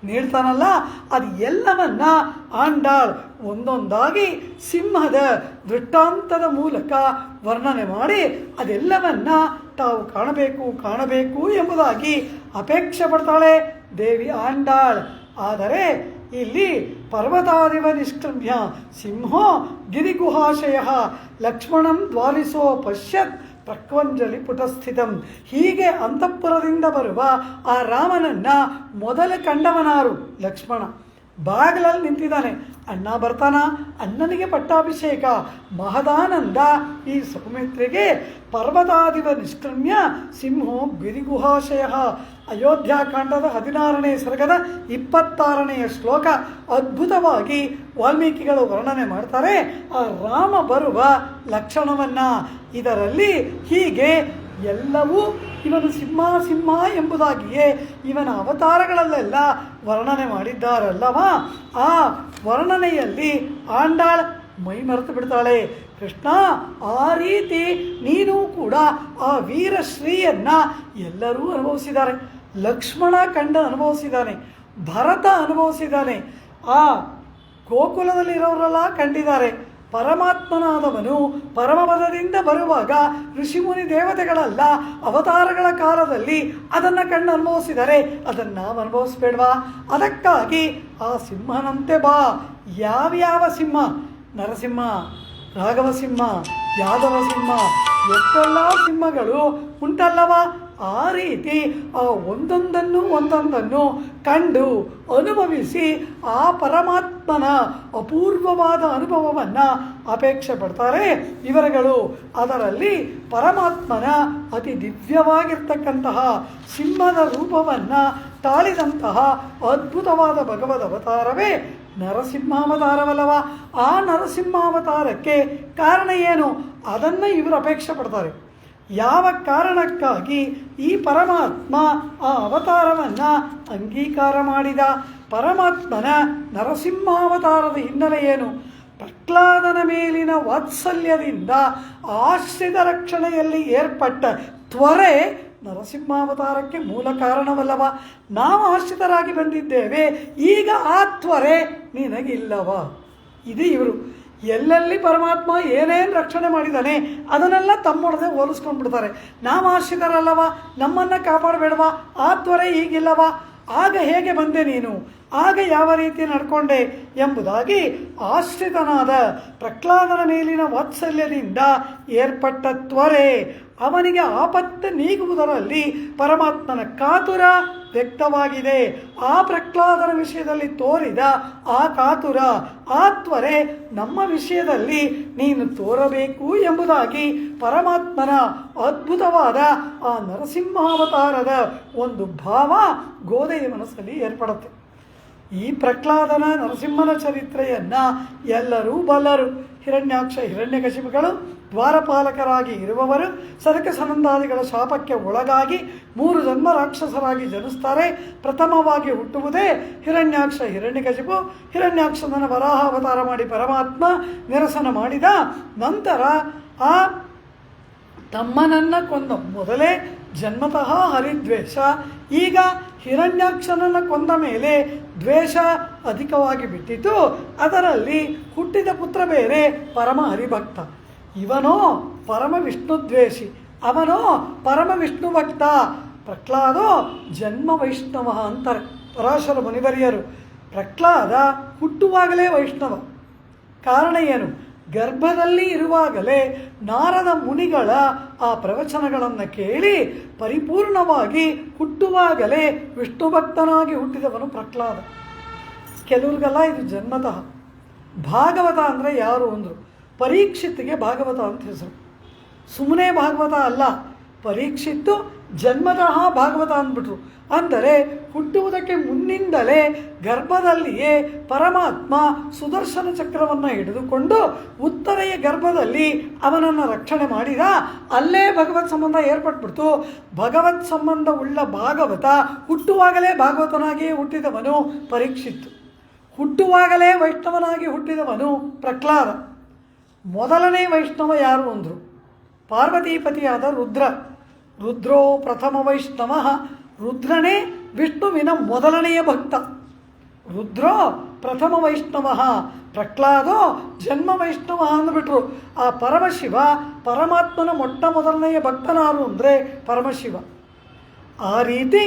ನೀಡ್ತಾನಲ್ಲ, ಅದು ಎಲ್ಲವನ್ನ ಆಂಡಾಳ್ ಒಂದೊಂದಾಗಿ ಸಿಂಹದ ದೃಷ್ಟಾಂತದ ಮೂಲಕ ವರ್ಣನೆ ಮಾಡಿ ಅದೆಲ್ಲವನ್ನ ತಾವು ಕಾಣಬೇಕು ಎಂಬುದಾಗಿ ಅಪೇಕ್ಷೆ ಪಡ್ತಾಳೆ ದೇವಿ ಆಂಡಾಳ್. ಆದರೆ ಇಲ್ಲಿ ಪರ್ವತಾದಿವ ನಿಷ್ಕ್ರಮ್ಯ ಸಿಂಹೋ ಗಿರಿಗುಹಾಶಯ ಲಕ್ಷ್ಮಣಂ ದ್ವಾರಿಸೋ ಪಶ್ಯತ್ ಪ್ರಕ್ವಂಜಲಿ ಪುಟಸ್ಥಿತಂ. ಹೀಗೆ ಅಂತಃಪುರದಿಂದ ಬರುವ ಆ ರಾಮನನ್ನ ಮೊದಲು ಕಂಡವನಾರು ಲಕ್ಷ್ಮಣ. ಬಾಗಿಲಲ್ಲಿ ನಿಂತಿದ್ದಾನೆ. ಅಣ್ಣ ಬರ್ತಾನ, ಅಣ್ಣನಿಗೆ ಪಟ್ಟಾಭಿಷೇಕ. ಮಹದಾನಂದ ಈ ಸೌಮಿತ್ರಿಗೆ. ಪರ್ವತಾದಿವ ನಿಷ್ಕ್ರಮ್ಯ ಸಿಂಹೋ ಗಿರಿಗುಹಾಶಯ. ಅಯೋಧ್ಯಾಕಾಂಡದ 16ನೇ ಸರ್ಗದ 26ನೆಯ ಶ್ಲೋಕ ಅದ್ಭುತವಾಗಿ ವಾಲ್ಮೀಕಿಗಳು ವರ್ಣನೆ ಮಾಡ್ತಾರೆ ಆ ರಾಮ ಬರುವ ಲಕ್ಷಣವನ್ನ. ಇದರಲ್ಲಿ ಹೀಗೆ ಎಲ್ಲವೂ ಇವನು ಸಿಂಹ ಎಂಬುದಾಗಿಯೇ ಇವನ ಅವತಾರಗಳಲ್ಲೆಲ್ಲ ವರ್ಣನೆ ಮಾಡಿದ್ದಾರಲ್ಲವ. ಆ ವರ್ಣನೆಯಲ್ಲಿ ಆಂಡಾಳ್ ಮೈ ಮರೆತು ಬಿಡ್ತಾಳೆ. ಕೃಷ್ಣ, ಆ ರೀತಿ ನೀನು ಕೂಡ ಆ ವೀರಶ್ರೀಯನ್ನ ಎಲ್ಲರೂ ಅನುಭವಿಸಿದ್ದಾರೆ. ಲಕ್ಷ್ಮಣ ಕಂಡ ಅನುಭವಿಸಿದ್ದಾನೆ, ಭರತ ಅನುಭವಿಸಿದ್ದಾನೆ, ಆ ಗೋಕುಲದಲ್ಲಿರೋರೆಲ್ಲ ಕಂಡಿದ್ದಾರೆ. ಪರಮಾತ್ಮನಾದವನು ಪರಮಪದದಿಂದ ಬರುವಾಗ ಋಷಿಮುನಿ ದೇವತೆಗಳಲ್ಲ ಅವತಾರಗಳ ಕಾಲದಲ್ಲಿ ಅದನ್ನು ಕಣ್ಣು ಅನುಭವಿಸಿದರೆ ಅದನ್ನು ನಾವು ಅನುಭವಿಸ್ಬೇಡ್ವಾ? ಅದಕ್ಕಾಗಿ ಆ ಸಿಂಹನಂತೆ ಬಾ. ಯಾವ್ಯಾವ ಸಿಂಹ? ನರಸಿಂಹ, ರಾಘವ ಸಿಂಹ, ಯಾದವ ಸಿಂಹ, ಎಷ್ಟೆಲ್ಲ ಸಿಂಹಗಳು ಉಂಟಲ್ಲವ? ಆ ರೀತಿ ಆ ಒಂದೊಂದನ್ನು ಕಂಡು ಅನುಭವಿಸಿ ಆ ಪರಮಾತ್ಮನ ಅಪೂರ್ವವಾದ ಅನುಭವವನ್ನು ಅಪೇಕ್ಷೆ ಪಡ್ತಾರೆ ಇವರುಗಳು. ಅದರಲ್ಲಿ ಪರಮಾತ್ಮನ ಅತಿ ದಿವ್ಯವಾಗಿರ್ತಕ್ಕಂತಹ ಸಿಂಹದ ರೂಪವನ್ನು ತಾಳಿದಂತಹ ಅದ್ಭುತವಾದ ಭಗವದ್ ಅವತಾರವೇ ನರಸಿಂಹಾವತಾರವಲ್ಲವ? ಆ ನರಸಿಂಹಾವತಾರಕ್ಕೆ ಕಾರಣ ಏನು? ಅದನ್ನು ಇವರು ಅಪೇಕ್ಷೆ ಪಡ್ತಾರೆ. ಯಾವ ಕಾರಣಕ್ಕಾಗಿ ಈ ಪರಮಾತ್ಮ ಆ ಅವತಾರವನ್ನು ಅಂಗೀಕಾರ ಮಾಡಿದ? ಪರಮಾತ್ಮನ ನರಸಿಂಹಾವತಾರದ ಹಿನ್ನೆಲೆ ಏನು? ಪ್ರಹ್ಲಾದನ ಮೇಲಿನ ವಾತ್ಸಲ್ಯದಿಂದ ಆಶ್ರಿತ ರಕ್ಷಣೆಯಲ್ಲಿ ಏರ್ಪಟ್ಟ ತ್ವರೆ ನರಸಿಂಹಾವತಾರಕ್ಕೆ ಮೂಲ ಕಾರಣವಲ್ಲವ? ನಾವು ಆಶ್ರಿತರಾಗಿ ಬಂದಿದ್ದೇವೆ, ಈಗ ಆ ತ್ವರೆ ನಿನಗಿಲ್ಲವ? ಇದು ಇವರು ಎಲ್ಲೆಲ್ಲಿ ಪರಮಾತ್ಮ ಏನೇನು ರಕ್ಷಣೆ ಮಾಡಿದ್ದಾನೆ ಅದನ್ನೆಲ್ಲ ತಮ್ಮೊಡನೆ ಹೋಲಿಸ್ಕೊಂಡ್ಬಿಡ್ತಾರೆ. ನಾವು ಆಶ್ರಿತರಲ್ಲವ, ನಮ್ಮನ್ನು ಕಾಪಾಡಬೇಡವಾ? ಆ ತ್ವರೆ ಈಗಿಲ್ಲವ? ಆಗ ಹೇಗೆ ಬಂದೆ ನೀನು? ಆಗ ಯಾವ ರೀತಿ ನಡ್ಕೊಂಡೆ ಎಂಬುದಾಗಿ ಆಶ್ರಿತನಾದ ಪ್ರಹ್ಲಾದನ ಮೇಲಿನ ವಾತ್ಸಲ್ಯದಿಂದ ಏರ್ಪಟ್ಟ ತ್ವರೆ, ಅವನಿಗೆ ಆಪತ್ತು ನೀಗುವುದರಲ್ಲಿ ಪರಮಾತ್ಮನ ಕಾತುರ ವ್ಯಕ್ತವಾಗಿದೆ. ಆ ಪ್ರಹ್ಲಾದನ ವಿಷಯದಲ್ಲಿ ತೋರಿದ ಆ ಕಾತುರ, ಆ ತ್ವರೆ ನಮ್ಮ ವಿಷಯದಲ್ಲಿ ನೀನು ತೋರಬೇಕು ಎಂಬುದಾಗಿ ಪರಮಾತ್ಮನ ಅದ್ಭುತವಾದ ಆ ನರಸಿಂಹಾವತಾರದ ಒಂದು ಭಾವ ಗೋದೆಯ ಮನಸ್ಸಲ್ಲಿ ಏರ್ಪಡುತ್ತೆ. ಈ ಪ್ರಹ್ಲಾದನ ನರಸಿಂಹನ ಚರಿತ್ರೆಯನ್ನು ಎಲ್ಲರೂ ಬಲ್ಲರು. ಹಿರಣ್ಯಾಕ್ಷ ಹಿರಣ್ಯಕಶಿಪುಗಳು ದ್ವಾರಪಾಲಕರಾಗಿ ಇರುವವರು ಸನಕ ಸನಂದಾದಿಗಳ ಶಾಪಕ್ಕೆ ಒಳಗಾಗಿ 3 ಜನ್ಮ ರಾಕ್ಷಸರಾಗಿ ಜನಿಸ್ತಾರೆ. ಪ್ರಥಮವಾಗಿ ಹುಟ್ಟುವುದೇ ಹಿರಣ್ಯಾಕ್ಷ ಹಿರಣ್ಯಕಶಿಪು. ಹಿರಣ್ಯಾಕ್ಷನನ್ನು ವರಾಹ ಅವತಾರ ಮಾಡಿ ಪರಮಾತ್ಮ ನಿರಸನ ಮಾಡಿದ ನಂತರ ಆ ತಮ್ಮನನ್ನು ಕೊಂದ ಮೊದಲೇ ಜನ್ಮತಃ ಹರಿದ್ವೇಷ. ಈಗ ಹಿರಣ್ಯಾಕ್ಷನನ್ನು ಕೊಂದ ಮೇಲೆ ದ್ವೇಷ ಅಧಿಕವಾಗಿ ಬಿಟ್ಟಿತು. ಅದರಲ್ಲಿ ಹುಟ್ಟಿದ ಪುತ್ರ ಬೇರೆ ಪರಮ ಹರಿಭಕ್ತ. ಇವನೋ ಪರಮ ವಿಷ್ಣು ದ್ವೇಷಿ, ಅವನೋ ಪರಮ ವಿಷ್ಣು ಭಕ್ತ. ಪ್ರಹ್ಲಾದೋ ಜನ್ಮ ವೈಷ್ಣವ ಅಂತಾರೆ ಪರಾಶರ ಮುನಿವರಿಯರು. ಪ್ರಹ್ಲಾದ ಹುಟ್ಟುವಾಗಲೇ ವೈಷ್ಣವ. ಕಾರಣ ಏನು? ಗರ್ಭದಲ್ಲಿ ಇರುವಾಗಲೇ ನಾರದ ಮುನಿಗಳ ಆ ಪ್ರವಚನಗಳನ್ನು ಕೇಳಿ ಪರಿಪೂರ್ಣವಾಗಿ ಹುಟ್ಟುವಾಗಲೇ ವಿಷ್ಣು ಭಕ್ತನಾಗಿ ಹುಟ್ಟಿದವನು ಪ್ರಹ್ಲಾದ. ಕೆಲವ್ರಿಗೆಲ್ಲ ಇದು ಜನ್ಮತಃ. ಭಾಗವತ ಅಂದರೆ ಯಾರು ಅಂದರು? ಪರೀಕ್ಷಿತ್ತಿಗೆ ಭಾಗವತ ಅಂತ ಹೆಸರು. ಸುಮ್ಮನೆ ಭಾಗವತ ಅಲ್ಲ, ಪರೀಕ್ಷಿತ್ತು ಜನ್ಮತಃ ಭಾಗವತ ಅಂದ್ಬಿಟ್ರು. ಅಂದರೆ ಹುಟ್ಟುವುದಕ್ಕೆ ಮುನ್ನಿಂದಲೇ ಗರ್ಭದಲ್ಲಿಯೇ ಪರಮಾತ್ಮ ಸುದರ್ಶನ ಚಕ್ರವನ್ನು ಹಿಡಿದುಕೊಂಡು ಉತ್ತರೆಯ ಗರ್ಭದಲ್ಲಿ ಅವನನ್ನು ರಕ್ಷಣೆ ಮಾಡಿದ. ಅಲ್ಲೇ ಭಗವತ್ ಸಂಬಂಧ ಏರ್ಪಟ್ಬಿಡ್ತು. ಭಗವತ್ ಸಂಬಂಧ ಉಳ್ಳ ಭಾಗವತ ಹುಟ್ಟುವಾಗಲೇ ಭಾಗವತನಾಗಿಯೇ ಹುಟ್ಟಿದವನು ಪರೀಕ್ಷಿತ್ತು. ಹುಟ್ಟುವಾಗಲೇ ವೈಷ್ಣವನಾಗಿ ಹುಟ್ಟಿದವನು ಪ್ರಹ್ಲಾದ. ಮೊದಲನೇ ವೈಷ್ಣವ ಯಾರು ಅಂದರು? ಪಾರ್ವತೀಪತಿಯಾದ ರುದ್ರ. ರುದ್ರೋ ಪ್ರಥಮ ವೈಷ್ಣವ. ರುದ್ರನೇ ವಿಷ್ಣುವಿನ ಮೊದಲನೆಯ ಭಕ್ತ. ರುದ್ರೋ ಪ್ರಥಮ ವೈಷ್ಣವ, ಪ್ರಹ್ಲಾದೋ ಜನ್ಮ ವೈಷ್ಣವ ಅಂದ್ಬಿಟ್ರು. ಆ ಪರಮಶಿವ ಪರಮಾತ್ಮನ ಮೊಟ್ಟ ಮೊದಲನೆಯ ಭಕ್ತನಾರು ಅಂದರೆ ಪರಮಶಿವ. ಆ ರೀತಿ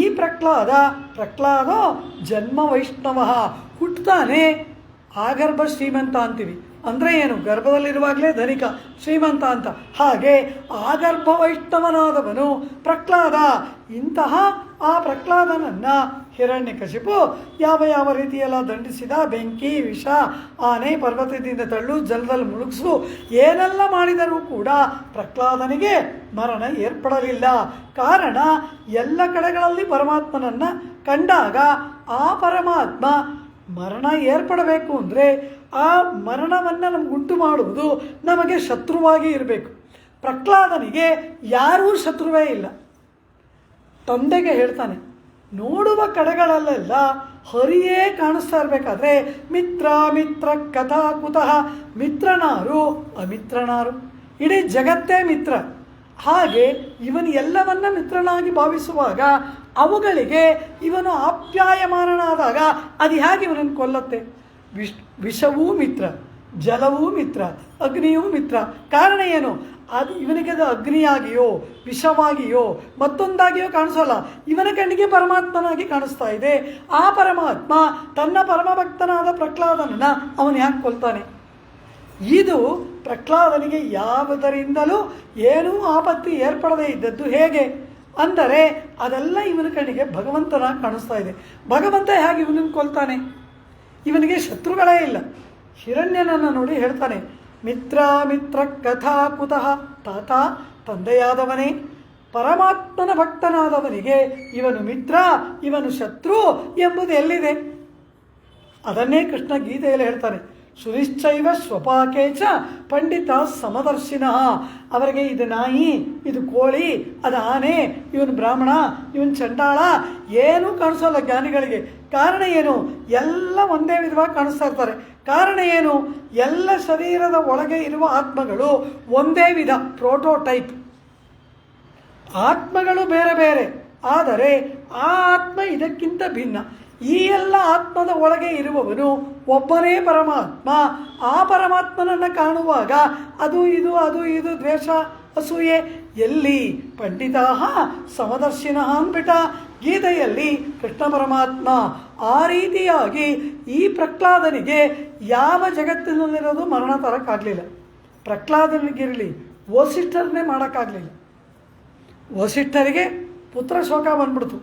ಈ ಪ್ರಹ್ಲಾದೋ ಜನ್ಮ ವೈಷ್ಣವ. ಹುಟ್ಟುತ್ತಾನೆ ಆಗರ್ಭ ಶ್ರೀಮಂತ ಅಂತೀವಿ. ಅಂದರೆ ಏನು? ಗರ್ಭದಲ್ಲಿರುವಾಗಲೇ ಧನಿಕ ಶ್ರೀಮಂತ ಅಂತ. ಹಾಗೆ ಆಗರ್ಭ ವೈಷ್ಣವನಾದವನು ಪ್ರಹ್ಲಾದ. ಇಂತಹ ಆ ಪ್ರಹ್ಲಾದನನ್ನು ಹಿರಣ್ಯಕಶಿಪು ಯಾವ ರೀತಿಯೆಲ್ಲ ದಂಡಿಸಿದ? ಬೆಂಕಿ, ವಿಷ, ಆನೆ, ಪರ್ವತದಿಂದ ತಳ್ಳು, ಜಲದಲ್ಲಿ ಮುಳುಗಿಸು, ಏನೆಲ್ಲ ಮಾಡಿದರೂ ಕೂಡ ಪ್ರಹ್ಲಾದನಿಗೆ ಮರಣ ಏರ್ಪಡಲಿಲ್ಲ. ಕಾರಣ ಎಲ್ಲ ಕಡೆಗಳಲ್ಲಿ ಪರಮಾತ್ಮನನ್ನು ಕಂಡಾಗ ಆ ಪರಮಾತ್ಮ ಮರಣ ಏರ್ಪಡಬೇಕು ಅಂದರೆ ಆ ಮರಣವನ್ನು ನಮಗುಂಟು ಮಾಡುವುದು ನಮಗೆ ಶತ್ರುವಾಗಿ ಇರಬೇಕು. ಪ್ರಹ್ಲಾದನಿಗೆ ಯಾರೂ ಶತ್ರುವೇ ಇಲ್ಲ. ತಂದೆಗೆ ಹೇಳ್ತಾನೆ, ನೋಡುವ ಕಡೆಗಳಲ್ಲೆಲ್ಲ ಹರಿಯೇ ಕಾಣಿಸ್ತಾ ಇರಬೇಕಾದ್ರೆ ಮಿತ್ರ ಮಿತ್ರ ಕಥಾ ಕುತಃ, ಮಿತ್ರನಾರು ಅಮಿತ್ರನಾರು, ಇಡೀ ಜಗತ್ತೇ ಮಿತ್ರ. ಹಾಗೆ ಇವನು ಎಲ್ಲವನ್ನ ಮಿತ್ರನಾಗಿ ಭಾವಿಸುವಾಗ ಅವುಗಳಿಗೆ ಇವನು ಆಪ್ಯಾಯಮಾನನಾದಾಗ ಅದು ಹೇಗೆ ಇವನನ್ನು ಕೊಲ್ಲತ್ತೆ? ವಿಷವೂ ಮಿತ್ರ, ಜಲವೂ ಮಿತ್ರ, ಅಗ್ನಿಯೂ ಮಿತ್ರ. ಕಾರಣ ಏನು? ಅದು ಇವನಿಗೆ ಅದು ಅಗ್ನಿಯಾಗಿಯೋ ವಿಷವಾಗಿಯೋ ಮತ್ತೊಂದಾಗಿಯೋ ಕಾಣಿಸೋಲ್ಲ. ಇವನ ಕಣ್ಣಿಗೆ ಪರಮಾತ್ಮನಾಗಿ ಕಾಣಿಸ್ತಾ ಇದೆ. ಆ ಪರಮಾತ್ಮ ತನ್ನ ಪರಮಭಕ್ತನಾದ ಪ್ರಹ್ಲಾದನನ್ನು ಅವನು ಯಾಕೆ ಕೊಲ್ತಾನೆ? ಇದು ಪ್ರಹ್ಲಾದನಿಗೆ ಯಾವುದರಿಂದಲೂ ಏನೂ ಆಪತ್ತಿ ಏರ್ಪಡದೇ ಇದ್ದದ್ದು ಹೇಗೆ ಅಂದರೆ ಅದೆಲ್ಲ ಇವನ ಕಣ್ಣಿಗೆ ಭಗವಂತನಾಗಿ ಕಾಣಿಸ್ತಾ ಇದೆ. ಭಗವಂತ ಹೇಗೆ ಇವನನ್ನು ಕೊಲ್ತಾನೆ? ಇವನಿಗೆ ಶತ್ರುಗಳೇ ಇಲ್ಲ. ಹಿರಣ್ಯನನ್ನು ನೋಡಿ ಹೇಳ್ತಾನೆ, ಮಿತ್ರ ಮಿತ್ರ ಕಥಾ ಕುತಃ. ತಾತ, ತಂದೆಯಾದವನೇ, ಪರಮಾತ್ಮನ ಭಕ್ತನಾದವನಿಗೆ ಇವನು ಮಿತ್ರ, ಇವನು ಶತ್ರು ಎಂಬುದು ಎಲ್ಲಿದೆ? ಅದನ್ನೇ ಕೃಷ್ಣ ಗೀತೆಯಲ್ಲಿ ಹೇಳ್ತಾನೆ, ಸುನಿಶ್ಚೈವ ಸ್ವಪಾಕೇಚ ಪಂಡಿತ ಸಮದರ್ಶಿನಃ. ಅವರಿಗೆ ಇದು ನಾಯಿ, ಇದು ಕೋಳಿ, ಅದು ಆನೆ, ಇವನು ಬ್ರಾಹ್ಮಣ, ಇವನು ಚಂಡಾಳ ಏನೂ ಕಾಣಿಸೋಲ್ಲ ಜ್ಞಾನಿಗಳಿಗೆ. ಕಾರಣ ಏನು? ಎಲ್ಲ ಒಂದೇ ವಿಧವಾಗಿ ಕಾಣಿಸ್ತಾ ಇರ್ತಾರೆ. ಕಾರಣ ಏನು? ಎಲ್ಲ ಶರೀರದ ಒಳಗೆ ಇರುವ ಆತ್ಮಗಳು ಒಂದೇ ವಿಧ, ಪ್ರೋಟೋಟೈಪ್. ಆತ್ಮಗಳು ಬೇರೆ ಬೇರೆ, ಆದರೆ ಆ ಆತ್ಮ ಇದಕ್ಕಿಂತ ಭಿನ್ನ. ಈ ಎಲ್ಲ ಆತ್ಮದ ಒಳಗೆ ಇರುವವನು ಒಬ್ಬನೇ ಪರಮಾತ್ಮ. ಆ ಪರಮಾತ್ಮನನ್ನು ಕಾಣುವಾಗ ಅದು ಇದು ದ್ವೇಷ ಅಸೂಯೆ ಎಲ್ಲಿ? ಪಂಡಿತಾ ಸಮದರ್ಶಿನಃ ಅಂದ್ಬಿಟ್ಟ ಗೀತೆಯಲ್ಲಿ ಕೃಷ್ಣ ಪರಮಾತ್ಮ. ಆ ರೀತಿಯಾಗಿ ಈ ಪ್ರಹ್ಲಾದನಿಗೆ ಯಾವ ಜಗತ್ತಿನಲ್ಲಿರೋದು ಮರಣ ತರಕ್ಕಾಗಲಿಲ್ಲ. ಪ್ರಹ್ಲಾದನಿಗಿರಲಿ ವಸಿಷ್ಠರನ್ನೇ ಮಾಡೋಕ್ಕಾಗಲಿಲ್ಲ. ವಸಿಷ್ಠರಿಗೆ ಪುತ್ರ ಶೋಕ ಬಂದ್ಬಿಡ್ತು.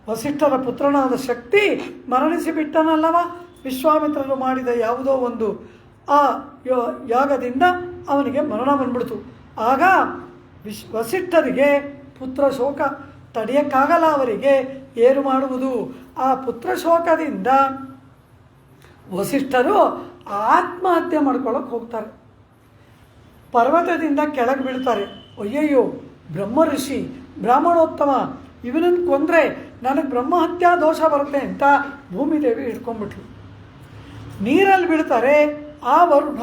ವಸಿಷ್ಠರ ಪುತ್ರನಾದ ಶಕ್ತಿ ಮರಣಿಸಿ ಬಿಟ್ಟನಲ್ಲವ. ವಿಶ್ವಾಮಿತ್ರರು ಮಾಡಿದ ಯಾವುದೋ ಒಂದು ಆ ಯಾಗದಿಂದ ಅವನಿಗೆ ಮರಣ ಬಂದ್ಬಿಡ್ತು. ಆಗ ವಸಿಷ್ಠರಿಗೆ ಪುತ್ರ ಶೋಕ ತಡೆಯೋಕ್ಕಾಗಲ್ಲ. ಅವರಿಗೆ ಏನು ಮಾಡುವುದು? ಆ ಪುತ್ರ ಶೋಕದಿಂದ ವಸಿಷ್ಠರು ಆತ್ಮಹತ್ಯೆ ಮಾಡ್ಕೊಳ್ಳೋಕೆ ಹೋಗ್ತಾರೆ. ಪರ್ವತದಿಂದ ಕೆಳಗೆ ಬೀಳ್ತಾರೆ. ಅಯ್ಯಯ್ಯೋ, ಬ್ರಹ್ಮ ಋಷಿ, ಬ್ರಾಹ್ಮಣೋತ್ತಮ, ಇವನನ್ನು ಕೊಂದರೆ ನನಗೆ ಬ್ರಹ್ಮಹತ್ಯಾ ದೋಷ ಬರುತ್ತೆ ಅಂತ ಭೂಮಿದೇವಿ ಹಿಡ್ಕೊಂಡ್ಬಿಟ್ಲು. ನೀರಲ್ಲಿ ಬೀಳ್ತಾರೆ. ಆ ವರುಣ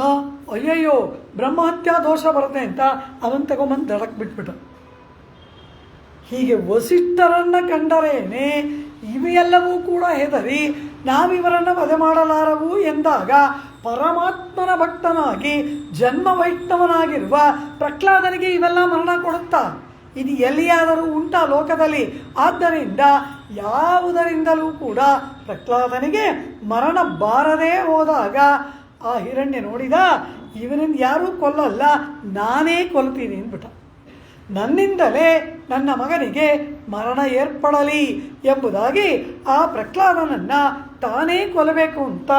ಅಯ್ಯಯ್ಯೋ ಬ್ರಹ್ಮಹತ್ಯಾ ದೋಷ ಬರುತ್ತೆ ಅಂತ ಅವನು ತಗೊಂಬಂದು ದಡಕ್ಕೆ ಬಿಟ್ಬಿಟ್ಟ. ಹೀಗೆ ವಸಿಷ್ಠರನ್ನು ಕಂಡರೇನೆ ಇವೆಲ್ಲವೂ ಕೂಡ ಹೆದರಿ ನಾವಿವರನ್ನು ವಧೆ ಮಾಡಲಾರವು ಎಂದಾಗ ಪರಮಾತ್ಮನ ಭಕ್ತನಾಗಿ ಜನ್ಮ ವೈಷ್ಣವನಾಗಿರುವ ಪ್ರಹ್ಲಾದನಿಗೆ ಇವೆಲ್ಲ ಮರಣ ಕೊಡುತ್ತಾ? ಇದು ಎಲ್ಲಿಯಾದರೂ ಉಂಟಾ ಲೋಕದಲ್ಲಿ? ಆದ್ದರಿಂದ ಯಾವುದರಿಂದಲೂ ಕೂಡ ಪ್ರಹ್ಲಾದನಿಗೆ ಮರಣ ಬಾರದೇ ಹೋದಾಗ ಆ ಹಿರಣ್ಯ ನೋಡಿದ, ಇವನನ್ನು ಯಾರೂ ಕೊಲ್ಲಲ್ಲ, ನಾನೇ ಕೊಲ್ತೀನಿ ಅಂದ್ಬಿಟ್ಟ. ನನ್ನಿಂದಲೇ ನನ್ನ ಮಗನಿಗೆ ಮರಣ ಏರ್ಪಡಲಿ ಎಂಬುದಾಗಿ ಆ ಪ್ರಹ್ಲಾದನನ್ನು ತಾನೇ ಕೊಲ್ಲಬೇಕು ಅಂತ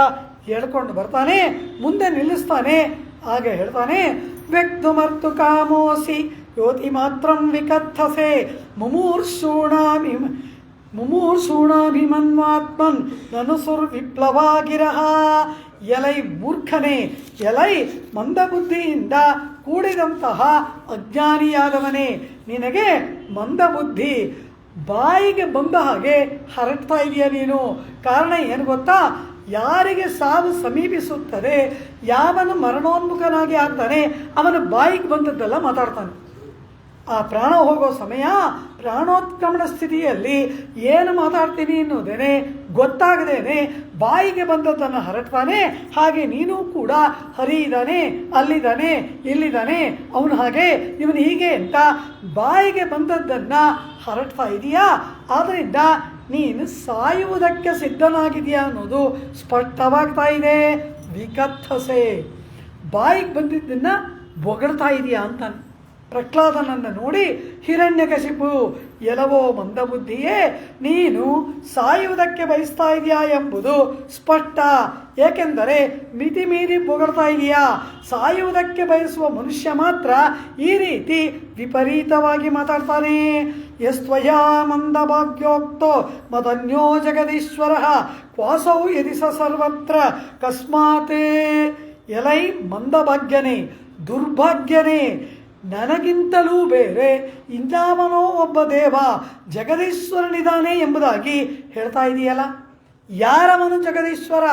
ಹೇಳ್ಕೊಂಡು ಬರ್ತಾನೆ. ಮುಂದೆ ನಿಲ್ಲಿಸ್ತಾನೆ. ಆಗ ಹೇಳ್ತಾನೆ, ವ್ಯಕ್ತುಮರ್ತು ಕಾಮೋಸಿ ಯೋತಿ ಮಾತ್ರಂ ವಿಕಥಸೆ ಮುಮೂರ್ಷೂಣಾಭಿಮನ್ವಾತ್ಮನ್ ನನುಸುರ್ ವಿಪ್ಲವಾಗಿರಹ. ಎಲೈ ಮೂರ್ಖನೇ, ಎಲೈ ಮಂದಬುದ್ಧಿಯಿಂದ ಕೂಡಿದಂತಹ ಅಜ್ಞಾನಿಯಾದವನೇ, ನಿನಗೆ ಮಂದಬುದ್ಧಿ, ಬಾಯಿಗೆ ಬಂದ ಹಾಗೆ ಹರಡ್ತಾ ಇದೆಯಾ ನೀನು. ಕಾರಣ ಏನು ಗೊತ್ತಾ? ಯಾರಿಗೆ ಸಾವು ಸಮೀಪಿಸುತ್ತದೆ, ಯಾವನು ಮರಣೋನ್ಮುಖನಾಗಿ ಆಗ್ತಾನೆ, ಅವನ ಬಾಯಿಗೆ ಬಂದದ್ದೆಲ್ಲ ಮಾತಾಡ್ತಾನೆ. ಆ ಪ್ರಾಣ ಹೋಗೋ ಸಮಯ, ಪ್ರಾಣೋತ್ಕ್ರಮಣ ಸ್ಥಿತಿಯಲ್ಲಿ ಏನು ಮಾತಾಡ್ತೀನಿ ಅನ್ನೋದೇನೆ ಗೊತ್ತಾಗದೇನೆ ಬಾಯಿಗೆ ಬಂದದ್ದನ್ನು ಹರಡ್ತಾನೆ. ಹಾಗೆ ನೀನು ಕೂಡ ಹರಿ ಇದ್ದಾನೆ, ಅಲ್ಲಿದ್ದಾನೆ, ಇಲ್ಲಿದ್ದಾನೆ, ಅವನು ಹಾಗೆ, ಇವನು ಹೀಗೆ ಅಂತ ಬಾಯಿಗೆ ಬಂದದ್ದನ್ನು ಹರಡ್ತಾ ಇದೆಯಾ. ಆದ್ದರಿಂದ ನೀನು ಸಾಯುವುದಕ್ಕೆ ಸಿದ್ಧನಾಗಿದೆಯಾ ಅನ್ನೋದು ಸ್ಪಷ್ಟವಾಗ್ತಾ ಇದೆ. ವಿಕಥಸೆ, ಬಾಯಿಗೆ ಬಂದಿದ್ದನ್ನು ಬೊಗಳ್ತಾ ಇದೆಯಾ ಅಂತಾನೆ. ಪ್ರಹ್ಲಾದನನ್ನು ನೋಡಿ ಹಿರಣ್ಯಕಶಿಪು, ಎಲವೋ ಮಂದಬುದ್ಧಿಯೇ, ನೀನು ಸಾಯುವುದಕ್ಕೆ ಬಯಸ್ತಾ ಇದೆಯಾ ಎಂಬುದು ಸ್ಪಷ್ಟ. ಏಕೆಂದರೆ ಮಿತಿ ಮೀರಿ ಬೊಗಳ್ತಾ ಇದೆಯಾ. ಸಾಯುವುದಕ್ಕೆ ಬಯಸುವ ಮನುಷ್ಯ ಮಾತ್ರ ಈ ರೀತಿ ವಿಪರೀತವಾಗಿ ಮಾತಾಡ್ತಾನೆ. ಯಸ್ತ್ವಯಾ ಮಂದಭಾಗ್ಯೋಕ್ತೋ ಮದನ್ಯೋ ಜಗದೀಶ್ವರ ಕ್ವಾಸೌ ಯದಿ ಸ ಸರ್ವತ್ರ ಕಸ್ಮಾತ್. ಎಲೈ ಮಂದಭಾಗ್ಯನೇ, ದುರ್ಭಾಗ್ಯನೇ, ನನಗಿಂತಲೂ ಬೇರೆ ಇನ್ನಾವನೋ ಒಬ್ಬ ದೇವ ಜಗದೀಶ್ವರನಿದ್ದಾನೆ ಎಂಬುದಾಗಿ ಹೇಳ್ತಾ ಇದೆಯಲ್ಲ. ಯಾರವನು ಜಗದೀಶ್ವರ?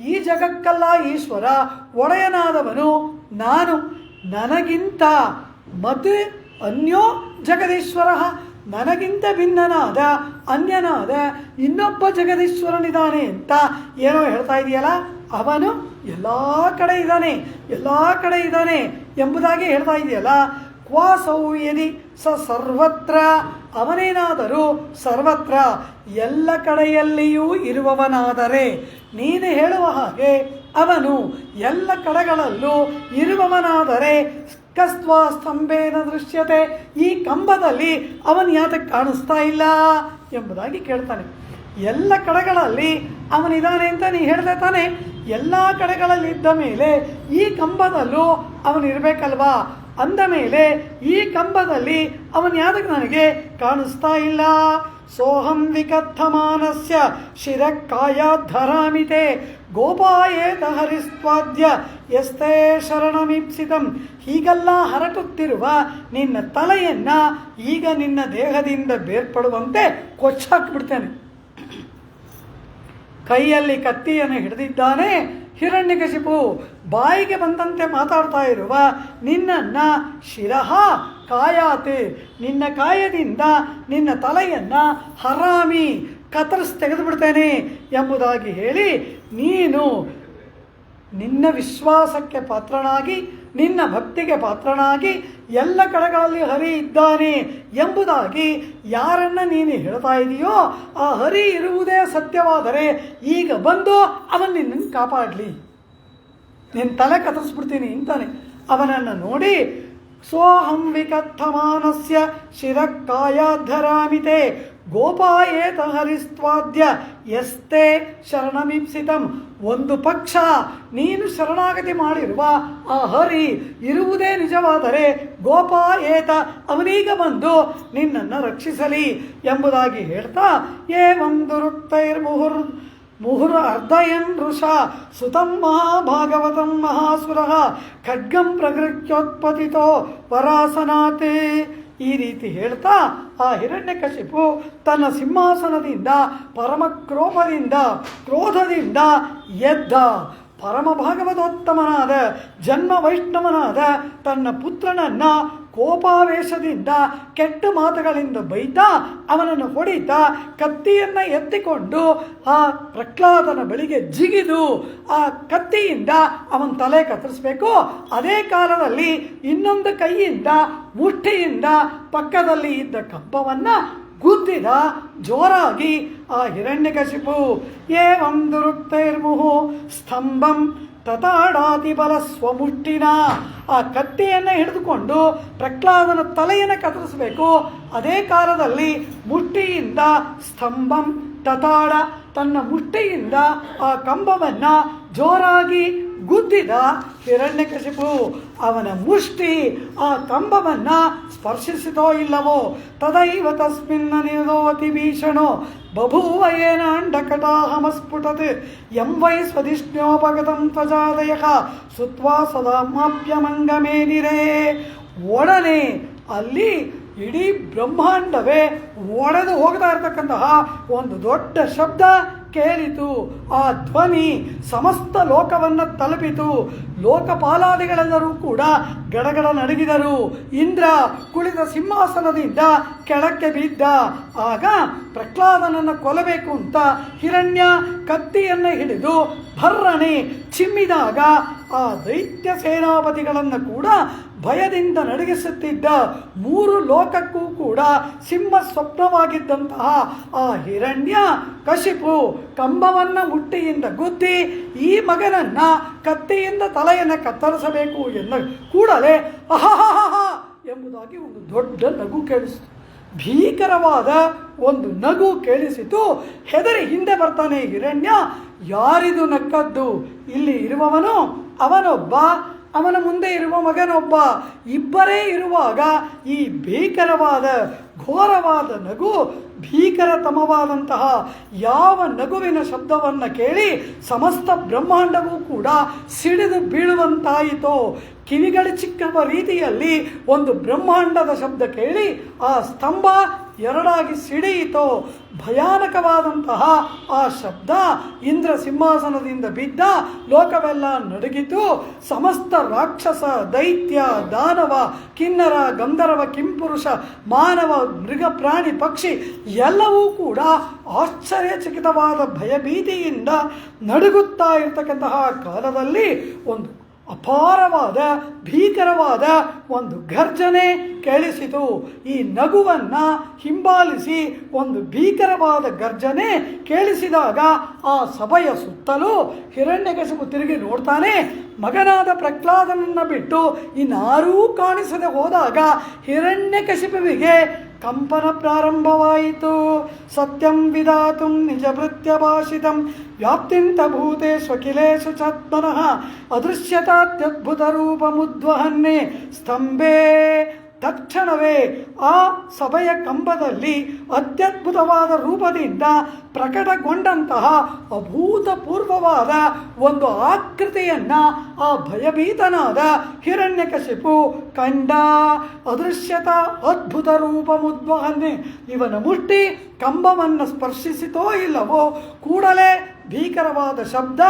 ಈ ಜಗಕ್ಕಲ್ಲ ಈಶ್ವರ, ಒಡೆಯನಾದವನು ನಾನು. ನನಗಿಂತ ಮತ್ತೆ ಅನ್ಯೋ ಜಗದೀಶ್ವರ, ನನಗಿಂತ ಭಿನ್ನನಾದ ಅನ್ಯನಾದ ಇನ್ನೊಬ್ಬ ಜಗದೀಶ್ವರನಿದ್ದಾನೆ ಅಂತ ಏನೋ ಹೇಳ್ತಾ ಇದೆಯಲ್ಲ. ಅವನು ಎಲ್ಲ ಕಡೆ ಇದ್ದಾನೆ, ಎಲ್ಲ ಕಡೆ ಇದ್ದಾನೆ ಎಂಬುದಾಗಿ ಹೇಳ್ತಾ ಇದೆಯಲ್ಲ. ಕ್ವಾಸೌ ಯದಿ ಸ ಸರ್ವತ್ರ, ಅವನೇನಾದರೂ ಸರ್ವತ್ರ ಎಲ್ಲ ಕಡೆಯಲ್ಲಿಯೂ ಇರುವವನಾದರೆ, ನೀನು ಹೇಳುವ ಹಾಗೆ ಅವನು ಎಲ್ಲ ಕಡೆಗಳಲ್ಲೂ ಇರುವವನಾದರೆ ಕಸ್ತ್ವಾ ಸ್ತಂಭೇನ ದೃಶ್ಯತೆ, ಈ ಕಂಬದಲ್ಲಿ ಅವನು ಯಾತಕ್ಕೆ ಕಾಣಿಸ್ತಾ ಇಲ್ಲ ಎಂಬುದಾಗಿ ಕೇಳ್ತಾನೆ. ಎಲ್ಲ ಕಡೆಗಳಲ್ಲಿ ಅವನಿದ್ದಾನೆ ಅಂತ ನೀ ಹೇಳ್ದೆ ತಾನೆ. ಎಲ್ಲ ಕಡೆಗಳಲ್ಲಿ ಇದ್ದ ಮೇಲೆ ಈ ಕಂಬದಲ್ಲೂ ಅವನಿರಬೇಕಲ್ವಾ? ಅಂದ ಮೇಲೆ ಈ ಕಂಬದಲ್ಲಿ ಅವನು ಯಾತಕ್ಕೆ ನನಗೆ ಕಾಣಿಸ್ತಾ ಇಲ್ಲ? ಸೋಹಂ ವಿಕಥಮಾನಸ್ಯ ಶಿರಕ್ಕಾಯಾಧರಾಮಿತೆ ಗೋಪಾಯೇತ ಹರಿಸ್ವಾದ್ಯ ಎಸ್ತೇ ಶರಣಮೀಪ್ಸಿತಂ. ಹೀಗೆಲ್ಲ ಹರಟುತ್ತಿರುವ ನಿನ್ನ ತಲೆಯನ್ನು ಈಗ ನಿನ್ನ ದೇಹದಿಂದ ಬೇರ್ಪಡುವಂತೆ ಕೊಚ್ಚಾಕ್ಬಿಡ್ತೇನೆ. ಕೈಯಲ್ಲಿ ಕತ್ತಿಯನ್ನು ಹಿಡಿದಿದ್ದಾನೆ ಹಿರಣ್ಯಕಶಿಪು. ಬಾಯಿಗೆ ಬಂದಂತೆ ಮಾತಾಡ್ತಾ ಇರುವ ನಿನ್ನನ್ನು ಶಿರಹ ಕಾಯಾತೆ, ನಿನ್ನ ಕಾಯದಿಂದ ನಿನ್ನ ತಲೆಯನ್ನು ಹರಾಮಿ ಕತ್ತರಿಸಿ ತೆಗೆದುಬಿಡ್ತೇನೆ ಎಂಬುದಾಗಿ ಹೇಳಿ, ನೀನು ನಿನ್ನ ವಿಶ್ವಾಸಕ್ಕೆ ಪಾತ್ರನಾಗಿ, ನಿನ್ನ ಭಕ್ತಿಗೆ ಪಾತ್ರನಾಗಿ ಎಲ್ಲ ಕಡೆಗಳಲ್ಲಿ ಹರಿ ಇದ್ದಾನೆ ಎಂಬುದಾಗಿ ಯಾರನ್ನು ನೀನು ಹೇಳ್ತಾ ಇದೆಯೋ ಆ ಹರಿ ಇರುವುದೇ ಸತ್ಯವಾದರೆ ಈಗ ಬಂದು ಅವನು ನಿನ್ನನ್ನು ಕಾಪಾಡಲಿ, ನಿನ್ನ ತಲೆ ಕತ್ತರಿಸ್ಬಿಡ್ತೀನಿ ಅಂತಾನೆ. ಅವನನ್ನು ನೋಡಿ ಸೋಹಂ ವಿಕಥಮಾನಸ್ಯ ಶಿರಕ್ಕಾಯಾಧರಾಮಿತೆ ಗೋಪಾಯೇತ ಹರಿಸ್ವಾದ್ಯ ಎಸ್ತೇ ಶರಣಮೀಪ್ಸಿತಂ. ಒಂದು ಪಕ್ಷ ನೀನು ಶರಣಾಗತಿ ಮಾಡಿರುವ ಆ ಹರಿ ಇರುವುದೇ ನಿಜವಾದರೆ ಗೋಪಾಯೇತ, ಅವನೀಗ ಬಂದು ನಿನ್ನನ್ನು ರಕ್ಷಿಸಲಿ ಎಂಬುದಾಗಿ ಹೇಳ್ತಾ, ಏವಂ ಮುಹುರ್ ಅರ್ಧಯನ್ ಋಷ ಸುತಂ ಮಹಾಭಾಗವತಂ ಮಹಾಸುರಃ ಖಡ್ಗಂ ಪ್ರಗೃಹ್ಯೋತ್ಪತಿತೋ ವರಾಸನಾತೆ. ಈ ರೀತಿ ಹೇಳ್ತಾ ಆ ಹಿರಣ್ಯಕಶಿಪು ತನ್ನ ಸಿಂಹಾಸನದಿಂದ ಪರಮ ಕ್ರೋಧದಿಂದ ಎದ್ದ. ಪರಮ ಭಾಗವತೋತ್ತಮನಾದ ಜನ್ಮ ವೈಷ್ಣವನಾದ ತನ್ನ ಪುತ್ರನನ್ನು ಕೋಪಾವೇಶದಿಂದ ಕೆಟ್ಟ ಮಾತುಗಳಿಂದ ಬೈತಾ ಅವನನ್ನು ಹೊಡಿತಾ ಕತ್ತಿಯನ್ನು ಎತ್ತಿಕೊಂಡು ಆ ಪ್ರಹ್ಲಾದನ ಬಳಿಗೆ ಜಿಗಿದು ಆ ಕತ್ತಿಯಿಂದ ಅವನ ತಲೆ ಕತ್ತರಿಸಬೇಕು. ಅದೇ ಕಾಲದಲ್ಲಿ ಇನ್ನೊಂದು ಕೈಯಿಂದ ಮುಷ್ಟಿಯಿಂದ ಪಕ್ಕದಲ್ಲಿ ಇದ್ದ ಕಂಬವನ್ನು ಗುದ್ದಿದ ಜೋರಾಗಿ ಆ ಹಿರಣ್ಯಕಶಿಪು. ಏವಂ ದುರುಕ್ತೈರ್ಮುಹು ಸ್ತಂಭಂ ತತಾಡಾತಿ ಬಲ ಸ್ವಮುಷ್ಟಿನ. ಆ ಕತ್ತಿಯನ್ನು ಹಿಡಿದುಕೊಂಡು ಪ್ರಹ್ಲಾದನ ತಲೆಯನ್ನು ಕತ್ತರಿಸಬೇಕು. ಅದೇ ಕಾಲದಲ್ಲಿ ಮುಷ್ಟಿಯಿಂದ ಸ್ತಂಭಂ ತತಾಡ, ತನ್ನ ಮುಷ್ಟಿಯಿಂದ ಆ ಕಂಬವನ್ನು ಜೋರಾಗಿ ಗುದ್ದಿದ ಹಿರಣ್ಯಕಶಿಪು. ಅವನ ಮುಷ್ಟಿ ಆ ಕಂಬವನ್ನು ಸ್ಪರ್ಶಿಸಿತೋ ಇಲ್ಲವೋ ತದೈವ ತಸ್ಮಿನ್ನ ನಿರೋತಿ ಭೀಷಣೋ ಬಭೂವ ಏನಾಂಡಕಟಾಹಮಸ್ಫುಟತ್ ಯಂ ವೈ ಸ್ವಧಿಷ್ಣ್ಯೋಪಗತಂ ತ್ವಜಾದಯಃ ಸುತ್ವಾ ಸದಾಮಾಪ್ಯಮಂಗಮೇನಿರೇ. ಒಡನೆ ಅಲ್ಲಿ ಇಡೀ ಬ್ರಹ್ಮಾಂಡವೇ ಒಡೆದು ಹೋಗ್ತಾ ಇರತಕ್ಕಂತಹ ಒಂದು ದೊಡ್ಡ ಶಬ್ದ ಕೇಳಿತು. ಆ ಧ್ವನಿ ಸಮಸ್ತ ಲೋಕವನ್ನು ತಲುಪಿತು. ಲೋಕಪಾಲಾದಿಗಳೆಲ್ಲರೂ ಕೂಡ ಗಡಗಡ ನಡುಗಿದರು. ಇಂದ್ರ ಕುಳಿತ ಸಿಂಹಾಸನದಿಂದ ಕೆಳಕ್ಕೆ ಬಿದ್ದ. ಆಗ ಪ್ರಹ್ಲಾದನನ್ನು ಕೊಲ್ಲಬೇಕು ಅಂತ ಹಿರಣ್ಯ ಕತ್ತಿಯನ್ನು ಹಿಡಿದು ಭರ್ರಣೆ ಚಿಮ್ಮಿದಾಗ ಆ ದೈತ್ಯ ಸೇನಾಪತಿಗಳನ್ನು ಕೂಡ ಭಯದಿಂದ ನಡುಗಿಸುತ್ತಿದ್ದ, ಮೂರು ಲೋಕಕ್ಕೂ ಕೂಡ ಸಿಂಹ ಸ್ವಪ್ನವಾಗಿದ್ದಂತಹ ಆ ಹಿರಣ್ಯ ಕಶಿಪು ಕಂಬವನ್ನು ಮುಟ್ಟಿಯಿಂದ ಗುದ್ದಿ ಈ ಮಗನನ್ನು ಕತ್ತಿಯಿಂದ ತಲೆಯನ್ನು ಕತ್ತರಿಸಬೇಕು ಎಂದ ಕೂಡಲೇ ಅಹಹ ಎಂಬುದಾಗಿ ಒಂದು ದೊಡ್ಡ ನಗು ಕೇಳಿಸಿತು. ಭೀಕರವಾದ ಒಂದು ನಗು ಕೇಳಿಸಿತು. ಹೆದರಿ ಹಿಂದೆ ಬರ್ತಾನೆ ಹಿರಣ್ಯ. ಯಾರಿದು ನಕ್ಕದ್ದು? ಇಲ್ಲಿ ಇರುವವನು ಅವನೊಬ್ಬ, ಅವನ ಮುಂದೆ ಇರುವ ಮಗನೊಬ್ಬ. ಇಬ್ಬರೇ ಇರುವಾಗ ಈ ಭೀಕರವಾದ ಘೋರವಾದ ನಗು, ಭೀಕರತಮವಾದಂತಹ ಯಾವ ನಗುವಿನ ಶಬ್ದವನ್ನು ಕೇಳಿ ಸಮಸ್ತ ಬ್ರಹ್ಮಾಂಡವೂ ಕೂಡ ಸಿಡಿದು ಬೀಳುವಂತಾಯಿತೋ. ಕಿವಿಗಳು ಚಿಕ್ಕವ ರೀತಿಯಲ್ಲಿ ಒಂದು ಬ್ರಹ್ಮಾಂಡದ ಶಬ್ದ ಕೇಳಿ ಆ ಸ್ತಂಭ ಎರಡಾಗಿ ಸಿಡಿಯಿತೋ ಭಯಾನಕವಾದಂತಹ ಆ ಶಬ್ದ ಇಂದ್ರ ಸಿಂಹಾಸನದಿಂದ ಬಿದ್ದ, ಲೋಕವೆಲ್ಲ ನಡುಗಿತು. ಸಮಸ್ತ ರಾಕ್ಷಸ, ದೈತ್ಯ, ದಾನವ, ಕಿನ್ನರ, ಗಂಧರ್ವ, ಕಿಂಪುರುಷ, ಮಾನವ, ಮೃಗ, ಪ್ರಾಣಿ, ಪಕ್ಷಿ ಎಲ್ಲವೂ ಕೂಡ ಆಶ್ಚರ್ಯಚಕಿತವಾದ ಭಯಭೀತಿಯಿಂದ ನಡುಗುತ್ತಾ ಇರತಕ್ಕಂತಹ ಕಾಲದಲ್ಲಿ ಒಂದು ಅಪಾರವಾದ ಭೀಕರವಾದ ಒಂದು ಗರ್ಜನೆ ಕೇಳಿಸಿತು. ಈ ನಗುವನ್ನು ಹಿಂಬಾಲಿಸಿ ಒಂದು ಭೀಕರವಾದ ಗರ್ಜನೆ ಕೇಳಿಸಿದಾಗ ಆ ಸಭೆಯ ಸುತ್ತಲೂ ಹಿರಣ್ಯಕಶಿಪು ತಿರುಗಿ ನೋಡ್ತಾನೆ. ಮಗನಾದ ಪ್ರಹ್ಲಾದನನ್ನು ಬಿಟ್ಟು ಇನ್ನಾರೂ ಕಾಣಿಸದೆ ಹೋದಾಗ ಹಿರಣ್ಯಕಶಿಪುವಿಗೆ ಕಂಪನ ಪ್ರಾರಂಭವಾಯಿತು. ಸತ್ಯಂ ವಿಧಾತು ನಿಜ ಭೃತ್ಯ ಭಾಷಿತಂ ವ್ಯಾಪ್ತಿಂತ ಭೂತೇಶ್ವಖಿಲೇಶು ಚಾತ್ಮನಃ ಅದೃಶ್ಯತಾತ್ಯದ್ಭುತ ರೂಪಮುದ್ವಹನ್ನೇ ಸ್ತಂಭೆ. ತಕ್ಷಣವೇ ಆ ಸಭೆಯ ಕಂಬದಲ್ಲಿ ಅತ್ಯದ್ಭುತವಾದ ರೂಪದಿಂದ ಪ್ರಕಟಗೊಂಡಂತಹ ಅಭೂತಪೂರ್ವವಾದ ಒಂದು ಆಕೃತಿಯನ್ನು ಆ ಭಯಭೀತನಾದ ಹಿರಣ್ಯಕಶಿಪು ಕಂಡ. ಅದೃಶ್ಯತ ಅದ್ಭುತ ರೂಪಮುದ್ವಹನ್ನೇ. ಇವನ ಮುಷ್ಟಿ ಕಂಬವನ್ನು ಸ್ಪರ್ಶಿಸಿತೋ ಇಲ್ಲವೋ ಕೂಡಲೇ ಭೀಕರವಾದ ಶಬ್ದ,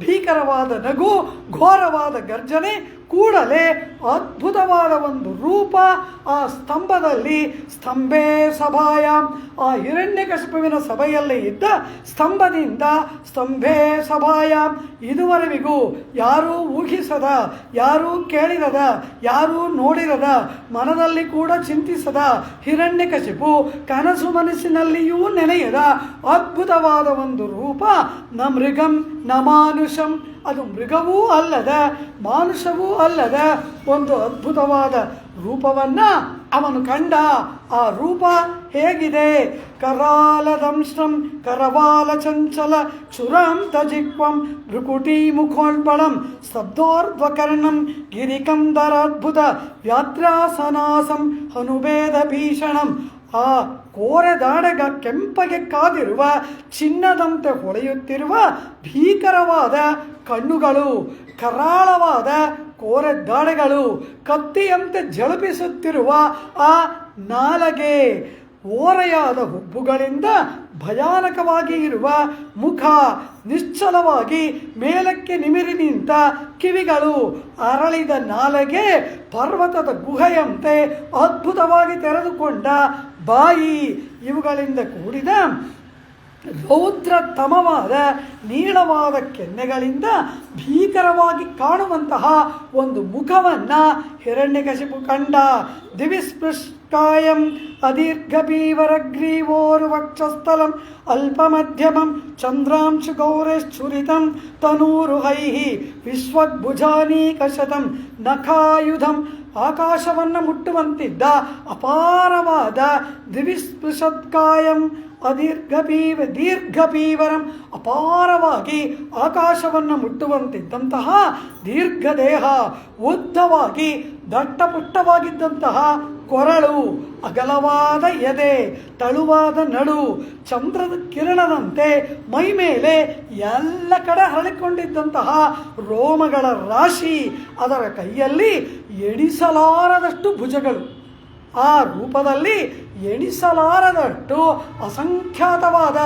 ಭೀಕರವಾದ ನಗು, ಘೋರವಾದ ಗರ್ಜನೆ, ಕೂಡಲೇ ಅದ್ಭುತವಾದ ಒಂದು ರೂಪ ಆ ಸ್ತಂಭದಲ್ಲಿ. ಸ್ತಂಭೆ ಸಭಾಯ, ಆ ಹಿರಣ್ಯಕಶಿಪುವಿನ ಸಭೆಯಲ್ಲಿ ಇದ್ದ ಸ್ತಂಭದಿಂದ ಸ್ತಂಭೆ ಸಭಾಯ, ಇದುವರೆವಿಗೂ ಯಾರೂ ಊಹಿಸದ, ಯಾರೂ ಕೇಳಿರದ, ಯಾರೂ ನೋಡಿರದ, ಮನದಲ್ಲಿ ಕೂಡ ಚಿಂತಿಸದ ಹಿರಣ್ಯಕಶಿಪು ಕನಸು ಮನಸ್ಸಿನಲ್ಲಿಯೂ ನೆನೆಯದ ಅದ್ಭುತವಾದ ಒಂದು ರೂಪ. ನ ಮೃಗಂ ನ ಮಾನುಷಂ, ಅದು ಮೃಗವೂ ಅಲ್ಲದ ಮಾನುಷವೂ ಅಲ್ಲದ ಒಂದು ಅದ್ಭುತವಾದ ರೂಪವನ್ನು ಅವನು ಕಂಡ. ಆ ರೂಪ ಹೇಗಿದೆ? ಕರಾಲದಂಶ್ರಂ ಕರವಾಲ ಚಂಚಲ ಕ್ಷುರಾಂತ ಜಿಕ್ವಂ ಭೃಕುಟಿ ಮುಖೋಳ್ಬಳಂ ಸ್ತಬ್ಧೋರ್ಧ್ವಕರ್ಣಂ ಗಿರಿಕಂದರಾದ್ಭುತ ವ್ಯಾತ್ರಾಸನಾಸಂ ಹನುಭೇದ ಭೀಷಣಂ. ಆ ಕೋರೆದಾಡೆಗ ಕೆಂಪಗೆ ಕಾದಿರುವ ಚಿನ್ನದಂತೆ ಹೊಳೆಯುತ್ತಿರುವ ಭೀಕರವಾದ ಕಣ್ಣುಗಳು, ಕರಾಳವಾದ ಕೋರೆದಾಡೆಗಳು, ಕತ್ತಿಯಂತೆ ಝಳಪಿಸುತ್ತಿರುವ ಆ ನಾಲಗೆ, ಓರೆಯಾದ ಹುಬ್ಬುಗಳಿಂದ ಭಯಾನಕವಾಗಿ ಇರುವ ಮುಖ, ನಿಶ್ಚಲವಾಗಿ ಮೇಲಕ್ಕೆ ನಿಮಿರಿ ನಿಂತ ಕಿವಿಗಳು, ಅರಳಿದ ನಾಲಗೆ, ಪರ್ವತದ ಗುಹೆಯಂತೆ ಅದ್ಭುತವಾಗಿ ತೆರೆದುಕೊಂಡ ಬಾಯಿ, ಇವುಗಳಿಂದ ಕೂಡಿದ ರೌದ್ರತಮವಾದ ನೀಳವಾದ ಕೆನ್ನೆಗಳಿಂದ ಭೀಕರವಾಗಿ ಕಾಣುವಂತಹ ಒಂದು ಮುಖವನ್ನು ಹಿರಣ್ಯಕಶಿಪು ಕಂಡ. ದಿವಿಸ್ಪೃಷ್ಟಾಯಂ ಅದೀರ್ಘಪೀವರಗ್ರೀವೋರ್ವಕ್ಷಸ್ಥಲಂ ಅಲ್ಪಮಧ್ಯಮಂ ಚಂದ್ರಾಂಶು ಗೌರಶ್ಚುರಿತಂ ತನೂರುಹೈಃ ವಿಶ್ವಗ್ಭುಜಾನೀಕಶತಂ ನಖಾಯುಧಂ. ಆಕಾಶವನ್ನು ಮುಟ್ಟುವಂತಿದ್ದ ಅಪಾರವಾದ ದಿವಿಸ್ಪೃಶತ್ಕಾಯಂ ದೀರ್ಘಪೀವರಂ, ಅಪಾರವಾಗಿ ಆಕಾಶವನ್ನು ಮುಟ್ಟುವಂತಿದ್ದಂತಹ ದೀರ್ಘದೇಹ, ಉದ್ದವಾಗಿ ದಟ್ಟಪುಟ್ಟವಾಗಿದ್ದಂತಹ ಕೊರಳು, ಅಗಲವಾದ ಎದೆ, ತಳುವಾದ ನಡು, ಚಂದ್ರದ ಕಿರಣದಂತೆ ಮೈ ಮೇಲೆ ಎಲ್ಲ ಕಡೆ ಹರಳಿಕೊಂಡಿದ್ದಂತಹ ರೋಮಗಳ ರಾಶಿ, ಅದರ ಕೈಯಲ್ಲಿ ಎಣಿಸಲಾರದಷ್ಟು ಭುಜಗಳು. ಆ ರೂಪದಲ್ಲಿ ಎಣಿಸಲಾರದಷ್ಟು ಅಸಂಖ್ಯಾತವಾದ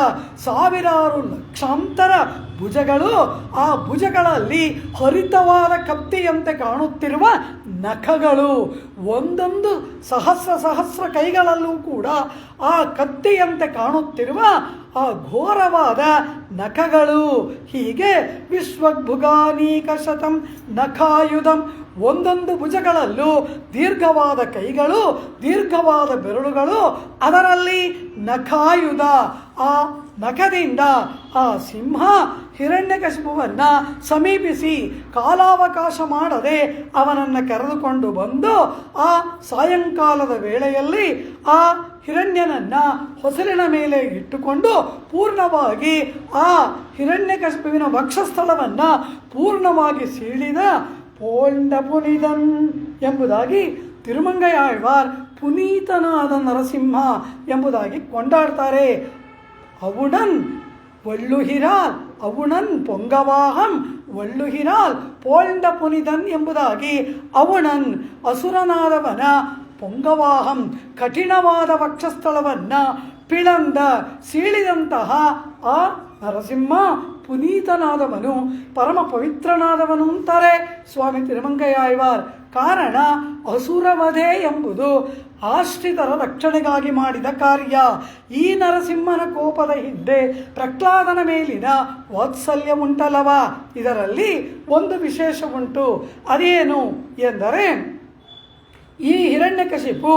ಸಾವಿರಾರು ಲಕ್ಷಾಂತರ ಭುಜಗಳು, ಆ ಭುಜಗಳಲ್ಲಿ ಹರಿತವಾದ ಕತ್ತಿಯಂತೆ ಕಾಣುತ್ತಿರುವ ನಖಗಳು, ಒಂದೊಂದು ಸಹಸ್ರ ಕೈಗಳಲ್ಲೂ ಕೂಡ ಆ ಕತ್ತಿಯಂತೆ ಕಾಣುತ್ತಿರುವ ಆ ಘೋರವಾದ ನಖಗಳು. ಹೀಗೆ ವಿಶ್ವಗ್ಭುಗಾನೀಕಶತಂ ನಖಾಯುಧಂ, ಒಂದೊಂದು ಭುಜಗಳಲ್ಲೂ ದೀರ್ಘವಾದ ಕೈಗಳು, ದೀರ್ಘವಾದ ಬೆರಳುಗಳು, ಅದರಲ್ಲಿ ನಖಾಯುಧ. ಆ ನಖದಿಂದ ಆ ಸಿಂಹ ಹಿರಣ್ಯಕಶಿಪುವನ್ನು ಸಮೀಪಿಸಿ ಕಾಲಾವಕಾಶ ಮಾಡದೆ ಅವನನ್ನು ಕರೆದುಕೊಂಡು ಬಂದು ಆ ಸಾಯಂಕಾಲದ ವೇಳೆಯಲ್ಲಿ ಆ ಹಿರಣ್ಯನನ್ನು ಹೊಸಲಿನ ಮೇಲೆ ಇಟ್ಟುಕೊಂಡು ಪೂರ್ಣವಾಗಿ ಆ ಹಿರಣ್ಯಕಶಿಪುವಿನ ವಕ್ಷಸ್ಥಳವನ್ನು ಪೂರ್ಣವಾಗಿ ಸೀಳಿದ ಪೋಂಡ ಪುನಿದನ್ ಎಂಬುದಾಗಿ ತಿರುಮಂಗಯಾಳ್ವಾರ್ ಪುನೀತನಾದ ನರಸಿಂಹ ಎಂಬುದಾಗಿ ಕೊಂಡಾಡ್ತಾರೆ. ಅವುಣನ್ ಒಳ್ಳುಹಿರಾಲ್, ಅವುಣನ್ ಪೊಂಗವಾಹಂ ಒಳ್ಳುಹಿರಾಲ್ ಪೋಂಡ ಪುನಿದನ್ ಎಂಬುದಾಗಿ ಅವುಣನ್ ಅಸುರನಾದವನ ಪೊಂಗವಾಹಂ ಕಠಿಣವಾದ ವಕ್ಷಸ್ಥಳವನ್ನು ಪಿಳಂದ ಸೀಳಿದಂತಹ ಆ ನರಸಿಂಹ ಪುನೀತನಾದವನು, ಪರಮ ಪವಿತ್ರನಾದವನು ಅಂತಾರೆ ಸ್ವಾಮಿ ತಿರುಮಂಗಯ್ಯಾಳ್ವಾರ್. ಕಾರಣ ಅಸುರವಧೆ ಎಂಬುದು ಆಶ್ರಿತರ ರಕ್ಷಣೆಗಾಗಿ ಮಾಡಿದ ಕಾರ್ಯ. ಈ ನರಸಿಂಹನ ಕೋಪದ ಹಿಂದೆ ಪ್ರಹ್ಲಾದನ ಮೇಲಿನ ವಾತ್ಸಲ್ಯ ಉಂಟಲ್ಲವ, ಇದರಲ್ಲಿ ಒಂದು ವಿಶೇಷ ಉಂಟು. ಅದೇನು ಎಂದರೆ, ಈ ಹಿರಣ್ಯಕಶಿಪು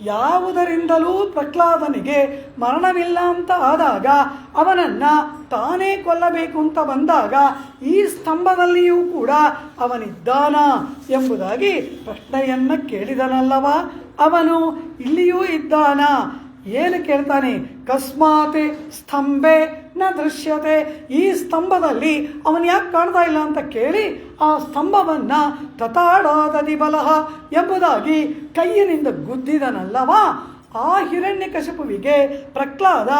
ಯಾವುದರಿಂದಲೂ ಪ್ರಹ್ಲಾದನಿಗೆ ಮರಣವಿಲ್ಲ ಅಂತ ಆದಾಗ, ಅವನನ್ನು ತಾನೇ ಕೊಲ್ಲಬೇಕು ಅಂತ ಬಂದಾಗ ಈ ಸ್ತಂಭದಲ್ಲಿಯೂ ಕೂಡ ಅವನಿದ್ದಾನ ಎಂಬುದಾಗಿ ಪ್ರಶ್ನೆಯನ್ನು ಕೇಳಿದನಲ್ಲವ. ಅವನು ಇಲ್ಲಿಯೂ ಇದ್ದಾನ. ಏನು ಕೇಳ್ತಾನೆ? ಕಸ್ಮಾತ್ ಸ್ತಂಭೆ ನ ದೃಶ್ಯತೆ. ಈ ಸ್ತಂಭದಲ್ಲಿ ಅವನು ಯಾಕೆ ಕಾಣ್ತಾ ಇಲ್ಲ ಅಂತ ಕೇಳಿ ಆ ಸ್ತಂಭವನ್ನು ತತಾಡಾದದಿ ಬಲಹ ಎಂಬುದಾಗಿ ಕೈಯಿನಿಂದ ಗುದ್ದಿದನಲ್ಲವ. ಆ ಹಿರಣ್ಯಕಶಿಪುವಿಗೆ ಪ್ರಹ್ಲಾದ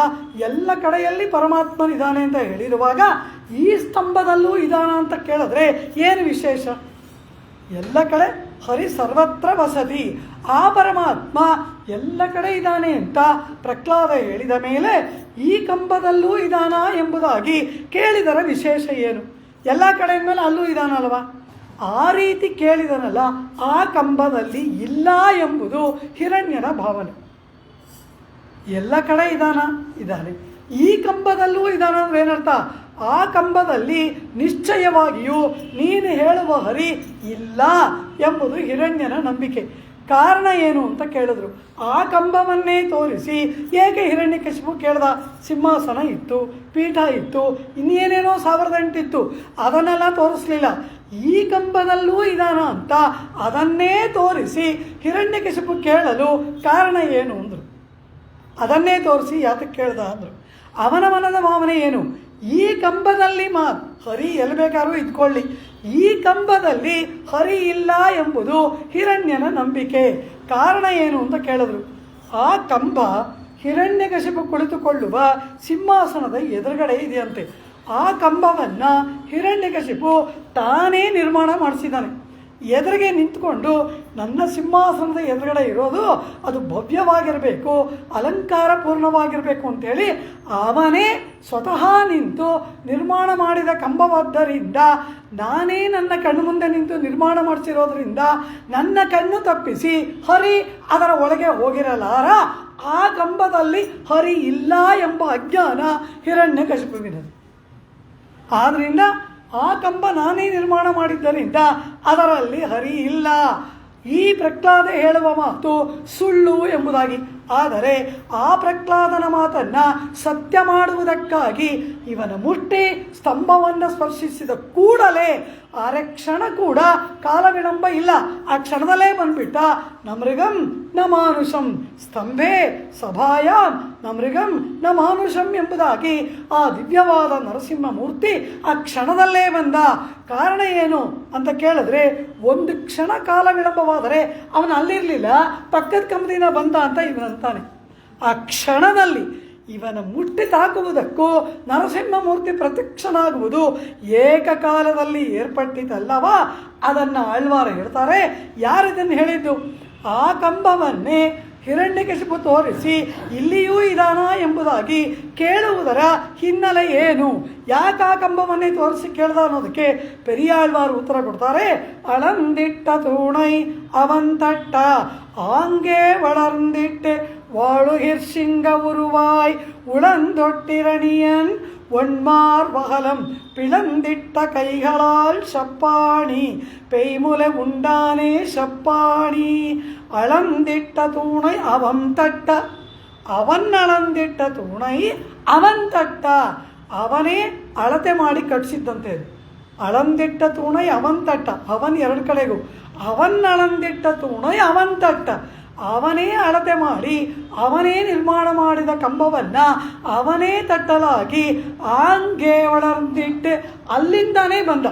ಎಲ್ಲ ಕಡೆಯಲ್ಲಿ ಪರಮಾತ್ಮನಿದ್ದಾನೆ ಅಂತ ಹೇಳಿರುವಾಗ ಈ ಸ್ತಂಭದಲ್ಲೂ ಇದ್ದಾನ ಅಂತ ಕೇಳಿದ್ರೆ ಏನು ವಿಶೇಷ? ಎಲ್ಲ ಕಡೆ ಹರಿ ಸರ್ವತ್ರ ವಸತಿ, ಆ ಪರಮಾತ್ಮ ಎಲ್ಲ ಕಡೆ ಇದ್ದಾನೆ ಅಂತ ಪ್ರಹ್ಲಾದ ಹೇಳಿದ ಮೇಲೆ ಈ ಕಂಬದಲ್ಲೂ ಇದ್ದಾನ ಎಂಬುದಾಗಿ ಕೇಳಿದರ ವಿಶೇಷ ಏನು? ಎಲ್ಲ ಕಡೆ ಮೇಲೆ ಅಲ್ಲೂ ಇದ್ದಾನಲ್ವ, ಆ ರೀತಿ ಕೇಳಿದನಲ್ಲ. ಆ ಕಂಬದಲ್ಲಿ ಇಲ್ಲ ಎಂಬುದು ಹಿರಣ್ಯನ ಭಾವನೆ. ಎಲ್ಲ ಕಡೆ ಇದ್ದಾನೆ, ಈ ಕಂಬದಲ್ಲೂ ಇದ್ದಾನ ಅಂದ್ರೆ ಏನರ್ಥ? ಆ ಕಂಬದಲ್ಲಿ ನಿಶ್ಚಯವಾಗಿಯೂ ನೀನು ಹೇಳುವ ಹರಿ ಇಲ್ಲ ಎಂಬುದು ಹಿರಣ್ಯನ ನಂಬಿಕೆ. ಕಾರಣ ಏನು ಅಂತ ಕೇಳಿದ್ರು. ಆ ಕಂಬವನ್ನೇ ತೋರಿಸಿ ಏಕೆ ಹಿರಣ್ಯಕಶಿಪು ಕೇಳ್ದ? ಸಿಂಹಾಸನ ಇತ್ತು, ಪೀಠ ಇತ್ತು, ಇನ್ನೇನೇನೋ 1008 ಇತ್ತು, ಅದನ್ನೆಲ್ಲ ತೋರಿಸ್ಲಿಲ್ಲ. ಈ ಕಂಬದಲ್ಲೂ ಇದಾನ ಅಂತ ಅದನ್ನೇ ತೋರಿಸಿ ಹಿರಣ್ಯಕಶಿಪು ಕೇಳಲು ಕಾರಣ ಏನು ಅಂದರು. ಅದನ್ನೇ ತೋರಿಸಿ ಯಾತಕ್ಕೆ ಕೇಳ್ದ ಅಂದರು. ಅವನ ಮನದ ಭಾವನೆ ಏನು? ಈ ಕಂಬದಲ್ಲಿ ಹರಿ ಎಲ್ಲಿ ಬೇಕಾದ್ರೂ ಇದ್ಕೊಳ್ಳಿ, ಈ ಕಂಬದಲ್ಲಿ ಹರಿ ಇಲ್ಲ ಎಂಬುದು ಹಿರಣ್ಯನ ನಂಬಿಕೆ. ಕಾರಣ ಏನು ಅಂತ ಕೇಳಿದ್ರು. ಆ ಕಂಬ ಹಿರಣ್ಯಕಶಿಪು ಕುಳಿತುಕೊಳ್ಳುವ ಸಿಂಹಾಸನದ ಎದುರುಗಡೆ ಇದೆಯಂತೆ. ಆ ಕಂಬವನ್ನು ಹಿರಣ್ಯಕಶಿಪು ತಾನೇ ನಿರ್ಮಾಣ ಮಾಡಿಸಿದ್ದಾನೆ. ಎದುರಿಗೆ ನಿಂತ್ಕೊಂಡು ನನ್ನ ಸಿಂಹಾಸನದ ಎದುರುಗಡೆ ಇರೋದು ಅದು ಭವ್ಯವಾಗಿರಬೇಕು, ಅಲಂಕಾರ ಪೂರ್ಣವಾಗಿರಬೇಕು ಅಂತೇಳಿ ಅವನೇ ಸ್ವತಃ ನಿಂತು ನಿರ್ಮಾಣ ಮಾಡಿದ ಕಂಬವಾದ್ದರಿಂದ, ನಾನೇ ನನ್ನ ಕಣ್ಣು ಮುಂದೆ ನಿಂತು ನಿರ್ಮಾಣ ಮಾಡಿಸಿರೋದ್ರಿಂದ ನನ್ನ ಕಣ್ಣು ತಪ್ಪಿಸಿ ಹರಿ ಅದರ ಒಳಗೆ ಹೋಗಿರಲಾರ. ಆ ಕಂಬದಲ್ಲಿ ಹರಿ ಇಲ್ಲ ಎಂಬ ಅಜ್ಞಾನ ಹಿರಣ್ಯಕಶಿಪುವಿನದು. ಆದ್ದರಿಂದ ಆ ಕಂಬ ನಾನೇ ನಿರ್ಮಾಣ ಮಾಡಿದ್ದರಿಂದ ಅದರಲ್ಲಿ ಹರಿ ಇಲ್ಲ. ಈ ಪ್ರಹ್ಲಾದ ಹೇಳುವ ಮಾತು ಸುಳ್ಳು ಎಂಬುದಾಗಿ. ಆದರೆ ಆ ಪ್ರಹ್ಲಾದನ ಮಾತನ್ನು ಸತ್ಯ ಮಾಡುವುದಕ್ಕಾಗಿ ಇವನ ಮುಟ್ಟಿ ಸ್ತಂಭವನ್ನು ಸ್ಪರ್ಶಿಸಿದ ಕೂಡಲೇ ಅರೆ ಕ್ಷಣ ಕೂಡ ಕಾಲ ವಿಳಂಬ ಇಲ್ಲ. ಆ ಕ್ಷಣದಲ್ಲೇ ಬಂದ್ಬಿಟ್ಟ. ನಮೃಗಂ ನ ಮಾನುಷಂ ಸ್ತಂಭೆ ಸಭಾಯಾಂ ನಮೃಗಂ ನ ಮಾನುಷಂ ಎಂಬುದಾಗಿ ಆ ದಿವ್ಯವಾದ ನರಸಿಂಹ ಮೂರ್ತಿ ಆ ಕ್ಷಣದಲ್ಲೇ ಬಂದ. ಕಾರಣ ಏನು ಅಂತ ಕೇಳಿದ್ರೆ, ಒಂದು ಕ್ಷಣ ಕಾಲ ವಿಳಂಬವಾದರೆ ಅವನು ಅಲ್ಲಿರಲಿಲ್ಲ, ಪಕ್ಕದ ಕಂಬದಿಂದ ಬಂದ ಅಂತ ಇವನಂತಾನೆ. ಆ ಕ್ಷಣದಲ್ಲಿ ಇವನ ಮುಟ್ಟಿ ತಾಕುವುದಕ್ಕೂ ನರಸಿಂಹಮೂರ್ತಿ ಪ್ರತ್ಯಕ್ಷನಾಗುವುದು ಏಕಕಾಲದಲ್ಲಿ ಏರ್ಪಟ್ಟಿತಲ್ಲವ. ಅದನ್ನು ಆಳ್ವಾರ ಹೇಳ್ತಾರೆ. ಯಾರಿದನ್ನು ಹೇಳಿದ್ದು? ಆ ಕಂಬವನ್ನೇ ಹಿರಣ್ಯಕಶಿಪು ತೋರಿಸಿ ಇಲ್ಲಿಯೂ ಇದಾನ ಎಂಬುದಾಗಿ ಕೇಳುವುದರ ಹಿನ್ನೆಲೆ ಏನು? ಯಾಕೆ ಆ ಕಂಬವನ್ನೇ ತೋರಿಸಿ ಕೇಳ್ದ ಅನ್ನೋದಕ್ಕೆ ಪೆರಿಯಾಳ್ವಾರು ಉತ್ತರ ಕೊಡ್ತಾರೆ. ಅಳಂದಿಟ್ಟ ತೂಣೈ ಅವಂತಟ್ಟ ஆங்கே வளர்ந்திட்டு வாழுகிர்சிங்க உருவாய் உளந்தொட்டிரணியன் ஒன்மார் வகலம் பிளந்திட்ட கைகளால் சப்பாணி பெய்முலை உண்டானே சப்பாணி அளந்திட்ட தூணை அவன் தட்ட அவன் அளந்திட்ட ತೂಣೈ ಅವನ್ ತಟ್ಟ. ಅವನೇ ಅಳತೆ ಮಾಡಿ ಕಟ್ಟಿಸಿದ್ದಂತೆ. ಅಳಂದಿಟ್ಟ ತೂಣೈ ಅವನ್ ತಟ್ಟ, ಅವನ್ ಎರಡು ಕಡೆಗೂ. ಅವನ್ ಅಳಂದಿಟ್ಟ ತೂಣೈ ಅವನ್ ತಟ್ಟ, ಅವನೇ ಅಳತೆ ಮಾಡಿ ಅವನೇ ನಿರ್ಮಾಣ ಮಾಡಿದ ಕಂಬವನ್ನು ಅವನೇ ತಟ್ಟಲಾಗಿ ಆಂಗೆ ಒಳರ್ದಿಟ್ಟು ಅಲ್ಲಿಂದಾನೇ ಬಂದ.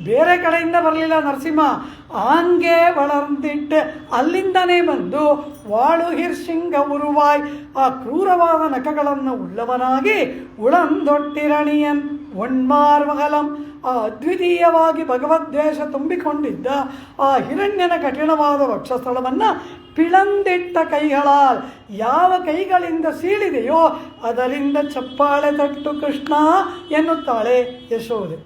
ಬೇರೆ ಕಡೆಯಿಂದ ಬರಲಿಲ್ಲ ನರಸಿಂಹ. ಆಂಗೆ ಒಳರ್ದಿಟ್ಟು ಅಲ್ಲಿಂದನೇ ಬಂದು ವಾಳುಹಿರ್ಸಿಂಗ ಉರುವಾಯ್ ಆ ಕ್ರೂರವಾದ ನಖಗಳನ್ನು ಉಳ್ಳವನಾಗಿ ಉಳಂದೊಟ್ಟಿರಣಿಯನ್ ಒಣ್ಮಾರ್ಮಗಲಂ ಆ ಅದ್ವಿತೀಯವಾಗಿ ಭಗವದ್ವೇಷ ತುಂಬಿಕೊಂಡಿದ್ದ ಆ ಹಿರಣ್ಯನ ಕಠಿಣವಾದ ವಕ್ಷಸ್ಥಳವನ್ನು ಪಿಳಂದಿಟ್ಟ ಕೈಗಳಾಲ್ ಯಾವ ಕೈಗಳಿಂದ ಸೀಳಿದೆಯೋ ಅದರಿಂದ ಚಪ್ಪಾಳೆ ತಟ್ಟು ಕೃಷ್ಣ ಎನ್ನುತ್ತಾಳೆ ಯಶೋದೆ.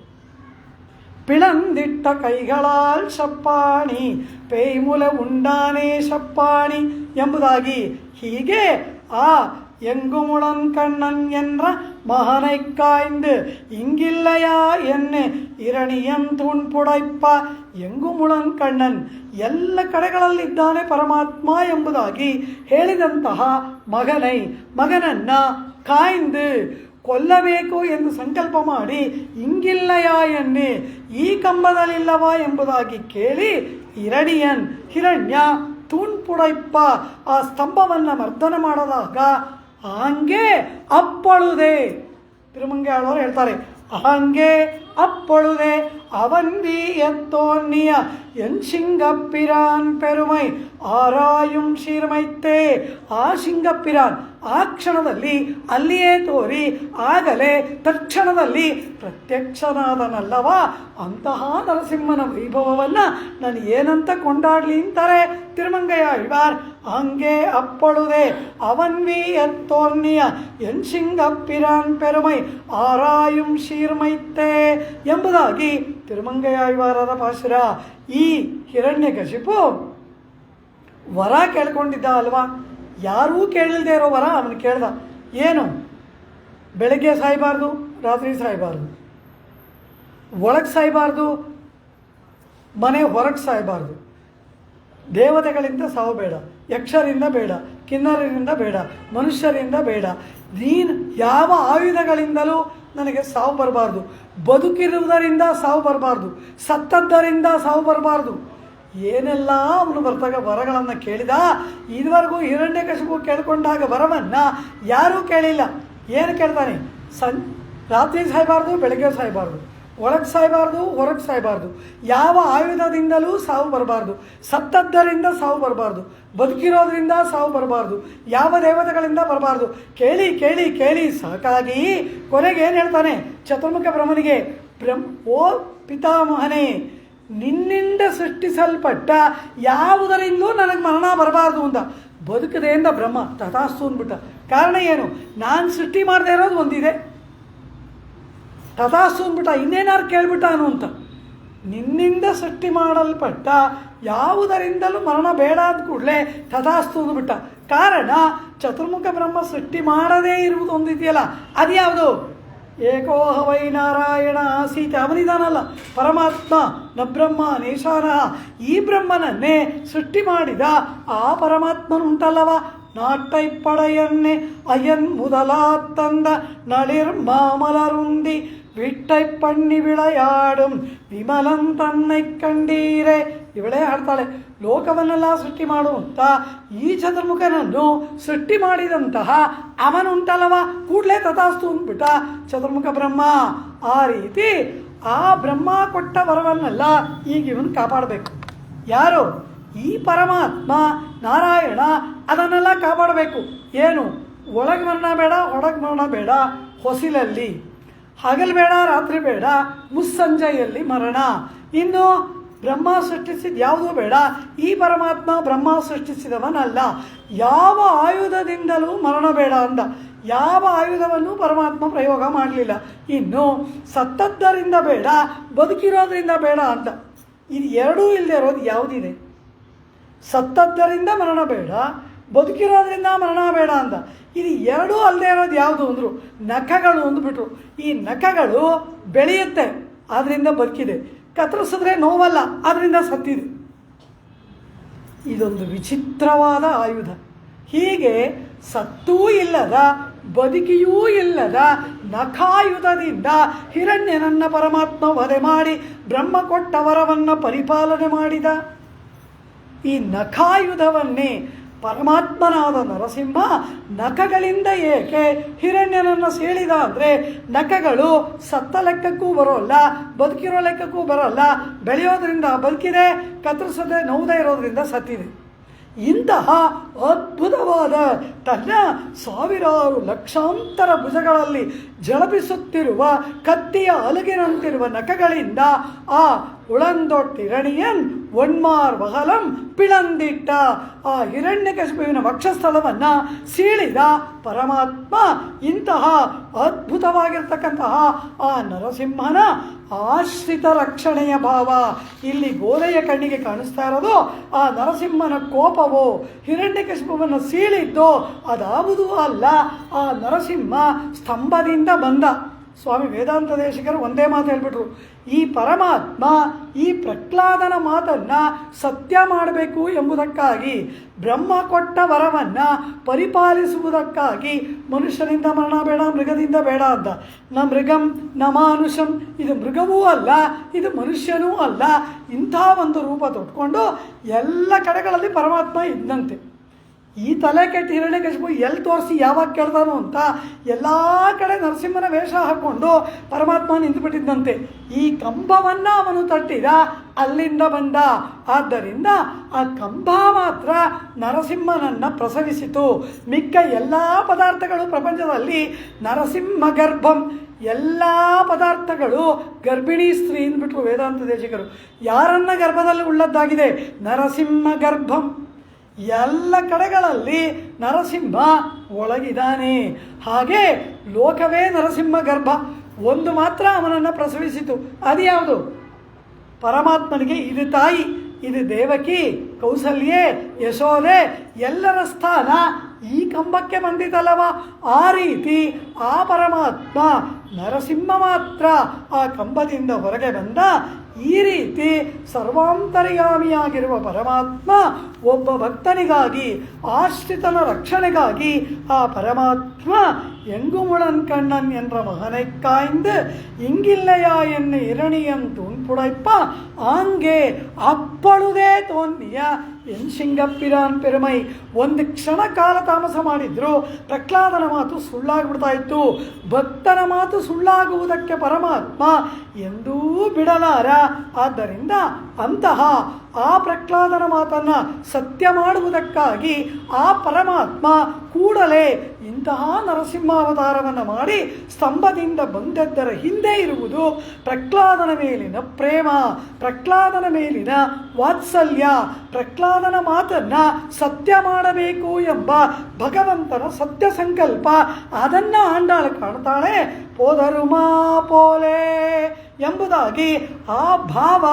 பிளந்திட்ட கைகளால் ಶಪ್ಪಾಣಿ ಪೇಯ್ಮುಲ ಉಂಡಾನೆ ಶಪ್ಪಾಣಿ ಎಂಬುದಾಗಿ ಹೀಗೆ ಆ எங்குமுளன் கண்ணன் என்ற மகனை காய்ந்து இங்கில்லையா என்ன இரணிಯನ್ ತೂಣ್ ಪುಡೈಪ್ಪ ಎಂಗುಮುಳನ್ ಕಣ್ಣನ್ ಎಲ್ಲ ಕಡೆಗಳಲ್ಲಿದ್ದಾನೆ ಪರಮಾತ್ಮ ಎಂಬುದಾಗಿ ಹೇಳಿದಂತಹ ಮಗನನ್ನು ಕಾಯ್ದು ಕೊಲ್ಲಬೇಕು ಎಂದು ಸಂಕಲ್ಪ ಮಾಡಿ ಇಂಗಿಲ್ಲಯ ಎನ್ನೆ ಈ ಕಂಬದಲ್ಲಿಲ್ಲವಾ ಎಂಬುದಾಗಿ ಕೇಳಿ ಹಿರಣ್ಯ ತೂಣ್ಪುಡೈಪ್ಪ ಆ ಸ್ತಂಭವನ್ನು ಮರ್ದನ ಮಾಡಿದಾಗ ಹಂಗೆ ಅಪ್ಪಳುದೆ. ತಿರುಮಂಗೆಯಾಳವರು ಹೇಳ್ತಾರೆ, ಹಂಗೆ ಅಪ್ಪಳುದೆ ಅವನ್ವಿ ಎತ್ತೋನ್ನಿಯ ಎನ್ ಸಿಂಗಪ್ಪಿರಾನ್ ಪೆರುಮೈ ಆರಾಯುಂ ಶೀರ್ಮೈತೆ. ಆ ಸಿಂಗಪ್ಪಿರಾನ್ ಆ ಕ್ಷಣದಲ್ಲಿ ಅಲ್ಲಿಯೇ ತೋರಿ ಆಗಲೇ ತಕ್ಷಣದಲ್ಲಿ ಪ್ರತ್ಯಕ್ಷನಾದನಲ್ಲವ. ಅಂತಹ ನರಸಿಂಹನ ವೈಭವವನ್ನು ನಾನು ಏನಂತ ಕೊಂಡಾಡಲಿ ಅಂತಾರೆ ತಿರುಮಂಗಯ್ಯಾಳ್ವಾರ್. ಹಂಗೆ ಅಪ್ಪಳುದೆ ಅವನ್ವಿ ಎತ್ತೋನ್ನಿಯ ಎನ್ ಸಿಂಗಪ್ಪಿರಾನ್ ಪೆರುಮೈ ಆರಾಯುಂ ಶೀರ್ಮೈತೆ ಎಂಬುದಾಗಿ ತಿರುಮಂಗಯ್ಯಾಳ್ವಾರರ ಪಾಶುರ. ಈ ಹಿರಣ್ಯಕಶಿಪು ವರ ಕೇಳ್ಕೊಂಡಿದ್ದ ಅಲ್ವಾ, ಯಾರೂ ಕೇಳಿಲ್ಲದೆ ಇರೋ ವರ ಅವನು ಕೇಳ್ದ. ಏನು? ಬೆಳಗ್ಗೆ ಸಾಯಬಾರ್ದು, ರಾತ್ರಿ ಸಾಯಬಾರ್ದು, ಒಳಗೆ ಸಾಯಬಾರ್ದು, ಮನೆ ಹೊರಗೆ ಸಾಯಬಾರ್ದು, ದೇವತೆಗಳಿಂದ ಸಾವು ಬೇಡ, ಯಕ್ಷರಿಂದ ಬೇಡ, ಕಿನ್ನರರಿಂದ ಬೇಡ, ಮನುಷ್ಯರಿಂದ ಬೇಡ, ನೀನು ಯಾವ ಆಯುಧಗಳಿಂದಲೂ ನನಗೆ ಸಾವು ಬರಬಾರ್ದು, ಬದುಕಿರುವುದರಿಂದ ಸಾವು ಬರಬಾರ್ದು, ಸತ್ತದ್ದರಿಂದ ಸಾವು ಬರಬಾರ್ದು. ಏನೆಲ್ಲ ಅವನು ಬರ್ತಾಗ ವರಗಳನ್ನು ಕೇಳಿದ. ಇದುವರೆಗೂ ಹಿರಣ್ಯಕಶಿಪು ಕೇಳ್ಕೊಂಡಾಗ ವರವನ್ನು ಯಾರೂ ಕೇಳಿಲ್ಲ. ಏನು ಕೇಳ್ತಾನೆ? ರಾತ್ರಿ ಸಾಯಬಾರ್ದು, ಬೆಳಗ್ಗೆ ಸಾಯಬಾರ್ದು, ಒಳಗೆ ಸಾಯಬಾರ್ದು, ಹೊರಗೆ ಸಾಯಬಾರ್ದು, ಯಾವ ಆಯುಧದಿಂದಲೂ ಸಾವು ಬರಬಾರ್ದು, ಸತ್ತದ್ದರಿಂದ ಸಾವು ಬರಬಾರ್ದು, ಬದುಕಿರೋದ್ರಿಂದ ಸಾವು ಬರಬಾರ್ದು, ಯಾವ ದೇವತೆಗಳಿಂದ ಬರಬಾರ್ದು. ಕೇಳಿ ಕೇಳಿ ಕೇಳಿ ಸಾಕಾಗಿ ಕೊನೆಗೆ ಏನು ಹೇಳ್ತಾನೆ ಚತುರ್ಮುಖ ಬ್ರಹ್ಮನಿಗೆ, ಓ ಪಿತಾಮಹನೇ, ನಿನ್ನಿಂದ ಸೃಷ್ಟಿಸಲ್ಪಟ್ಟ ಯಾವುದರಿಂದಲೂ ನನಗೆ ಮರಣ ಬರಬಾರ್ದು ಅಂತ. ಬದುಕದೆಯಿಂದ ಬ್ರಹ್ಮ ತಥಾಸ್ತು ಅಂದ್ಬಿಟ್ಟ. ಕಾರಣ ಏನು? ನಾನು ಸೃಷ್ಟಿ ಮಾಡದೇ ಇರೋದು ಒಂದಿದೆ, ತಥಾಸ್ತು ಅಂದ್ಬಿಟ್ಟ. ಇನ್ನೇನಾರು ಕೇಳ್ಬಿಟ್ಟಾನು ಅಂತ. ನಿನ್ನಿಂದ ಸೃಷ್ಟಿ ಮಾಡಲ್ಪಟ್ಟ ಯಾವುದರಿಂದಲೂ ಮರಣ ಬೇಡ ಅಂದ ಕೂಡಲೇ ತಥಾಸ್ತು ಅಂದ್ಬಿಟ್ಟ. ಕಾರಣ ಚತುರ್ಮುಖ ಬ್ರಹ್ಮ ಸೃಷ್ಟಿ ಮಾಡದೇ ಇರುವುದು ಒಂದಿದೆಯಲ್ಲ, ಅದು ಯಾವುದು? ಏಕೋಹ ವೈ ನಾರಾಯಣ ಆಸೀತ, ಅವನಿದಾನಲ್ಲ ಪರಮಾತ್ಮ, ನ ಬ್ರಹ್ಮ ನೇಶಾನ. ಈ ಬ್ರಹ್ಮನನ್ನೇ ಸೃಷ್ಟಿ ಮಾಡಿದ ಆ ಪರಮಾತ್ಮನುಂಟಲ್ಲವ, ನಾಟ್ಟೈಪ್ಪಡೆಯನ್ನೇ ಅಯನ್ முதலா தந்த நளிர் மாமலருந்தி விட்டை பண்ணி விளையாடும் ವಿಮಲನ್ ತನ್ನೈ ಕಂಡೀರೆ. ಇವಳೇ ಹಾಡ್ತಾಳೆ, ಲೋಕವನ್ನೆಲ್ಲ ಸೃಷ್ಟಿ ಮಾಡುವಂಥ ಈ ಚತುರ್ಮುಖನನ್ನು ಸೃಷ್ಟಿ ಮಾಡಿದಂತಹ ಅವನುಂಟಲ್ಲವ, ಕೂಡಲೇ ತಥಾಸ್ತು ಅಂದ್ಬಿಟ್ಟ ಚತುರ್ಮುಖ ಬ್ರಹ್ಮ. ಆ ರೀತಿ ಆ ಬ್ರಹ್ಮ ಕೊಟ್ಟ ವರವನ್ನೆಲ್ಲ ಈಗ ಇವನು ಕಾಪಾಡಬೇಕು. ಯಾರು? ಈ ಪರಮಾತ್ಮ ನಾರಾಯಣ ಅದನ್ನೆಲ್ಲ ಕಾಪಾಡಬೇಕು. ಏನು? ಒಳಗೆ ಮರಣ ಬೇಡ, ಹೊರಗೆ ಮರಣ ಬೇಡ, ಹೊಸಿಲಲ್ಲಿ ಹಗಲು ಬೇಡ, ರಾತ್ರಿ ಬೇಡ, ಮುಸ್ಸಂಜೆಯಲ್ಲಿ ಮರಣ. ಇನ್ನು ಬ್ರಹ್ಮ ಸೃಷ್ಟಿಸಿದ ಯಾವುದೂ ಬೇಡ. ಈ ಪರಮಾತ್ಮ ಬ್ರಹ್ಮ ಸೃಷ್ಟಿಸಿದವನಲ್ಲ. ಯಾವ ಆಯುಧದಿಂದಲೂ ಮರಣ ಬೇಡ ಅಂದ. ಯಾವ ಆಯುಧವನ್ನು ಪರಮಾತ್ಮ ಪ್ರಯೋಗ ಮಾಡಲಿಲ್ಲ. ಇನ್ನು ಸತ್ತದ್ದರಿಂದ ಬೇಡ, ಬದುಕಿರೋದ್ರಿಂದ ಬೇಡ ಅಂತ. ಇದು ಎರಡೂ ಇಲ್ಲದೆ ಇರೋದು ಯಾವುದಿದೆ? ಸತ್ತದ್ದರಿಂದ ಮರಣ ಬೇಡ, ಬದುಕಿರೋದ್ರಿಂದ ಮರಣ ಬೇಡ ಅಂದ. ಇದು ಎರಡೂ ಅಲ್ಲದೆ ಇರೋದು ಯಾವುದು ಅಂದರು? ನಖಗಳು ಅಂದ್ಬಿಟ್ರು. ಈ ನಖಗಳು ಬೆಳೆಯುತ್ತೆ, ಆದ್ದರಿಂದ ಬದುಕಿದೆ. ಕತ್ತರಿಸಿದ್ರೆ ನೋವಲ್ಲ, ಆದ್ದರಿಂದ ಸತ್ತಿದೆ. ಇದೊಂದು ವಿಚಿತ್ರವಾದ ಆಯುಧ. ಹೀಗೆ ಸತ್ತೂ ಇಲ್ಲದ, ಬದುಕಿಯೂ ಇಲ್ಲದ ನಖಾಯುಧದಿಂದ ಹಿರಣ್ಯನನ್ನು ಪರಮಾತ್ಮ ವಧೆ ಮಾಡಿ ಬ್ರಹ್ಮ ಕೊಟ್ಟ ವರವನ್ನು ಪರಿಪಾಲನೆ ಮಾಡಿದ. ಈ ನಖಾಯುಧವನ್ನೇ ಪರಮಾತ್ಮನಾದ ನರಸಿಂಹ ನಖಗಳಿಂದ ಏಕೆ ಹಿರಣ್ಯನನ್ನು ಸೀಳಿದ ಅಂದರೆ, ನಖಗಳು ಸತ್ತ ಲೆಕ್ಕಕ್ಕೂ ಬರೋಲ್ಲ, ಬದುಕಿರೋ ಲೆಕ್ಕಕ್ಕೂ ಬರೋಲ್ಲ. ಬೆಳೆಯೋದ್ರಿಂದ ಬದುಕಿದೆ, ಕತ್ತರಿಸದೆ ನೋವುದೇ ಇರೋದ್ರಿಂದ ಸತ್ತಿದೆ. ಇಂತಹ ಅದ್ಭುತವಾದ ತನ್ನ ಸಾವಿರಾರು ಲಕ್ಷಾಂತರ ಭುಜಗಳಲ್ಲಿ ಝಳಪಿಸುತ್ತಿರುವ ಕತ್ತಿಯ ಅಲುಗಿನಂತಿರುವ ನಖಗಳಿಂದ ಆ ಉಳಂದೊಟ್ಟಿರಣಿಯನ್ ಒಣ್ಮಾರ್ ವಹಲಂ ಪಿಳಂದಿಟ್ಟ ಆ ಹಿರಣ್ಯಕಶಿಪುವಿನ ವಕ್ಷಸ್ಥಳವನ್ನು ಸೀಳಿದ ಪರಮಾತ್ಮ ಇಂತಹ ಅದ್ಭುತವಾಗಿರ್ತಕ್ಕಂತಹ ಆ ನರಸಿಂಹನ ಆಶ್ರಿತ ರಕ್ಷಣೆಯ ಭಾವ ಇಲ್ಲಿ ಗೋಲೆಯ ಕಣ್ಣಿಗೆ ಕಾಣಿಸ್ತಾ ಇರೋದು ಆ ನರಸಿಂಹನ ಕೋಪವು ಹಿರಣ್ಯಕಶಿಪುವನ್ನು ಸೀಳಿದ್ದು ಅದಾವುದೂ ಅಲ್ಲ, ಆ ನರಸಿಂಹ ಸ್ತಂಭದಿಂದ ಬಂದ. ಸ್ವಾಮಿ ವೇದಾಂತ ದೇಶಿಕರು ಒಂದೇ ಮಾತು ಹೇಳ್ಬಿಟ್ರು, ಈ ಪರಮಾತ್ಮ ಈ ಪ್ರಹ್ಲಾದನ ಮಾತನ್ನು ಸತ್ಯ ಮಾಡಬೇಕು ಎಂಬುದಕ್ಕಾಗಿ ಬ್ರಹ್ಮ ಕೊಟ್ಟ ವರವನ್ನು ಪರಿಪಾಲಿಸುವುದಕ್ಕಾಗಿ ಮನುಷ್ಯನಿಂದ ಮರಣ ಬೇಡ, ಮೃಗದಿಂದ ಬೇಡ ಅಂತ. ನ ಮೃಗಂ ನ ಮಾನುಷಂ, ಇದು ಮೃಗವೂ ಅಲ್ಲ, ಇದು ಮನುಷ್ಯನೂ ಅಲ್ಲ, ಇಂಥ ಒಂದು ರೂಪ ತೊಟ್ಕೊಂಡು ಎಲ್ಲ ಕಡೆಗಳಲ್ಲಿ ಪರಮಾತ್ಮ ಇದ್ದಂತೆ. ಈ ತಲೆ ಕೆಟ್ಟ ಹಿರಣ್ಯಕಶಿಪು ಎಲ್ಲಿ ತೋರಿಸಿ ಯಾವಾಗ ಕೇಳ್ತಾನೋ ಅಂತ ಎಲ್ಲ ಕಡೆ ನರಸಿಂಹನ ವೇಷ ಹಾಕ್ಕೊಂಡು ಪರಮಾತ್ಮ ನಿಂತುಬಿಟ್ಟಿದ್ದಂತೆ. ಈ ಕಂಬವನ್ನು ಅವನು ತಟ್ಟಿದ, ಅಲ್ಲಿಂದ ಬಂದ. ಆದ್ದರಿಂದ ಆ ಕಂಬ ಮಾತ್ರ ನರಸಿಂಹನನ್ನು ಪ್ರಸವಿಸಿತು. ಮಿಕ್ಕ ಎಲ್ಲ ಪದಾರ್ಥಗಳು ಪ್ರಪಂಚದಲ್ಲಿ ನರಸಿಂಹ ಗರ್ಭಂ, ಎಲ್ಲ ಪದಾರ್ಥಗಳು ಗರ್ಭಿಣಿ ಸ್ತ್ರೀ ಅಂದ್ಬಿಟ್ರು ವೇದಾಂತ ದೇಶಿಕರು. ಯಾರನ್ನ ಗರ್ಭದಲ್ಲಿ ಉಳ್ಳದ್ದಾಗಿದೆ? ನರಸಿಂಹ ಗರ್ಭಂ. ಎಲ್ಲ ಕಡೆಗಳಲ್ಲಿ ನರಸಿಂಹ ಒಳಗಿದ್ದಾನೆ. ಹಾಗೆ ಲೋಕವೇ ನರಸಿಂಹ ಗರ್ಭ. ಒಂದು ಮಾತ್ರ ಅವನನ್ನು ಪ್ರಸವಿಸಿತು. ಅದು ಯಾವುದು? ಪರಮಾತ್ಮನಿಗೆ ಇದು ತಾಯಿ, ಇದು ದೇವಕಿ, ಕೌಸಲ್ಯೆ, ಯಶೋದೆ, ಎಲ್ಲರ ಸ್ಥಾನ ಈ ಕಂಬಕ್ಕೆ ಬಂದಿತಲ್ಲವ. ಆ ರೀತಿ ಆ ಪರಮಾತ್ಮ ನರಸಿಂಹ ಮಾತ್ರ ಆ ಕಂಬದಿಂದ ಹೊರಗೆ ಬಂದ. ಈ ರೀತಿ ಸರ್ವಾಂತರ್ಯಾಮಿಯಾಗಿರುವ ಪರಮಾತ್ಮ ಒಬ್ಬ ಭಕ್ತನಿಗಾಗಿ, ಆಶ್ರಿತನ ರಕ್ಷಣೆಗಾಗಿ ಆ ಪರಮಾತ್ಮ எங்குமுடன் கண்ணன் என்ற மகனை காய்ந்து இங்கில்லையா என்னை இரணியன் தூண்புடைப்பா ஆங்கே அப்பொழுದೇ ತೋನ್ನಿಯ ಎನ್ ಶಿಂಗಪ್ಪಿರಾನ್ ಪೆರುಮೈ. ಒಂದು ಕ್ಷಣ ಕಾಲ ತಾಮಸ ಮಾಡಿದ್ರು ಪ್ರಹ್ಲಾದನ ಮಾತು ಸುಳ್ಳಾಗ್ಬಿಡ್ತಾ ಇತ್ತು. ಭಕ್ತನ ಮಾತು ಸುಳ್ಳಾಗುವುದಕ್ಕೆ ಪರಮಾತ್ಮ ಎಂದೂ ಬಿಡಲಾರ. ಆದ್ದರಿಂದ ಅಂತಹ ಆ ಪ್ರಹ್ಲಾದನ ಮಾತನ್ನು ಸತ್ಯ ಮಾಡುವುದಕ್ಕಾಗಿ ಆ ಪರಮಾತ್ಮ ಕೂಡಲೇ ಇಂತಹ ನರಸಿಂಹಾವತಾರವನ್ನು ಮಾಡಿ ಸ್ತಂಭದಿಂದ ಬಂದದ್ದರ ಹಿಂದೆ ಇರುವುದು ಪ್ರಹ್ಲಾದನ ಮೇಲಿನ ಪ್ರೇಮ, ಪ್ರಹ್ಲಾದನ ಮೇಲಿನ ವಾತ್ಸಲ್ಯ, ಪ್ರಹ್ಲಾದನ ಮಾತನ್ನು ಸತ್ಯ ಮಾಡಬೇಕು ಎಂಬ ಭಗವಂತನ ಸತ್ಯ ಸಂಕಲ್ಪ. ಅದನ್ನು ಆಂಡಾಳು ಕಾಣ್ತಾಳೆ. ಪೋದರುಮಾ ಪೋಲೆ ಎಂಬುದಾಗಿ ಆ ಭಾವ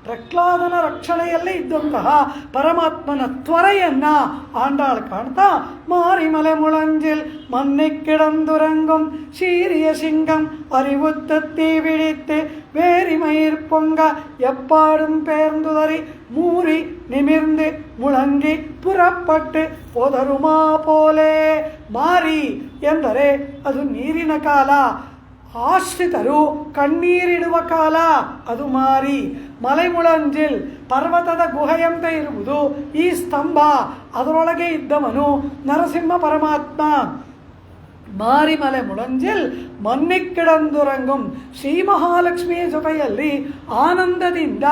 ಪ್ರಹ್ಲಾದನ ರಕ್ಷಣೆಯಲ್ಲೇ ಇದ್ದಂತಹ ಪರಮಾತ್ಮನ ತ್ವರೆಯನ್ನು ಆಂಡಾಳು ಕಾಣ್ತಾ ಮಾರಿಮಲೆ ಮುಳಂಜಿಲ್ ಮನ್ನೆ ಕಿಡಂದುರಂಗಂ ಶೀರಿಯ சிங்கம் அறிவுத்தத்தி விழித்து வேரி மயிர் பொங்க எப்பாடும் பேர்ந்துதறி மூறி நிமிர்ந்து முழங்கி புறப்பಟ್ಟು ಪೋದರುಮಾ ಪೋಲೆ. ಮಾರಿ ಎಂದರೆ ಅದು ನೀರಿನ ಕಾಲ, ಆಶ್ರಿತರು ಕಣ್ಣೀರಿಡುವ ಕಾಲ, ಅದು ಮಾರಿ. ಮಲೆ ಮುಳಂಜಿಲ್ ಪರ್ವತದ ಗುಹೆಯಂತೆ ಇರುವುದು ಈ ಸ್ತಂಭ, ಅದರೊಳಗೆ ಇದ್ದವನು ನರಸಿಂಹ ಪರಮಾತ್ಮ. ಮಾರಿಮಲೆ ಮುಳಂಜಿಲ್ ಮನ್ನಿಕ್ಕಿಡಂದುರಂಗಂ, ಶ್ರೀ ಮಹಾಲಕ್ಷ್ಮಿಯ ಜೊತೆಯಲ್ಲಿ ಆನಂದದಿಂದ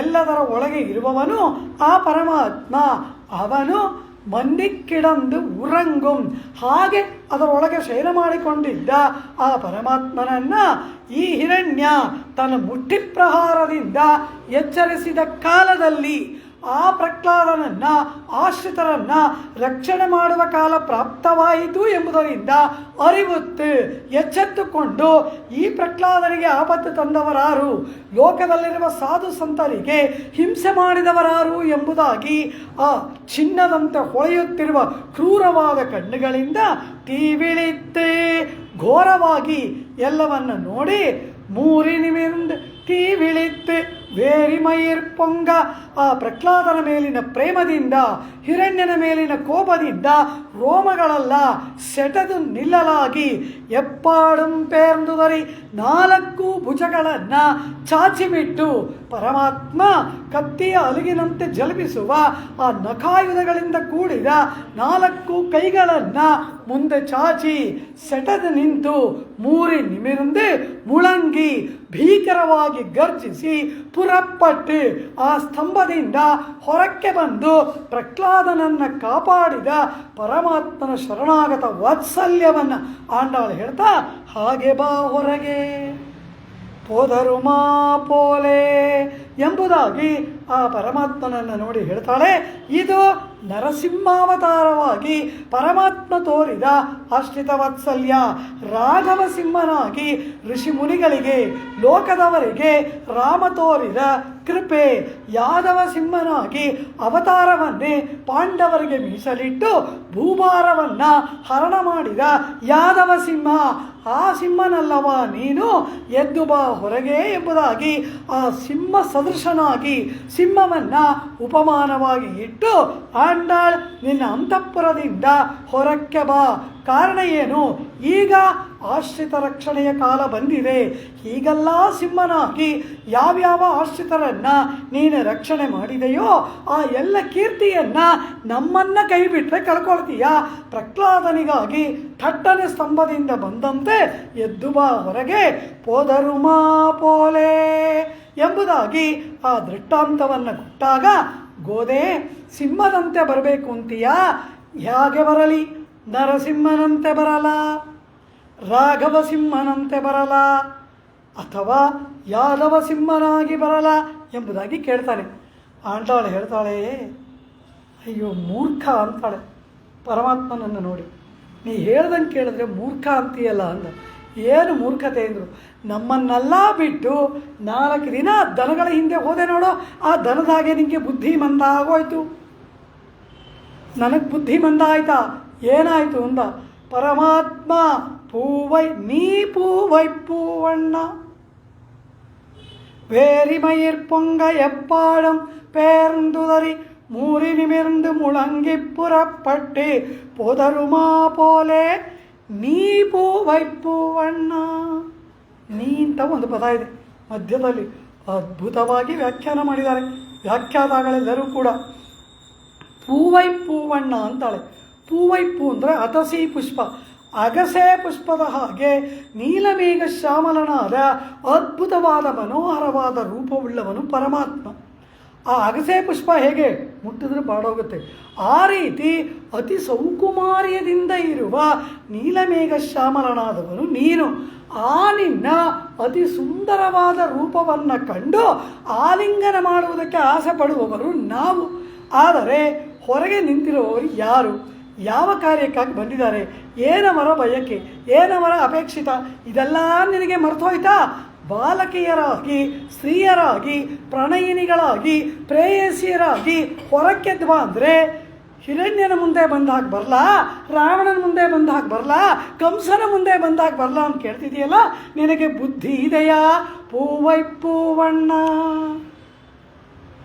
ಎಲ್ಲದರ ಒಳಗೆ ಇರುವವನು ಆ ಪರಮಾತ್ಮ. ಅವನು ಮನ್ನಿಕ್ಕಿಡಂದು ಉರಂಗುಂ, ಹಾಗೆ ಅದರೊಳಗೆ ಶಯನ ಮಾಡಿಕೊಂಡಿದ್ದ ಆ ಪರಮಾತ್ಮನನ್ನು ಈ ಹಿರಣ್ಯ ತನ್ನ ಮುಟ್ಟಿ ಪ್ರಹಾರದಿಂದ ಎಚ್ಚರಿಸಿದ ಕಾಲದಲ್ಲಿ ಆ ಪ್ರಹ್ಲಾದನನ್ನು, ಆಶ್ರಿತರನ್ನು ರಕ್ಷಣೆ ಮಾಡುವ ಕಾಲ ಪ್ರಾಪ್ತವಾಯಿತು ಎಂಬುದರಿಂದ ಅರಿವುತ್ತು ಎಚ್ಚೆತ್ತುಕೊಂಡು ಈ ಪ್ರಹ್ಲಾದನಿಗೆ ಆಪತ್ತು ತಂದವರಾರು, ಲೋಕದಲ್ಲಿರುವ ಸಾಧು ಸಂತರಿಗೆ ಹಿಂಸೆ ಮಾಡಿದವರಾರು ಎಂಬುದಾಗಿ ಆ ಚಿನ್ನದಂತೆ ಹೊಳೆಯುತ್ತಿರುವ ಕ್ರೂರವಾದ ಕಣ್ಣುಗಳಿಂದ ತೀವಿಳಿತ್ತೆ ಘೋರವಾಗಿ ಎಲ್ಲವನ್ನು ನೋಡಿ ಮೂರಿ ನಿಮಿಂದ ತೀವಿಳಿತ್ತು ವೇರಿ ಮೈರ್ ಪೊಂಗ. ಆ ಪ್ರಹ್ಲಾದನ ಮೇಲಿನ ಪ್ರೇಮದಿಂದ, ಹಿರಣ್ಯನ ಮೇಲಿನ ಕೋಪದಿಂದ ರೋಮಗಳೆಲ್ಲ ಸೆಟೆದು ನಿಲ್ಲಲಾಗಿ ಎಪ್ಪಾಡುಂ ಪೇರ್ದುದರಿ, 4 ಭುಜಗಳನ್ನು ಚಾಚಿಬಿಟ್ಟು ಪರಮಾತ್ಮ ಕತ್ತಿಯ ಅಲುಗಿನಂತೆ ಜಲಪಿಸುವ ಆ ನಖಾಯುಧಗಳಿಂದ ಕೂಡಿದ 4 ಕೈಗಳನ್ನು ಮುಂದೆ ಚಾಚಿ ಸೆಟೆದು ನಿಂತು ಮೂರಿ ನಿಮಿರಂದು ಮುಳಂಗಿ ಭೀಕರವಾಗಿ ಗರ್ಜಿಸಿ ಪುರಪಟ್ಟು ಆ ಸ್ತಂಭದಿಂದ ಹೊರಕ್ಕೆ ಬಂದು ಪ್ರಹ್ಲಾದನನ್ನು ಕಾಪಾಡಿದ ಪರಮಾತ್ಮನ ಶರಣಾಗತ ವಾತ್ಸಲ್ಯವನ್ನು ಆಂಡಾಳು ಹೇಳ್ತಾ, ಹಾಗೆ ಬಾ ಹೊರಗೆ ಪೋದರು ಮಾ ಪೋಲೆ ಎಂಬುದಾಗಿ ಆ ಪರಮಾತ್ಮನನ್ನು ನೋಡಿ ಹೇಳ್ತಾಳೆ. ಇದು ನರಸಿಂಹಾವತಾರವಾಗಿ ಪರಮಾತ್ಮ ತೋರಿದ ಆಶ್ರಿತ ವಾತ್ಸಲ್ಯ. ರಾಘವ ಸಿಂಹನಾಗಿ ಋಷಿ ಮುನಿಗಳಿಗೆ ಲೋಕದವರಿಗೆ ರಾಮ ತೋರಿದ ಕೃಪೆ. ಯಾದವ ಸಿಂಹನಾಗಿ ಅವತಾರವನ್ನೇ ಪಾಂಡವರಿಗೆ ಮೀಸಲಿಟ್ಟು ಭೂಭಾರವನ್ನು ಹರಣ ಮಾಡಿದ ಯಾದವ ಸಿಂಹ. ಆ ಸಿಂಹನಲ್ಲವ ನೀನು, ಎದ್ದು ಬಾ ಹೊರಗೆ ಎಂಬುದಾಗಿ ಆ ಸಿಂಹ ಸದೃಶನಾಗಿ ಸಿಂಹವನ್ನು ಉಪಮಾನವಾಗಿ ಇಟ್ಟು ಆಂಡಾಳ್ ನಿನ್ನ ಅಂತಃಪುರದಿಂದ ಹೊರಕ್ಕೆ ಬಾ. ಕಾರಣ ಏನು? ಈಗ ಆಶ್ರಿತ ರಕ್ಷಣೆಯ ಕಾಲ ಬಂದಿದೆ. ಹೀಗೆಲ್ಲ ಸಿಂಹನಾಗಿ ಯಾವ್ಯಾವ ಆಶ್ರಿತರನ್ನು ನೀನು ರಕ್ಷಣೆ ಮಾಡಿದೆಯೋ ಆ ಎಲ್ಲ ಕೀರ್ತಿಯನ್ನು ನಮ್ಮನ್ನು ಕೈ ಬಿಟ್ಟರೆ ಕಳ್ಕೊಳ್ತೀಯ. ಪ್ರಹ್ಲಾದನಿಗಾಗಿ ಥಟ್ಟನೆ ಸ್ತಂಭದಿಂದ ಬಂದಂತೆ ಎದ್ದು ಬಾ ಹೊರಗೆ ಪೋದರು ಮಾ ಪೋಲೆ ಎಂಬುದಾಗಿ ಆ ದೃಷ್ಟಾಂತವನ್ನು ಕೊಟ್ಟಾಗ, ಗೋದೆ ಸಿಂಹದಂತೆ ಬರಬೇಕು ಅಂತೀಯಾ? ಹೇಗೆ ಬರಲಿ? ನರಸಿಂಹನಂತೆ ಬರಲ, ರಾಘವ ಸಿಂಹನಂತೆ ಬರಲ, ಅಥವಾ ಯಾದವ ಸಿಂಹನಾಗಿ ಬರಲ ಎಂಬುದಾಗಿ ಕೇಳ್ತಾನೆ. ಆಂಡಾಳು ಹೇಳ್ತಾಳೆ, ಅಯ್ಯೋ ಮೂರ್ಖ ಅಂತಾಳೆ ಪರಮಾತ್ಮನನ್ನು ನೋಡಿ. ನೀ ಹೇಳ್ದಂಗೆ ಕೇಳಿದ್ರೆ ಮೂರ್ಖ ಅಂತೀಯಲ್ಲ ಅಂದ. ಏನು ಮೂರ್ಖತೆ ಅಂದರು? ನಮ್ಮನ್ನೆಲ್ಲ ಬಿಟ್ಟು 4 ದಿನ ದನಗಳ ಹಿಂದೆ ಹೋದೆ ನೋಡು, ಆ ದನದ ಹಾಗೆ ನಿಮಗೆ ಬುದ್ಧಿ ಮಂದ ಆಗೋಯ್ತು. ನನಗೆ ಬುದ್ಧಿ ಮಂದ ಆಯ್ತಾ? ಏನಾಯಿತು ಅಂದ. ಪರಮಾತ್ಮ ನೀ பூவை பூவண்ண வேரிமயிர் பொங்க எப்பாடும் பேர்ந்துதறி ಮೂರಿ ನಿಮಿರ್ந்து ಮುಳಂಗಿ ಪುರಪಟ್ಟು ಪೋದರುಮಾ ಪೋಲೆ ನೀ பூவை பூವಣ್ಣ. ನೀ ಅಂತ ಒಂದು ಪದ ಇದೆ ಮಧ್ಯದಲ್ಲಿ, ಅದ್ಭುತವಾಗಿ ವ್ಯಾಖ್ಯಾನ ಮಾಡಿದ್ದಾರೆ ವ್ಯಾಖ್ಯಾತಗಳೆಲ್ಲರೂ ಕೂಡ. ಪೂವೈ ಪೂವಣ್ಣ ಅಂತಾಳೆ. ಪೂವೈಪು ಅಂದರೆ ಅತಸಿ ಪುಷ್ಪ, ಅಗಸೆ ಪುಷ್ಪದ ಹಾಗೆ ನೀಲಮೇಘ ಶ್ಯಾಮಲನಾದ ಅದ್ಭುತವಾದ ಮನೋಹರವಾದ ರೂಪವುಳ್ಳವನು ಪರಮಾತ್ಮ. ಆ ಅಗಸೆ ಪುಷ್ಪ ಹೇಗೆ ಮುಟ್ಟಿದ್ರೆ ಬಾಡೋಗುತ್ತೆ, ಆ ರೀತಿ ಅತಿ ಸೌಕುಮಾರ್ಯದಿಂದ ಇರುವ ನೀಲಮೇಘ ಶ್ಯಾಮಲನಾದವನು ನೀನು. ಆ ನಿನ್ನ ಅತಿ ಸುಂದರವಾದ ರೂಪವನ್ನು ಕಂಡು ಆಲಿಂಗನ ಮಾಡುವುದಕ್ಕೆ ಆಸೆ ಪಡುವವರು ನಾವು. ಆದರೆ ಹೊರಗೆ ನಿಂತಿರುವವರು ಯಾರು? ಯಾವ ಕಾರ್ಯಕ್ಕಾಗಿ ಬಂದಿದ್ದಾರೆ? ಏನವರ ಬಯಕೆ? ಏನವರ ಅಪೇಕ್ಷಿತ? ಇದೆಲ್ಲ ನಿನಗೆ ಮರ್ತೋಯ್ತಾ? ಬಾಲಕಿಯರಾಗಿ, ಸ್ತ್ರೀಯರಾಗಿ, ಪ್ರಣಯಿನಿಗಳಾಗಿ, ಪ್ರೇಯಸಿಯರಾಗಿ ಹೊರಕ್ಕೆದ್ದು ಬಾ ಅಂದರೆ ಹಿರಣ್ಯನ ಮುಂದೆ ಬಂದಾಗ ಬರಲಾ, ರಾವಣನ ಮುಂದೆ ಬಂದಾಗ ಬರಲಾ, ಕಂಸನ ಮುಂದೆ ಬಂದಾಗ ಬರಲಾ ಅಂತ ಕೇಳ್ತಿದೆಯಲ್ಲ, ನಿನಗೆ ಬುದ್ಧಿ ಇದೆಯಾ? ಪೂವೈ ಪೂವಣ್ಣ.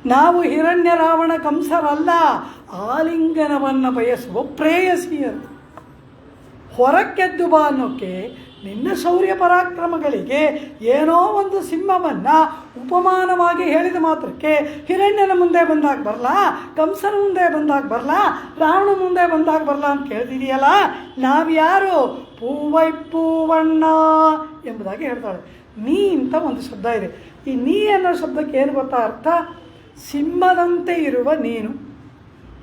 ನಾವು ಹಿರಣ್ಯ ರಾವಣ ಕಂಸರಲ್ಲ, ಆಲಿಂಗನವನ್ನು ಬಯಸುವ ಪ್ರೇಯಸಿಯರು. ಹೊರಕ್ಕೆದ್ದು ಬಾ ಅನ್ನೋಕ್ಕೆ ನಿನ್ನ ಶೌರ್ಯ ಪರಾಕ್ರಮಗಳಿಗೆ ಏನೋ ಒಂದು ಸಿಂಹವನ್ನು ಉಪಮಾನವಾಗಿ ಹೇಳಿದ ಮಾತ್ರಕ್ಕೆ ಹಿರಣ್ಯನ ಮುಂದೆ ಬಂದಾಗ ಬರಲಾ, ಕಂಸನ ಮುಂದೆ ಬಂದಾಗ ಬರಲಾ, ರಾವಣನ ಮುಂದೆ ಬಂದಾಗ ಬರಲಾ ಅಂತ ಕೇಳ್ತಿದೆಯಲ್ಲ, ನಾವ್ಯಾರು? ಪೂವೈ ಪೂವಣ್ಣ ಎಂಬುದಾಗಿ ಹೇಳ್ತಾಳೆ. ನೀ ಅಂತ ಒಂದು ಶಬ್ದ ಇದೆ. ಈ ನೀ ಅನ್ನೋ ಶಬ್ದಕ್ಕೆ ಏನು ಗೊತ್ತಾ ಅರ್ಥ? ಸಿಂಹದಂತೆ ಇರುವ ನೀನು,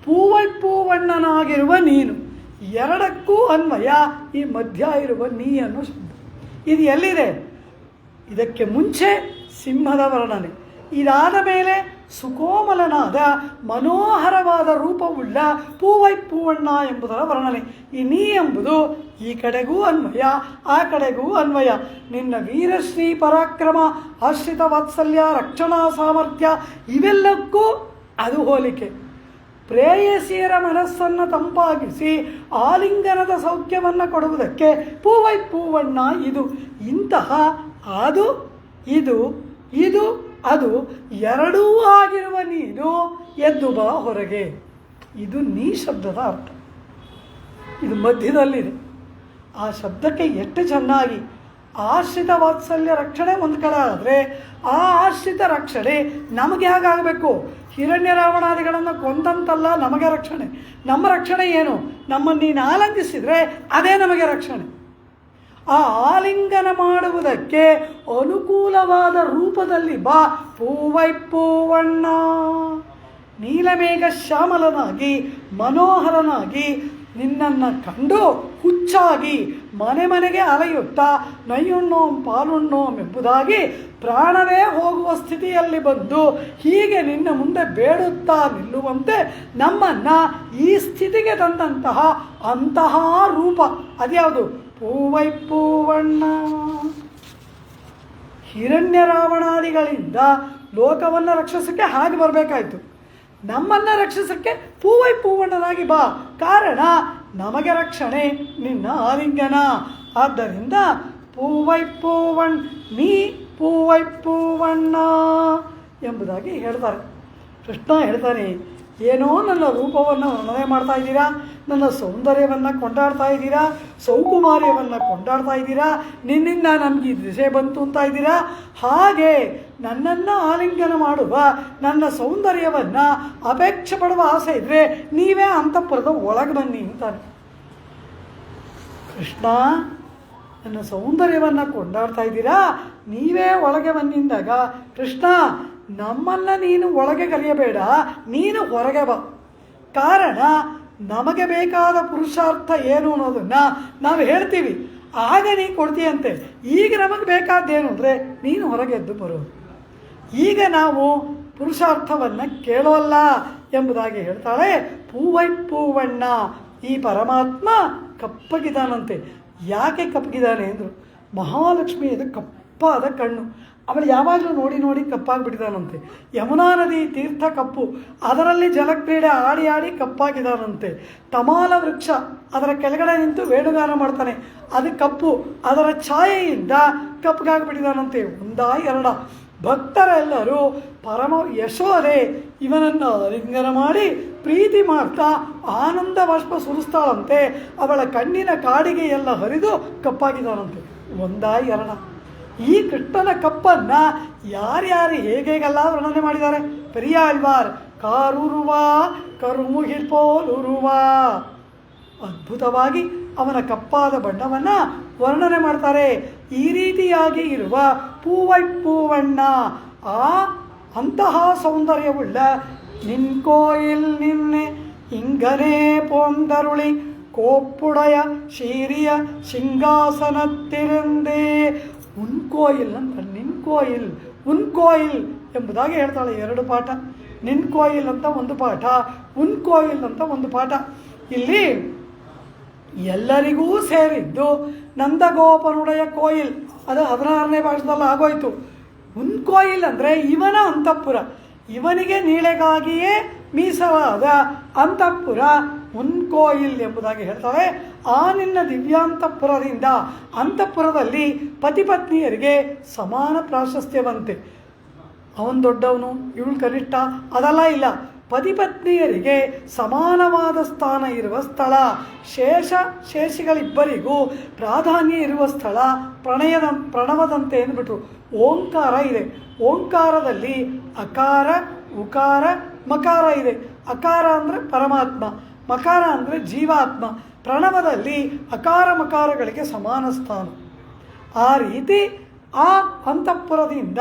ಪೂವೈ ಪೂವಣ್ಣನಾಗಿರುವ ನೀನು, ಎರಡಕ್ಕೂ ಅನ್ವಯ ಈ ಮಧ್ಯ ಇರುವ ನೀ ಅನ್ನೋ ಶಬ್ದ. ಇದು ಎಲ್ಲಿದೆ? ಇದಕ್ಕೆ ಮುಂಚೆ ಸಿಂಹದ ವರ್ಣನೆ, ಇದಾದ ಮೇಲೆ ಸುಕೋಮಲನಾದ ಮನೋಹರವಾದ ರೂಪವುಳ್ಳ ಪೂವೈ ಪೂವಣ್ಣ ಎಂಬುದರ ವರ್ಣನೆ. ಈ ನೀ ಎಂಬುದು ಈ ಕಡೆಗೂ ಅನ್ವಯ, ಆ ಕಡೆಗೂ ಅನ್ವಯ. ನಿನ್ನ ವೀರಶ್ರೀ ಪರಾಕ್ರಮ, ಆಶ್ರಿತ ವಾತ್ಸಲ್ಯ, ರಕ್ಷಣಾ ಸಾಮರ್ಥ್ಯ ಇವೆಲ್ಲಕ್ಕೂ ಅದು ಹೋಲಿಕೆ. ಪ್ರೇಯಸಿಯರ ಮನಸ್ಸನ್ನು ತಂಪಾಗಿಸಿ ಆಲಿಂಗನದ ಸೌಖ್ಯವನ್ನು ಕೊಡುವುದಕ್ಕೆ ಪೂವೈ ಪೂವಣ್ಣ ಇದು. ಇಂತಹ ಅದು ಇದು ಇದು ಅದು ಎರಡೂ ಆಗಿರುವ ನೀನು ಎದ್ದು ಬಾ ಹೊರಗೆ. ಇದು ನೀ ಶಬ್ದದ ಅರ್ಥ. ಇದು ಮಧ್ಯದಲ್ಲಿದೆ. ಆ ಶಬ್ದಕ್ಕೆ ಎಷ್ಟು ಚೆನ್ನಾಗಿ ಆಶ್ರಿತ ವಾತ್ಸಲ್ಯ ರಕ್ಷಣೆ ಒಂದು ಕಡೆ ಆದರೆ, ಆ ಆಶ್ರಿತ ರಕ್ಷಣೆ ನಮಗೆ ಹೇಗಾಗಬೇಕು? ಹಿರಣ್ಯ ರಾವಣಾದಿಗಳನ್ನು ಕೊಂದಂತಲ್ಲ ನಮಗೆ ರಕ್ಷಣೆ. ನಮ್ಮ ರಕ್ಷಣೆ ಏನು? ನಮ್ಮನ್ನು ನೀನು ಆಲಂಘಿಸಿದರೆ ಅದೇ ನಮಗೆ ರಕ್ಷಣೆ. ಆ ಆಲಿಂಗನ ಮಾಡುವುದಕ್ಕೆ ಅನುಕೂಲವಾದ ರೂಪದಲ್ಲಿ ಬಾ ಪೂವೈ ಪೂವಣ್ಣ. ನೀಲಮೇಘ ಶ್ಯಾಮಲನಾಗಿ ಮನೋಹರನಾಗಿ ನಿನ್ನನ್ನು ಕಂಡು ಹುಚ್ಚಾಗಿ ಮನೆ ಮನೆಗೆ ಅಲೆಯುತ್ತಾ ನೈಯುಣ್ಣೋಂ ಪಾಲುಣ್ಣೋಂ ಎಂಬುದಾಗಿ ಪ್ರಾಣವೇ ಹೋಗುವ ಸ್ಥಿತಿಯಲ್ಲಿ ಬಂದು ಹೀಗೆ ನಿನ್ನ ಮುಂದೆ ಬೇಡುತ್ತಾ ನಿಲ್ಲುವಂತೆ ನಮ್ಮನ್ನು ಈ ಸ್ಥಿತಿಗೆ ತಂದಂತಹ ಅಂತಹ ರೂಪ ಅದ್ಯಾವುದು? ಪೂವೈ ಪೂವಣ್ಣ. ಹಿರಣ್ಯ ರಾವಣಾದಿಗಳಿಂದ ಲೋಕವನ್ನು ರಕ್ಷಿಸೋಕ್ಕೆ ಹಾಗೆ ಬರಬೇಕಾಯಿತು. ನಮ್ಮನ್ನು ರಕ್ಷಿಸೋಕ್ಕೆ ಪೂವೈ ಪೂವಣ್ಣನಾಗಿ ಬಾ. ಕಾರಣ ನಮಗೆ ರಕ್ಷಣೆ ನಿನ್ನ ಆಲಿಂಗನ. ಆದ್ದರಿಂದ ಪೂವೈ ಪೂವಣ್ ನೀ ಪೂವೈ ಪೂವಣ್ಣ ಎಂಬುದಾಗಿ ಹೇಳ್ತಾರೆ. ಕೃಷ್ಣ ಹೇಳ್ತಾನೆ, ಏನೋ ನನ್ನ ರೂಪವನ್ನು ವರ್ಣನೆ ಮಾಡ್ತಾ ಇದ್ದೀರಾ, ನನ್ನ ಸೌಂದರ್ಯವನ್ನು ಕೊಂಡಾಡ್ತಾ ಇದ್ದೀರಾ, ಸೌಕುಮಾರ್ಯವನ್ನು ಕೊಂಡಾಡ್ತಾ ಇದ್ದೀರಾ, ನಿನ್ನಿಂದ ನಮಗೆ ದಿಸೆ ಬಂತು ಅಂತ ಇದ್ದೀರಾ. ಹಾಗೆ ನನ್ನನ್ನು ಆಲಿಂಗನ ಮಾಡುವ ನನ್ನ ಸೌಂದರ್ಯವನ್ನು ಅಪೇಕ್ಷೆ ಪಡುವ ಆಸೆ ಇದ್ದರೆ ನೀವೇ ಅಂತಃಪುರದ ಒಳಗೆ ಬನ್ನಿ ಅಂತಾನೆ. ಕೃಷ್ಣ ನನ್ನ ಸೌಂದರ್ಯವನ್ನು ಕೊಂಡಾಡ್ತಾ ಇದ್ದೀರಾ, ನೀವೇ ಒಳಗೆ ಬಂದಿಂದಾಗ ಕೃಷ್ಣ ನಮ್ಮನ್ನು ನೀನು ಒಳಗೆ ಕರೆಯಬೇಡ, ನೀನು ಹೊರಗೆ ಬಾ. ಕಾರಣ ನಮಗೆ ಬೇಕಾದ ಪುರುಷಾರ್ಥ ಏನು ಅನ್ನೋದನ್ನು ನಾವು ಹೇಳ್ತೀವಿ, ಆಗ ನೀ ಕೊಡ್ತೀಯಂತೆ. ಈಗ ನಮಗೆ ಬೇಕಾದ್ದೇನು ಅಂದರೆ ನೀನು ಹೊರಗೆ ಎದ್ದು ಬರೋದು. ಈಗ ನಾವು ಪುರುಷಾರ್ಥವನ್ನು ಕೇಳೋಲ್ಲ ಎಂಬುದಾಗಿ ಹೇಳ್ತಾಳೆ. ಪೂವೈ ಪೂವಣ್ಣ. ಈ ಪರಮಾತ್ಮ ಕಪ್ಪಗಿದಾನಂತೆ. ಯಾಕೆ ಕಪ್ಪಗಿದ್ದಾನೆ ಅಂದರು, ಮಹಾಲಕ್ಷ್ಮಿಯದು ಕಪ್ಪಾದ ಕಣ್ಣು, ಅವಳು ಯಾವಾಗಲೂ ನೋಡಿ ನೋಡಿ ಕಪ್ಪಾಗಿಬಿಟ್ಟಿದ್ದಾನಂತೆ. ಯಮುನಾ ನದಿ ತೀರ್ಥ ಕಪ್ಪು, ಅದರಲ್ಲಿ ಜಲಕ್ರೀಡೆ ಆಡಿ ಆಡಿ ಕಪ್ಪಾಗಿದ್ದಾನಂತೆ. ತಮಾಲ ವೃಕ್ಷ, ಅದರ ಕೆಳಗಡೆ ನಿಂತು ವೇಣುಗಾನ ಮಾಡ್ತಾನೆ, ಅದು ಕಪ್ಪು, ಅದರ ಛಾಯೆಯಿಂದ ಕಪ್ಪಗಾಗಿಬಿಟ್ಟಿದ್ದಾನಂತೆ. ಒಂದಾ ಎರಡ ಭಕ್ತರೆಲ್ಲರೂ ಪರಮ ಯಶೋದೆ ಇವನನ್ನು ಆಲಿಂಗನ ಮಾಡಿ ಪ್ರೀತಿ ಮಾಡ್ತಾ ಆನಂದ ಬಾಷ್ಪ ಸುರಿಸ್ತಾಳಂತೆ. ಅವಳ ಕಣ್ಣಿನ ಕಾಡಿಗೆ ಎಲ್ಲ ಹರಿದು ಕಪ್ಪಾಗಿದ್ದಾನಂತೆ. ಒಂದಾ ಎರಡ. ಈ ಕೃಷ್ಣನ ಕಪ್ಪನ್ನು ಯಾರ್ಯಾರು ಹೇಗೆಲ್ಲ ವರ್ಣನೆ ಮಾಡಿದ್ದಾರೆ. ಪೆರಿಯಾಳ್ವಾರ್ ಕಾರುರುವ ಕರುಮುಗಿಲ್ ಪೋಲುರುವ ಅದ್ಭುತವಾಗಿ ಅವನ ಕಪ್ಪಾದ ಬಣ್ಣವನ್ನು ವರ್ಣನೆ ಮಾಡ್ತಾರೆ. ಈ ರೀತಿಯಾಗಿ ಇರುವ ಪೂವೈ ಪೂವಣ್ಣ, ಆ ಅಂತಹ ಸೌಂದರ್ಯವುಳ್ಳ ನಿನ್ ಕೋಯಿಲ್ ನಿನ್ನೆ ಇಂಗನೇ ಪೊಂದರುಳಿ ಕೋಪ್ಪುಡಯ ಶೀರಿಯ ಸಿಂಹಾಸನತ್ತಿರಂದೇ. ಉನ್ಕೋಯಿಲ್ ಅಂತ ನಿನ್ಕೋಯಿಲ್, ಉನ್ಕೋಯಿಲ್ ಎಂಬುದಾಗಿ ಹೇಳ್ತಾಳೆ. ಎರಡು ಪಾಠ, ನಿನ್ಕೋಯಿಲ್ ಅಂತ ಒಂದು ಪಾಠ, ಉನ್ಕೋಯಿಲ್ ಅಂತ ಒಂದು ಪಾಠ. ಇಲ್ಲಿ ಎಲ್ಲರಿಗೂ ಸೇರಿದ್ದು ನಂದಗೋಪನುಡೆಯ ಕೋಯಿಲ್, ಅದು 16ನೇ ಭಾಷೆದಲ್ಲಿ ಆಗೋಯ್ತು. ಉನ್ಕೋಯಿಲ್ ಅಂದರೆ ಇವನ ಅಂತಃಪುರ, ಇವನಿಗೆ ನೀಳೆಗಾಗಿಯೇ ಮೀಸಲಾದ ಅಂತಃಪುರ ಉನ್ಕೋಯಿಲ್ ಎಂಬುದಾಗಿ ಹೇಳ್ತಾಳೆ. ಆ ನಿನ್ನ ದಿವ್ಯಾಂತಃಪುರದಿಂದ ಅಂತಃಪುರದಲ್ಲಿ ಪತಿಪತ್ನಿಯರಿಗೆ ಸಮಾನ ಪ್ರಾಶಸ್ತ್ಯವಂತೆ. ಅವನು ದೊಡ್ಡವನು, ಇವಳು ಕನಿಷ್ಠ ಅದೆಲ್ಲ ಇಲ್ಲ. ಪತಿಪತ್ನಿಯರಿಗೆ ಸಮಾನವಾದ ಸ್ಥಾನ ಇರುವ ಸ್ಥಳ, ಶೇಷಿಗಳಿಬ್ಬರಿಗೂ ಪ್ರಾಧಾನ್ಯ ಇರುವ ಸ್ಥಳ, ಪ್ರಣವದಂತೆ ಅಂದ್ಬಿಟ್ರು. ಓಂಕಾರ ಇದೆ, ಓಂಕಾರದಲ್ಲಿ ಅಕಾರ ಉಕಾರ ಮಕಾರ ಇದೆ. ಅಕಾರ ಅಂದರೆ ಪರಮಾತ್ಮ, ಮಕಾರ ಅಂದರೆ ಜೀವಾತ್ಮ. ಪ್ರಣವದಲ್ಲಿ ಅಕಾರ ಮಕಾರಗಳಿಗೆ ಸಮಾನ ಸ್ಥಾನ. ಆ ರೀತಿ ಆ ಅಂತಃಪುರದಿಂದ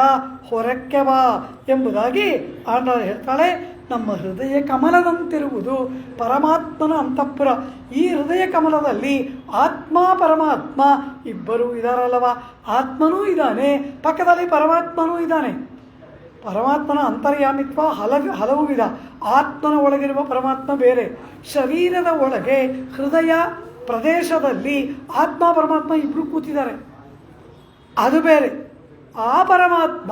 ಹೊರಕ್ಕೆ ಬಾ ಎಂಬುದಾಗಿ ಆಂಡ ಹೇಳ್ತಾಳೆ. ನಮ್ಮ ಹೃದಯ ಕಮಲದಂತಿರುವುದು ಪರಮಾತ್ಮನ ಅಂತಃಪುರ. ಈ ಹೃದಯ ಕಮಲದಲ್ಲಿ ಆತ್ಮ ಪರಮಾತ್ಮ ಇಬ್ಬರೂ ಇದ್ದಾರಲ್ಲವ. ಆತ್ಮನೂ ಇದ್ದಾನೆ, ಪಕ್ಕದಲ್ಲಿ ಪರಮಾತ್ಮನೂ ಇದ್ದಾನೆ. ಪರಮಾತ್ಮನ ಅಂತರ್ಯಾಮಿತ್ವ ಹಲವು ವಿಧ. ಆತ್ಮನ ಒಳಗಿರುವ ಪರಮಾತ್ಮ ಬೇರೆ, ಶರೀರದ ಒಳಗೆ ಹೃದಯ ಪ್ರದೇಶದಲ್ಲಿ ಆತ್ಮ ಪರಮಾತ್ಮ ಇಬ್ಬರು ಕೂತಿದ್ದಾರೆ, ಅದು ಬೇರೆ. ಆ ಪರಮಾತ್ಮ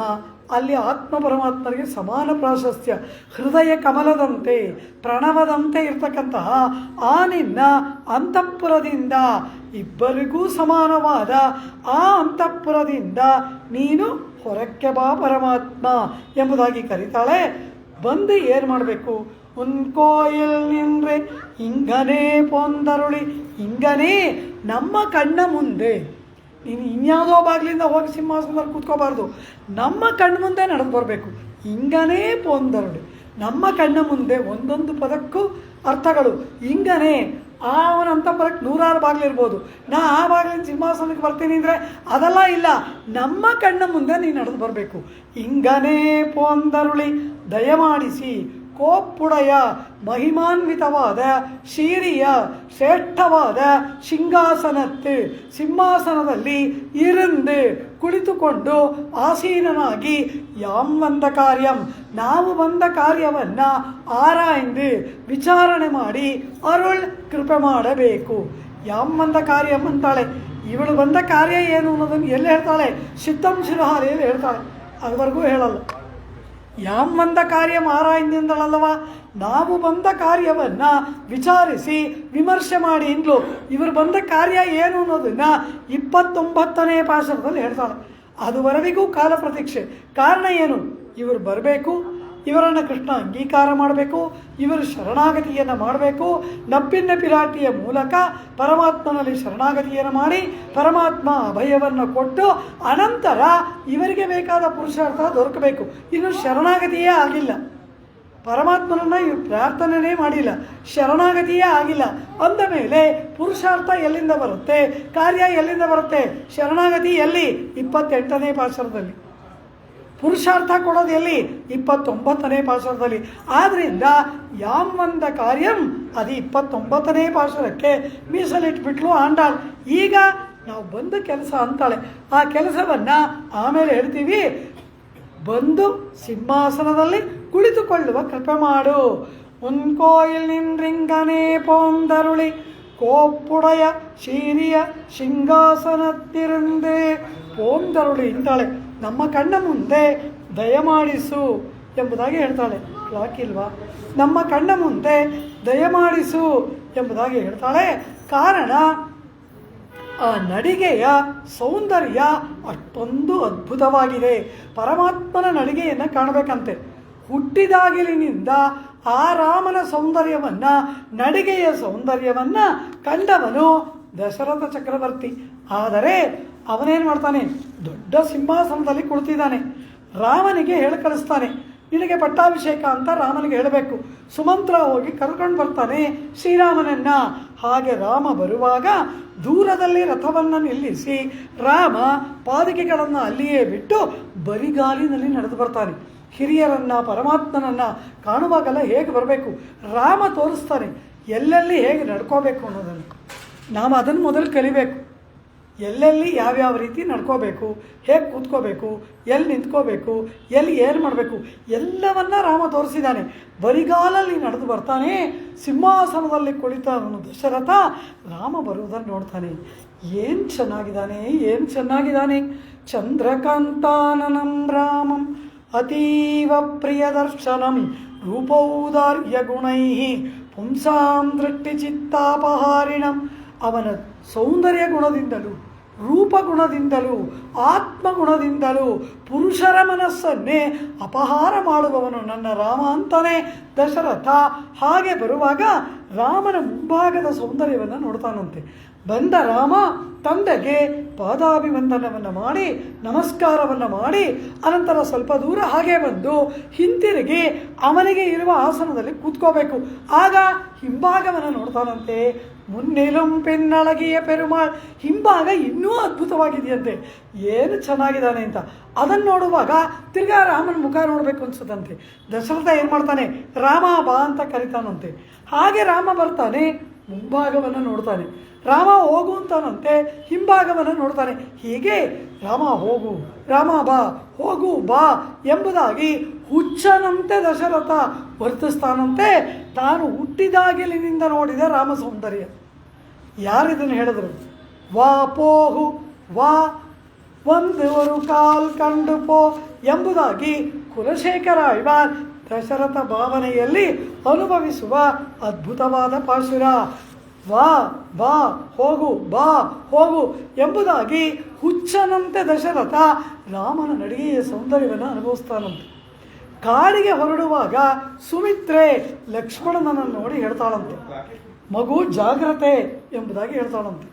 ಅಲ್ಲಿ ಆತ್ಮ ಪರಮಾತ್ಮರಿಗೆ ಸಮಾನ ಪ್ರಾಶಸ್ತ್ಯ. ಹೃದಯ ಕಮಲದಂತೆ ಪ್ರಣವದಂತೆ ಇರ್ತಕ್ಕಂತಹ ಆ ನಿನ್ನ ಅಂತಃಪುರದಿಂದ ಇಬ್ಬರಿಗೂ ಸಮಾನವಾದ ಆ ಅಂತಃಪುರದಿಂದ ನೀನು ಹೊರಕ್ಕೆ ಬಾ ಪರಮಾತ್ಮ ಎಂಬುದಾಗಿ ಕರೀತಾಳೆ. ಬಂದು ಏನು ಮಾಡಬೇಕು? ಉನ್ಕೋಯಿಲ್ ನಿನ್ರೆ ಇಂಗನೇ ಪೊಂದರುಳಿ. ಇಂಗನೇ ನಮ್ಮ ಕಣ್ಣ ಮುಂದೆ, ನೀನು ಇನ್ಯಾವುದೋ ಬಾಗಿಲಿಂದ ಹೋಗಿ ಸಿಂಹಾಸನದಲ್ಲಿ ಕೂತ್ಕೋಬಾರ್ದು, ನಮ್ಮ ಕಣ್ಣು ಮುಂದೆ ನಡೆದು ಬರಬೇಕು. ಇಂಗನೇ ಪೊಂದರುಳಿ, ನಮ್ಮ ಕಣ್ಣ ಮುಂದೆ ಒಂದೊಂದು ಪದಕ್ಕೂ ಅರ್ಥಗಳು. ಇಂಗನೇ ಅವನ ಅಂತಃಪುರಕ್ಕೆ 100 ಬಾಗಿಲಿರ್ಬೋದು. ನಾ ಆ ಬಾಗಿಲಿನ ಸಿಂಹಾಸನಕ್ಕೆ ಬರ್ತೀನಿ ಅಂದರೆ ಅದೆಲ್ಲ ಇಲ್ಲ. ನಮ್ಮ ಕಣ್ಣ ಮುಂದೆ ನೀನು ನಡೆದು ಬರಬೇಕು. ಇಂಗನೇ ಪೋಂದರುಳಿ ದಯಮಾಡಿಸಿ ಕೋಪ್ಪುಡೆಯ ಮಹಿಮಾನ್ವಿತವಾದ ಶೀರಿಯ ಶ್ರೇಷ್ಠವಾದ ಸಿಂಹಾಸನದಲ್ಲಿ ಇருந்து ಕುಳಿತುಕೊಂಡು ಆಸೀನನಾಗಿ ಯಾಂ ಬಂದ ಕಾರ್ಯಂ ನಾವು ಬಂದ ಕಾರ್ಯವನ್ನು ಆರಾಯ್ದು ವಿಚಾರಣೆ ಮಾಡಿ ಅರುಳ್ ಕೃಪೆ ಮಾಡಬೇಕು. ಯಾಂ ಬಂದ ಕಾರ್ಯಂ ಅಂತಾಳೆ. ಇವಳು ಬಂದ ಕಾರ್ಯ ಏನು ಅನ್ನೋದನ್ನು ಎಲ್ಲಿ ಹೇಳ್ತಾಳೆ? ಸಿದ್ಧಂ ಶಿರಹಾರಿಯಲ್ಲಿ ಹೇಳ್ತಾಳೆ. ಅದುವರೆಗೂ ಹೇಳಲ್ಲ. ಯಾಂ ಬಂದ ಕಾರ್ಯ ಆರಾಯಿಂದಳಲ್ಲವ, ನಾವು ಬಂದ ಕಾರ್ಯವನ್ನು ವಿಚಾರಿಸಿ ವಿಮರ್ಶೆ ಮಾಡಿ ಇಂದ್ಲು. ಇವರು ಬಂದ ಕಾರ್ಯ ಏನು ಅನ್ನೋದನ್ನು 29ನೇ ಪಾಶರದಲ್ಲಿ ಹೇಳ್ತಾಳೆ. ಅದುವರೆಗೂ ಕಾಲ ಪ್ರತೀಕ್ಷೆ. ಕಾರಣ ಏನು? ಇವರು ಬರಬೇಕು, ಇವರನ್ನು ಕೃಷ್ಣ ಅಂಗೀಕಾರ ಮಾಡಬೇಕು, ಇವರು ಶರಣಾಗತಿಯನ್ನು ಮಾಡಬೇಕು. ನಪ್ಪಿನ ಪಿರಾಟಿಯ ಮೂಲಕ ಪರಮಾತ್ಮನಲ್ಲಿ ಶರಣಾಗತಿಯನ್ನು ಮಾಡಿ ಪರಮಾತ್ಮ ಅಭಯವನ್ನು ಕೊಟ್ಟು ಅನಂತರ ಇವರಿಗೆ ಬೇಕಾದ ಪುರುಷಾರ್ಥ ದೊರಕಬೇಕು. ಇನ್ನು ಶರಣಾಗತಿಯೇ ಆಗಿಲ್ಲ, ಪರಮಾತ್ಮನನ್ನು ಇವರು ಪ್ರಾರ್ಥನೆಯೇ ಮಾಡಿಲ್ಲ, ಶರಣಾಗತಿಯೇ ಆಗಿಲ್ಲ. ಅಂದ ಮೇಲೆ ಪುರುಷಾರ್ಥ ಎಲ್ಲಿಂದ ಬರುತ್ತೆ? ಕಾರ್ಯ ಎಲ್ಲಿಂದ ಬರುತ್ತೆ? ಶರಣಾಗತಿ ಎಲ್ಲಿ? 28ನೇ ಪಾಶರದಲ್ಲಿ. ಪುರುಷಾರ್ಥ ಕೊಡೋದು ಎಲ್ಲಿ? 29ನೇ ಪಾಶರದಲ್ಲಿ. ಆದ್ದರಿಂದ ಯಾಂ ಬಂದ ಕಾರ್ಯಂ ಅದು 29ನೇ ಪಾಶರಕ್ಕೆ ಮೀಸಲಿಟ್ಬಿಟ್ಲು ಆಂಡಾಳ್. ಈಗ ನಾವು ಬಂದ ಕೆಲಸ ಅಂತಾಳೆ. ಆ ಕೆಲಸವನ್ನು ಆಮೇಲೆ ಹೇಳ್ತೀವಿ. ಬಂದು ಸಿಂಹಾಸನದಲ್ಲಿ ಕುಳಿತುಕೊಳ್ಳುವ ಕೃಪೆ ಮಾಡು. ಉನ್ಕೋಯಿಲ್ ನಿನ್ರಿಂಗನೇ ಪೋಂದರುಳಿ ಕೋಪ್ಪುಡೆಯ ಶೀರಿಯ ಸಿಂಹಾಸನತ್ತಿರಂದೆ ಪೋಂದರುಳಿ ಅಂತಾಳೆ. ನಮ್ಮ ಕಣ್ಣ ಮುಂದೆ ದಯಮಾಡಿಸು ಎಂಬುದಾಗಿ ಹೇಳ್ತಾಳೆ. ಯಾಕಿಲ್ವಾ? ನಮ್ಮ ಕಣ್ಣ ಮುಂದೆ ದಯಮಾಡಿಸು ಎಂಬುದಾಗಿ ಹೇಳ್ತಾಳೆ. ಕಾರಣ ಆ ನಡಿಗೆಯ ಸೌಂದರ್ಯ ಅಷ್ಟೊಂದು ಅದ್ಭುತವಾಗಿದೆ. ಪರಮಾತ್ಮನ ನಡಿಗೆಯನ್ನು ಕಾಣಬೇಕಂತೆ. ಹುಟ್ಟಿದಾಗಲಿನಿಂದ ಆ ರಾಮನ ಸೌಂದರ್ಯವನ್ನು, ನಡಿಗೆಯ ಸೌಂದರ್ಯವನ್ನು ಕಂಡವನು ದಶರಥ ಚಕ್ರವರ್ತಿ. ಆದರೆ ಅವನೇನು ಮಾಡ್ತಾನೆ? ದೊಡ್ಡ ಸಿಂಹಾಸನದಲ್ಲಿ ಕುಳಿತಿದ್ದಾನೆ. ರಾಮನಿಗೆ ಹೇಳಿ ಕಳಿಸ್ತಾನೆ, ನಿನಗೆ ಪಟ್ಟಾಭಿಷೇಕ ಅಂತ ರಾಮನಿಗೆ ಹೇಳಬೇಕು. ಸುಮಂತ್ರ ಹೋಗಿ ಕರ್ಕೊಂಡು ಬರ್ತಾನೆ ಶ್ರೀರಾಮನನ್ನು. ಹಾಗೆ ರಾಮ ಬರುವಾಗ ದೂರದಲ್ಲಿ ರಥವನ್ನು ನಿಲ್ಲಿಸಿ ರಾಮ ಪಾದಕೆಗಳನ್ನು ಅಲ್ಲಿಯೇ ಬಿಟ್ಟು ಬರಿಗಾಲಿನಲ್ಲಿ ನಡೆದು ಬರ್ತಾನೆ. ಹಿರಿಯರನ್ನು, ಪರಮಾತ್ಮನನ್ನು ಕಾಣುವಾಗೆಲ್ಲ ಹೇಗೆ ಬರಬೇಕು ರಾಮ ತೋರಿಸ್ತಾನೆ. ಎಲ್ಲೆಲ್ಲಿ ಹೇಗೆ ನಡ್ಕೋಬೇಕು ಅನ್ನೋದನ್ನು ನಾವು ಅದನ್ನು ಮೊದಲು ಕಲಿಬೇಕು. ಎಲ್ಲೆಲ್ಲಿ ಯಾವ್ಯಾವ ರೀತಿ ನಡ್ಕೋಬೇಕು, ಹೇಗೆ ಕೂತ್ಕೋಬೇಕು, ಎಲ್ಲಿ ನಿಂತ್ಕೋಬೇಕು, ಎಲ್ಲಿ ಏನು ಮಾಡಬೇಕು ಎಲ್ಲವನ್ನ ರಾಮ ತೋರಿಸಿದ್ದಾನೆ. ಬರಿಗಾಲಲ್ಲಿ ನಡೆದು ಬರ್ತಾನೆ. ಸಿಂಹಾಸನದಲ್ಲಿ ಕುಳಿತವನು ದಶರಥ ರಾಮ ಬರುವುದನ್ನು ನೋಡ್ತಾನೆ. ಏನು ಚೆನ್ನಾಗಿದ್ದಾನೆ, ಏನು ಚೆನ್ನಾಗಿದ್ದಾನೆ. ಚಂದ್ರಕಾಂತಾನನಂ ರಾಮಂ ಅತೀವ ಪ್ರಿಯದರ್ಶನಂ ರೂಪೌದಾರ್ಯ ಗುಣೈ ಪುಂಸಾಂ ದೃಷ್ಟಿಚಿತ್ತಾಪಹಾರಿಣಂ. ಅವನ ಸೌಂದರ್ಯ ಗುಣದಿಂದಲೂ, ರೂಪಗುಣದಿಂದಲೂ, ಆತ್ಮಗುಣದಿಂದಲೂ ಪುರುಷರ ಮನಸ್ಸನ್ನೇ ಅಪಹಾರ ಮಾಡುವವನು ನನ್ನ ರಾಮ ಅಂತಾನೆ ದಶರಥ. ಹಾಗೆ ಬರುವಾಗ ರಾಮನ ಮುಂಭಾಗದ ಸೌಂದರ್ಯವನ್ನು ನೋಡ್ತಾನಂತೆ. ಬಂದ ರಾಮ ತಂದೆಗೆ ಪಾದಾಭಿವಂದನವನ್ನು ಮಾಡಿ ನಮಸ್ಕಾರವನ್ನು ಮಾಡಿ ಅನಂತರ ಸ್ವಲ್ಪ ದೂರ ಹಾಗೆ ಬಂದು ಹಿಂತಿರುಗಿ ಅವನಿಗೆ ಇರುವ ಆಸನದಲ್ಲಿ ಕೂತ್ಕೋಬೇಕು. ಆಗ ಹಿಂಭಾಗವನ್ನು ನೋಡ್ತಾನಂತೆ. ಮುನ್ನಿಲುಂ ಪಿನ್ನಳಗಿಯ ಪೆರುಮಾಳ್. ಹಿಂಭಾಗ ಇನ್ನೂ ಅದ್ಭುತವಾಗಿದೆಯಂತೆ. ಏನು ಚೆನ್ನಾಗಿದ್ದಾನೆ ಅಂತ ಅದನ್ನು ನೋಡುವಾಗ ತಿರ್ಗಾ ರಾಮನ ಮುಖ ನೋಡಬೇಕು ಅನ್ಸುತ್ತಂತೆ. ದಶರಥ ಏನು ಮಾಡ್ತಾನೆ? ರಾಮ ಬಾ ಅಂತ ಕರಿತಾನಂತೆ. ಹಾಗೆ ರಾಮ ಬರ್ತಾನೆ, ಮುಂಭಾಗವನ್ನು ನೋಡ್ತಾನೆ. ರಾಮ ಹೋಗು ಅಂತಾನಂತೆ, ಹಿಂಭಾಗವನ್ನು ನೋಡ್ತಾನೆ. ಹೀಗೆ ರಾಮ ಹೋಗು, ರಾಮ ಬಾ, ಹೋಗು ಬಾ ಎಂಬುದಾಗಿ ಹುಚ್ಚನಂತೆ ದಶರಥ ವರ್ತಿಸ್ತಾನಂತೆ. ತಾನು ಹುಟ್ಟಿದಾಗಲಿನಿಂದ ನೋಡಿದ ರಾಮ ಸೌಂದರ್ಯ. ಯಾರಿದನ್ನು ಹೇಳಿದ್ರು? ವಾ ಪೋಹು ವಾ ಒಂದು ಕಾಲ್ ಕಂಡು ಪೋ ಎಂಬುದಾಗಿ ಕುಲಶೇಖರ ಆಳ್ವಾರ್ ದಶರಥ ಭಾವನೆಯಲ್ಲಿ ಅನುಭವಿಸುವ ಅದ್ಭುತವಾದ ಪಾಶುರ. ವಾ ಬಾ ಹೋಗು, ಬಾ ಹೋಗು ಎಂಬುದಾಗಿ ಹುಚ್ಚನಂತೆ ದಶರಥ ರಾಮನ ನಡಿಗೆಯ ಸೌಂದರ್ಯವನ್ನು ಅನುಭವಿಸ್ತಾನಂತೆ. ಕಾಡಿಗೆ ಹೊರಡುವಾಗ ಸುಮಿತ್ರೆ ಲಕ್ಷ್ಮಣನನ್ನು ನೋಡಿ ಹೇಳ್ತಾಳಂತೆ, ಮಗು ಜಾಗ್ರತೆ ಎಂಬುದಾಗಿ ಹೇಳ್ತಾಳಂತೆ.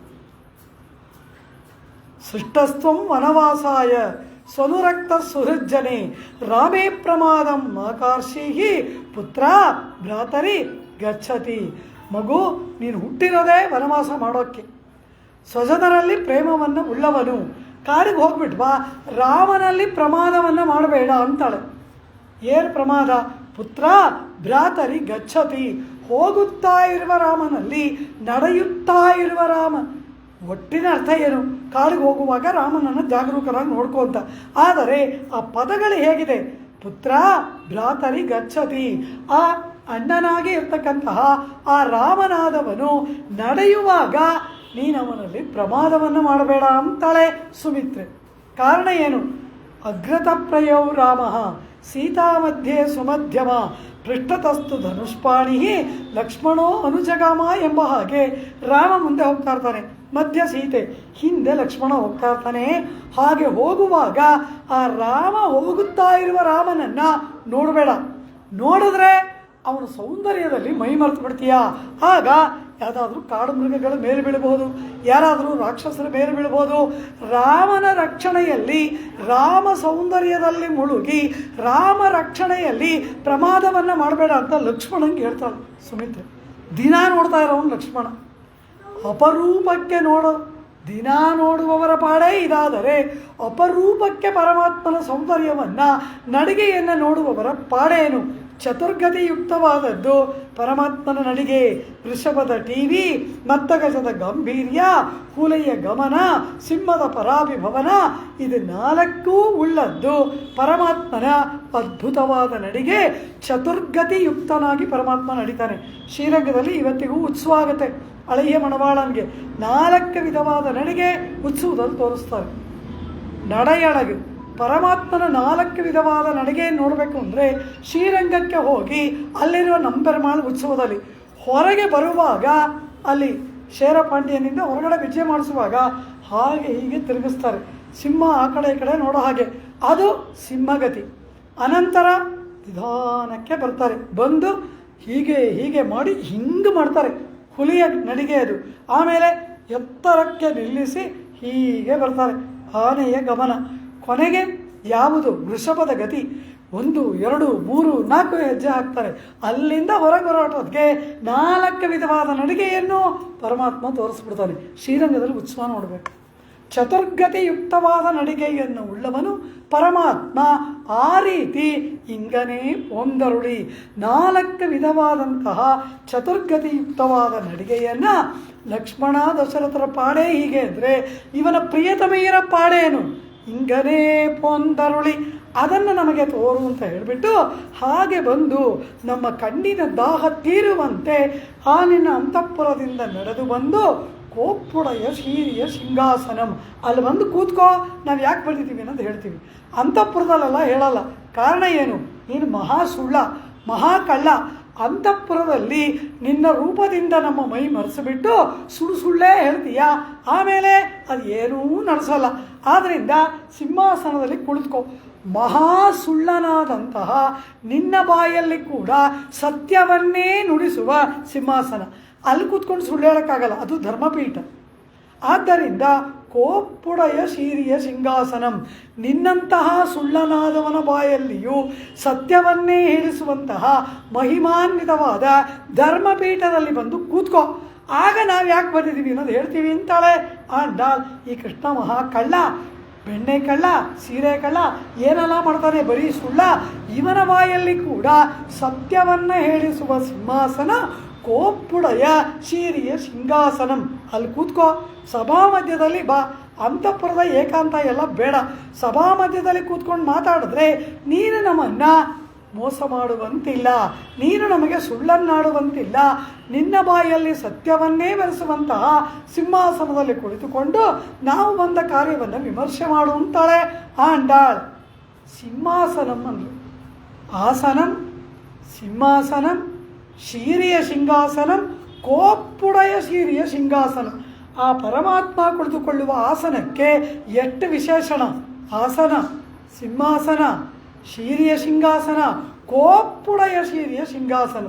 ಸೃಷ್ಟಸ್ತ್ವಂ ವನವಾಸಾಯ ಸ್ವನುರಕ್ತ ಸುಹೃಜ್ಜನೆ ರಾಮೇ ಪ್ರಮಾದಂ ಆಕರ್ಷಿ ಪುತ್ರ ಭ್ರಾತರಿ ಗಚ್ಚತಿ. ಮಗು, ನೀನು ಹುಟ್ಟಿರೋದೇ ವನವಾಸ ಮಾಡೋಕ್ಕೆ, ಸ್ವಜನರಲ್ಲಿ ಪ್ರೇಮವನ್ನು ಉಳ್ಳವನು, ಕಾಡಿಗೆ ಹೋಗ್ಬಿಟ್ವಾ, ರಾಮನಲ್ಲಿ ಪ್ರಮಾದವನ್ನು ಮಾಡಬೇಡ ಅಂತಾಳೆ. ಏನು ಪ್ರಮಾದ? ಪುತ್ರ ಭ್ರಾತರಿ ಗಚ್ಚತಿ, ಹೋಗುತ್ತಾ ಇರುವ ರಾಮನಲ್ಲಿ ನಡೆಯುತ್ತಾ ಇರುವ ರಾಮ. ಒಟ್ಟಿನ ಅರ್ಥ ಏನು? ಕಾಡಿಗೆ ಹೋಗುವಾಗ ರಾಮನನ್ನು ಜಾಗರೂಕರಾಗಿ ನೋಡ್ಕೊಂತ. ಆದರೆ ಆ ಪದಗಳು ಹೇಗಿದೆ? ಪುತ್ರ ಭ್ರಾತರಿ ಗಚ್ಚತಿ, ಆ ಅಣ್ಣನಾಗಿ ಇರ್ತಕ್ಕಂತಹ ಆ ರಾಮನಾದವನು ನಡೆಯುವಾಗ ನೀನವನಲ್ಲಿ ಪ್ರಮಾದವನ್ನು ಮಾಡಬೇಡ ಅಂತಾಳೆ ಸುಮಿತ್ರೆ. ಕಾರಣ ಏನು? ಅಗ್ರತಪ್ರಯೌ ರಾಮ ಸೀತಾ ಮಧ್ಯೆ ಸುಮಧ್ಯಮ ಪೃಷ್ಠತಸ್ತು ಧನುಷ್ಪಾಣಿ ಲಕ್ಷ್ಮಣೋ ಅನುಜಗಾಮ ಎಂಬ ಹಾಗೆ ರಾಮ ಮುಂದೆ ಹೋಗ್ತಾ ಇರ್ತಾನೆ, ಮಧ್ಯ ಸೀತೆ, ಹಿಂದೆ ಲಕ್ಷ್ಮಣ ಹೋಗ್ತಾ ಇರ್ತಾನೆ. ಹಾಗೆ ಹೋಗುವಾಗ ಆ ರಾಮ ಹೋಗುತ್ತಾ ಇರುವ ರಾಮನನ್ನು ನೋಡಬೇಡ. ನೋಡಿದ್ರೆ ಅವನ ಸೌಂದರ್ಯದಲ್ಲಿ ಮೈ ಮರೆತು ಬಿಡ್ತೀಯ. ಆಗ ಯಾವುದಾದ್ರೂ ಕಾಡು ಮೃಗಗಳ ಮೇಲೆ ಬೀಳಬಹುದು, ಯಾರಾದರೂ ರಾಕ್ಷಸರ ಮೇಲೆ ಬೀಳಬಹುದು. ರಾಮನ ರಕ್ಷಣೆಯಲ್ಲಿ, ರಾಮ ಸೌಂದರ್ಯದಲ್ಲಿ ಮುಳುಗಿ ರಾಮ ರಕ್ಷಣೆಯಲ್ಲಿ ಪ್ರಮಾದವನ್ನು ಮಾಡಬೇಡ ಅಂತ ಲಕ್ಷ್ಮಣಂಗೆ ಹೇಳ್ತಾಳೆ ಸುಮಿತ್ರೆ. ದಿನ ನೋಡ್ತಾ ಇರೋನು ಲಕ್ಷ್ಮಣ, ಅಪರೂಪಕ್ಕೆ ದಿನ ನೋಡುವವರ ಪಾಡೇ ಇದಾದರೆ ಅಪರೂಪಕ್ಕೆ ಪರಮಾತ್ಮನ ಸೌಂದರ್ಯವನ್ನು, ನಡಿಗೆಯನ್ನು ನೋಡುವವರ ಪಾಡೇನು? ಚತುರ್ಗತಿಯುಕ್ತವಾದದ್ದು ಪರಮಾತ್ಮನ ನಡಿಗೆ. ವೃಷಭದ ಟಿವಿ, ಮತ್ತಗಜದ ಗಾಂಭೀರ್ಯ, ಹುಲಿಯ ಗಮನ, ಸಿಂಹದ ಪರಾಭಿಭವನ, ಇದು 4 ಉಳ್ಳದ್ದು ಪರಮಾತ್ಮನ ಅದ್ಭುತವಾದ ನಡಿಗೆ. ಚತುರ್ಗತಿಯುಕ್ತನಾಗಿ ಪರಮಾತ್ಮ ನಡೀತಾನೆ. ಶ್ರೀರಂಗದಲ್ಲಿ ಇವತ್ತಿಗೂ ಉತ್ಸವ ಆಗುತ್ತೆ. ಹಳೆಯ ಮಣವಾಳನಿಗೆ 4 ವಿಧವಾದ ನಡಿಗೆ ಉತ್ಸವದಲ್ಲಿ ತೋರಿಸ್ತಾರೆ. ನಡೆಯೊಳಗೆ ಪರಮಾತ್ಮನ 4 ವಿಧವಾದ ನಡಿಗೆಯನ್ನು ನೋಡಬೇಕು ಅಂದರೆ ಶ್ರೀರಂಗಕ್ಕೆ ಹೋಗಿ ಅಲ್ಲಿರುವ ನಂಬೆರಮಾಳ್ ಉತ್ಸವದಲ್ಲಿ ಹೊರಗೆ ಬರುವಾಗ ಅಲ್ಲಿ ಶೇರಪಾಂಡ್ಯನಿಂದ ಹೊರಗಡೆ ವಿಜಯ ಮಾಡಿಸುವಾಗ ಹಾಗೆ ಹೀಗೆ ತಿರುಗಿಸ್ತಾರೆ. ಸಿಂಹ ಆ ಕಡೆ ಈ ಕಡೆ ನೋಡೋ ಹಾಗೆ, ಅದು ಸಿಂಹಗತಿ. ಅನಂತರ ನಿಧಾನಕ್ಕೆ ಬರ್ತಾರೆ, ಬಂದು ಹೀಗೆ ಹೀಗೆ ಮಾಡಿ ಹಿಂಗೆ ಮಾಡ್ತಾರೆ, ಹುಲಿಯ ನಡಿಗೆ ಅದು. ಆಮೇಲೆ ಎತ್ತರಕ್ಕೆ ನಿಲ್ಲಿಸಿ ಹೀಗೆ ಬರ್ತಾರೆ, ಆನೆಯ ಗಮನ. ಕೊನೆಗೆ ಯಾವುದು? ವೃಷಭದ ಗತಿ. 1, 2, 3, 4 ಹೆಜ್ಜೆ ಹಾಕ್ತಾರೆ. ಅಲ್ಲಿಂದ ಹೊರಗೆ ಬರೋಟೋದಕ್ಕೆ 4 ವಿಧವಾದ ನಡಿಗೆಯನ್ನು ಪರಮಾತ್ಮ ತೋರಿಸ್ಬಿಡ್ತಾನೆ. ಶ್ರೀರಂಗದಲ್ಲಿ ಉತ್ಸವ ನೋಡಬೇಕು. ಚತುರ್ಗತಿಯುಕ್ತವಾದ ನಡಿಗೆಯನ್ನು ಉಳ್ಳವನು ಪರಮಾತ್ಮ. ಆ ರೀತಿ ಇಂಗನೇ ಪೊಂದರುಳಿ 4 ವಿಧವಾದಂತಹ ಚತುರ್ಗತಿಯುಕ್ತವಾದ ನಡಿಗೆಯನ್ನು ಲಕ್ಷ್ಮಣ ದಶರಥರ ಪಾಡೇ ಹೀಗೆ ಅಂದರೆ ಇವನ ಪ್ರಿಯತಮೆಯರ ಪಾಡೇನು? ಇಂಗನೇ ಪೊಂದರುಳಿ, ಅದನ್ನು ನಮಗೆ ತೋರು ಅಂತ ಹೇಳಿಬಿಟ್ಟು ಹಾಗೆ ಬಂದು ನಮ್ಮ ಕಣ್ಣಿನ ದಾಹ ತೀರುವಂತೆ ಆ ನಿನ್ನ ಅಂತಃಪುರದಿಂದ ನಡೆದು ಬಂದು ಕೋಪ್ಪುಡೆಯ ಶೀರಿಯ ಸಿಂಹಾಸನಂ ಅಲ್ಲಿ ಬಂದು ಕೂತ್ಕೋ. ನಾವು ಯಾಕೆ ಬಂದಿದ್ದೀವಿ ಅನ್ನೋದು ಹೇಳ್ತೀವಿ, ಅಂತಃಪುರದಲ್ಲೆಲ್ಲ ಹೇಳಲ್ಲ. ಕಾರಣ ಏನು? ನೀನು ಮಹಾ ಸುಳ್ಳ, ಮಹಾ ಕಳ್ಳ. ಅಂತಃಪುರದಲ್ಲಿ ನಿನ್ನ ರೂಪದಿಂದ ನಮ್ಮ ಮೈ ಮರೆಸಿಬಿಟ್ಟು ಸುಳ್ಳೇ ಹೇಳ್ತೀಯ, ಆಮೇಲೆ ಅದು ಏನೂ ನಡೆಸಲ್ಲ. ಆದ್ದರಿಂದ ಸಿಂಹಾಸನದಲ್ಲಿ ಕುಳಿತುಕೋ. ಮಹಾ ಸುಳ್ಳನಾದಂತಹ ನಿನ್ನ ಬಾಯಲ್ಲಿ ಕೂಡ ಸತ್ಯವನ್ನೇ ನುಡಿಸುವ ಸಿಂಹಾಸನ. ಅಲ್ಲಿ ಕೂತ್ಕೊಂಡು ಸುಳ್ಳು ಹೇಳೋಕ್ಕಾಗಲ್ಲ, ಅದು ಧರ್ಮಪೀಠ. ಆದ್ದರಿಂದ ಕೋಪ್ಪುಡೆಯ ಶೀರಿಯ ಸಿಂಹಾಸನಂ, ನಿನ್ನಂತಹ ಸುಳ್ಳನಾದವನ ಬಾಯಲ್ಲಿಯೂ ಸತ್ಯವನ್ನೇ ಹೇಳಿಸುವಂತಹ ಮಹಿಮಾನ್ವಿತವಾದ ಧರ್ಮಪೀಠದಲ್ಲಿ ಬಂದು ಕೂತ್ಕೋ. ಆಗ ನಾವು ಯಾಕೆ ಬಂದಿದ್ದೀವಿ ಅನ್ನೋದು ಹೇಳ್ತೀವಿ ಅಂತಾಳೆ ಆಂಡಾಳ್. ಈ ಕೃಷ್ಣ ಮಹಾ ಕಳ್ಳ, ಬೆಣ್ಣೆ ಕಳ್ಳ, ಸೀರೆ ಕಳ್ಳ, ಏನೆಲ್ಲ ಮಾಡ್ತಾನೆ, ಬರೀ ಸುಳ್ಳ. ಇವನ ಬಾಯಲ್ಲಿ ಕೂಡ ಸತ್ಯವನ್ನು ಹೇಳಿಸುವ ಸಿಂಹಾಸನ ಕೋಪ್ಪುಡೆಯ ಶೀರಿಯ ಸಿಂಹಾಸನಂ. ಅಲ್ಲಿ ಕೂತ್ಕೋ. ಸಭಾ ಮಧ್ಯದಲ್ಲಿ ಬಾ. ಅಂತಃಪುರದ ಏಕಾಂತ ಎಲ್ಲ ಬೇಡ. ಸಭಾ ಮಧ್ಯದಲ್ಲಿ ಕೂತ್ಕೊಂಡು ಮಾತಾಡಿದ್ರೆ ನೀನು ನಮ್ಮನ್ನು ಮೋಸ ಮಾಡುವಂತಿಲ್ಲ, ನೀನು ನಮಗೆ ಸುಳ್ಳನ್ನಾಡುವಂತಿಲ್ಲ. ನಿನ್ನ ಬಾಯಲ್ಲಿ ಸತ್ಯವನ್ನೇ ಬೆರೆಸುವಂತಹ ಸಿಂಹಾಸನದಲ್ಲಿ ಕುಳಿತುಕೊಂಡು ನಾವು ಬಂದ ಕಾರ್ಯವನ್ನು ವಿಮರ್ಶೆ ಮಾಡುವಂತಾಳೆ ಆಂಡಾಳ್. ಸಿಂಹಾಸನಂ ಅಂದರು. ಆಸನಂ, ಸಿಂಹಾಸನಂ, ಶೀರಿಯ ಸಿಂಹಾಸನಂ, ಕೋಪ್ಪುಡೆಯ ಶೀರಿಯ ಸಿಂಹಾಸನ. ಆ ಪರಮಾತ್ಮ ಕುಳಿತುಕೊಳ್ಳುವ ಆಸನಕ್ಕೆ ಎಷ್ಟು ವಿಶೇಷಣ! ಆಸನ, ಸಿಂಹಾಸನ, ಶೀರಿಯ ಸಿಂಹಾಸನ, ಕೋಪ್ಪುಡೆಯ ಶೀರಿಯ ಸಿಂಹಾಸನ.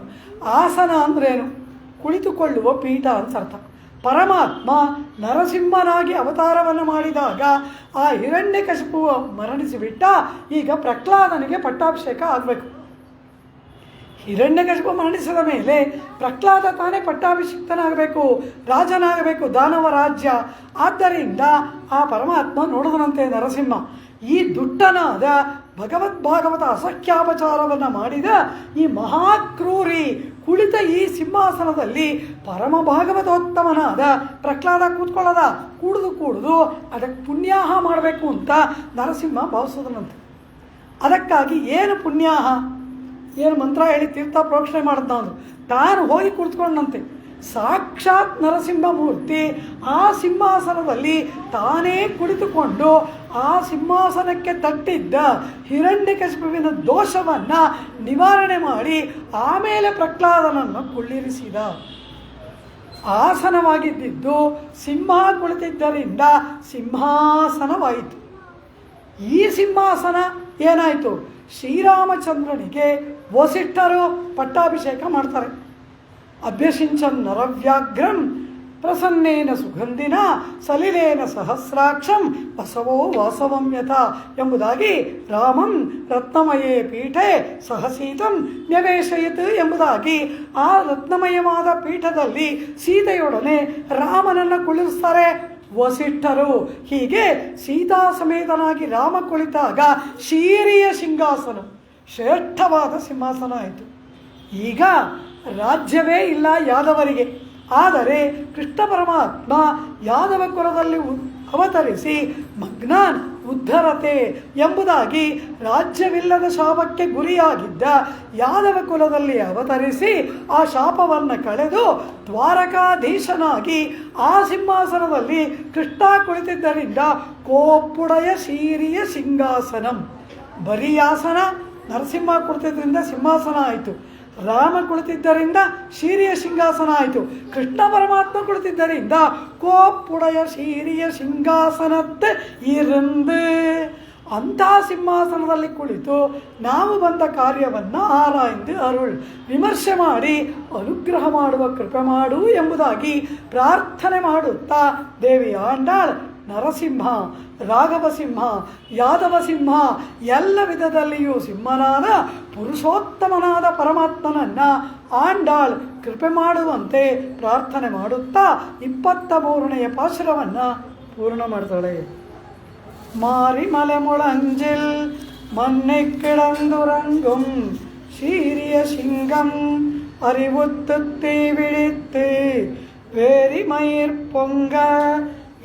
ಆಸನ ಅಂದ್ರೇನು? ಕುಳಿತುಕೊಳ್ಳುವ ಪೀಠ ಅಂತ ಅರ್ಥ. ಪರಮಾತ್ಮ ನರಸಿಂಹನಾಗಿ ಅವತಾರವನ್ನು ಮಾಡಿದಾಗ ಆ ಹಿರಣ್ಯಕಶಿಪು ಮರಣಿಸಿಬಿಟ್ಟ. ಈಗ ಪ್ರಹ್ಲಾದನಿಗೆ ಪಟ್ಟಾಭಿಷೇಕ ಆಗಬೇಕು. ಹಿರಣ್ಯಕಶಿಪು ಮರಣಿಸಿದ ಮೇಲೆ ಪ್ರಹ್ಲಾದ ತಾನೇ ಪಟ್ಟಾಭಿಷಿಕ್ತನಾಗಬೇಕು, ರಾಜನಾಗಬೇಕು, ದಾನವ ರಾಜ್ಯ. ಆದ್ದರಿಂದ ಆ ಪರಮಾತ್ಮ ನೋಡಿದನಂತೆ ನರಸಿಂಹ. ಈ ದುಷ್ಟನಾದ ಭಗವದ್ಭಾಗವತ ಅಸಖ್ಯಾಪಚಾರವನ್ನು ಮಾಡಿದ ಈ ಮಹಾಕ್ರೂರಿ ಕುಳಿತ ಈ ಸಿಂಹಾಸನದಲ್ಲಿ ಪರಮ ಭಾಗವತೋತ್ತಮನಾದ ಪ್ರಹ್ಲಾದ ಕೂಡುದು ಅದಕ್ಕೆ ಪುಣ್ಯಾಹ ಮಾಡಬೇಕು ಅಂತ ನರಸಿಂಹ ಭಾವಿಸೋದನಂತೆ. ಅದಕ್ಕಾಗಿ ಏನು ಪುಣ್ಯಾಹ, ಏನು ಮಂತ್ರ ಹೇಳಿ ತೀರ್ಥ ಪ್ರೋಕ್ಷಣೆ ಮಾಡಿದ್ನವನು ತಾನು ಹೋಗಿ ಕುಳಿತುಕೊಂಡಂತೆ. ಸಾಕ್ಷಾತ್ ನರಸಿಂಹಮೂರ್ತಿ ಆ ಸಿಂಹಾಸನದಲ್ಲಿ ತಾನೇ ಕುಳಿತುಕೊಂಡು ಆ ಸಿಂಹಾಸನಕ್ಕೆ ತಟ್ಟಿದ್ದ ಹಿರಣ್ಯಕಶಿಪುವಿನ ದೋಷವನ್ನು ನಿವಾರಣೆ ಮಾಡಿ ಆಮೇಲೆ ಪ್ರಹ್ಲಾದನನ್ನು ಕುಳ್ಳಿರಿಸಿದ. ಆಸನವಾಗಿದ್ದು ಸಿಂಹ ಕುಳಿತಿದ್ದರಿಂದ ಸಿಂಹಾಸನವಾಯಿತು. ಈ ಸಿಂಹಾಸನ ಏನಾಯಿತು? ಶ್ರೀರಾಮಚಂದ್ರನಿಗೆ ವಸಿಷ್ಠರು ಪಟ್ಟಾಭಿಷೇಕ ಮಾಡ್ತಾರೆ. ಅಭ್ಯಸಿಂಚನ್ ನರವ್ಯಾಘ್ರಂ ಪ್ರಸನ್ನೇನ ಸುಗಂಧಿನ ಸಲಿಲೇನ ಸಹಸ್ರಾಕ್ಷಂ ಬಸವೋ ವಾಸವಮ್ಯತ ಎಂಬುದಾಗಿ ರಾಮಂ ರತ್ನಮಯೇ ಪೀಠೆ ಸಹಸೀತಂ ನ್ಯವೇಶಯಿತ್ ಎಂಬುದಾಗಿ ಆ ರತ್ನಮಯವಾದ ಪೀಠದಲ್ಲಿ ಸೀತೆಯೊಡನೆ ರಾಮನನ್ನು ಕುಳ್ಳಿರಿಸ್ತಾರೆ ವಸಿಷ್ಠರು. ಹೀಗೆ ಸೀತಾ ಸಮೇತನಾಗಿ ರಾಮ ಕುಳಿತಾಗ ಶೀರಿಯ ಸಿಂಹಾಸನ, ಶ್ರೇಷ್ಠವಾದ ಸಿಂಹಾಸನ ಆಯಿತು. ಈಗ ರಾಜ್ಯವೇ ಇಲ್ಲ ಯಾದವರಿಗೆ. ಆದರೆ ಕೃಷ್ಣ ಪರಮಾತ್ಮ ಯಾದವ ಕುಲದಲ್ಲಿ ಅವತರಿಸಿ ಮಗ್ನಾನ್ ಉದ್ಧರತೆ ಎಂಬುದಾಗಿ ರಾಜ್ಯವಿಲ್ಲದ ಶಾಪಕ್ಕೆ ಗುರಿಯಾಗಿದ್ದ ಯಾದವ ಕುಲದಲ್ಲಿ ಅವತರಿಸಿ ಆ ಶಾಪವನ್ನು ಕಳೆದು ದ್ವಾರಕಾಧೀಶನಾಗಿ ಆ ಸಿಂಹಾಸನದಲ್ಲಿ ಕೃಷ್ಣ ಕುಳಿತಿದ್ದರಿಂದ ಕೋಪುಡಯ ಶೀರಿಯ ಸಿಂಹಾಸನಂ. ಬರೀ ಆಸನ, ನರಸಿಂಹ ಕುಳಿತಿದ್ದರಿಂದ ಸಿಂಹಾಸನ ಆಯಿತು. ರಾಮ ಕುಳಿತಿದ್ದರಿಂದ ಶೀರಿಯ ಸಿಂಹಾಸನ ಆಯಿತು. ಕೃಷ್ಣ ಪರಮಾತ್ಮ ಕುಳಿತಿದ್ದರಿಂದ ಕೋಪುಡಯ ಶೀರಿಯ ಸಿಂಹಾಸನತ್ತೆ ಇರಂದು ಅಂಥ ಸಿಂಹಾಸನದಲ್ಲಿ ಕುಳಿತು ನಾವು ಬಂದ ಕಾರ್ಯವನ್ನು ಆರಾಯ್ದು ಅರುಳ್ ವಿಮರ್ಶೆ ಮಾಡಿ ಅನುಗ್ರಹ ಮಾಡುವ ಕೃಪೆ ಮಾಡು ಎಂಬುದಾಗಿ ಪ್ರಾರ್ಥನೆ ಮಾಡುತ್ತಾ ದೇವಿ ಆಂಡಾಳ್ ನರಸಿಂಹ, ರಾಘವಸಿಂಹ, ಯಾದವಸಿಂಹ ಎಲ್ಲ ವಿಧದಲ್ಲಿಯೂ ಸಿಂಹನಾದ ಪುರುಷೋತ್ತಮನಾದ ಪರಮಾತ್ಮನನ್ನು ಆಂಡಾಳ್ ಕೃಪೆ ಮಾಡುವಂತೆ ಪ್ರಾರ್ಥನೆ ಮಾಡುತ್ತಾ 23ನೆಯ ಪಾಶುರವನ್ನು ಪೂರ್ಣ ಮಾಡ್ತಾಳೆ. மாறி மலைமுழஞ்சில் மண்ணை கிடந்துறங்கும் சீரிய சிங்கம் அறிவுத்து தீ விழித்து வேரி மயிர் பொங்க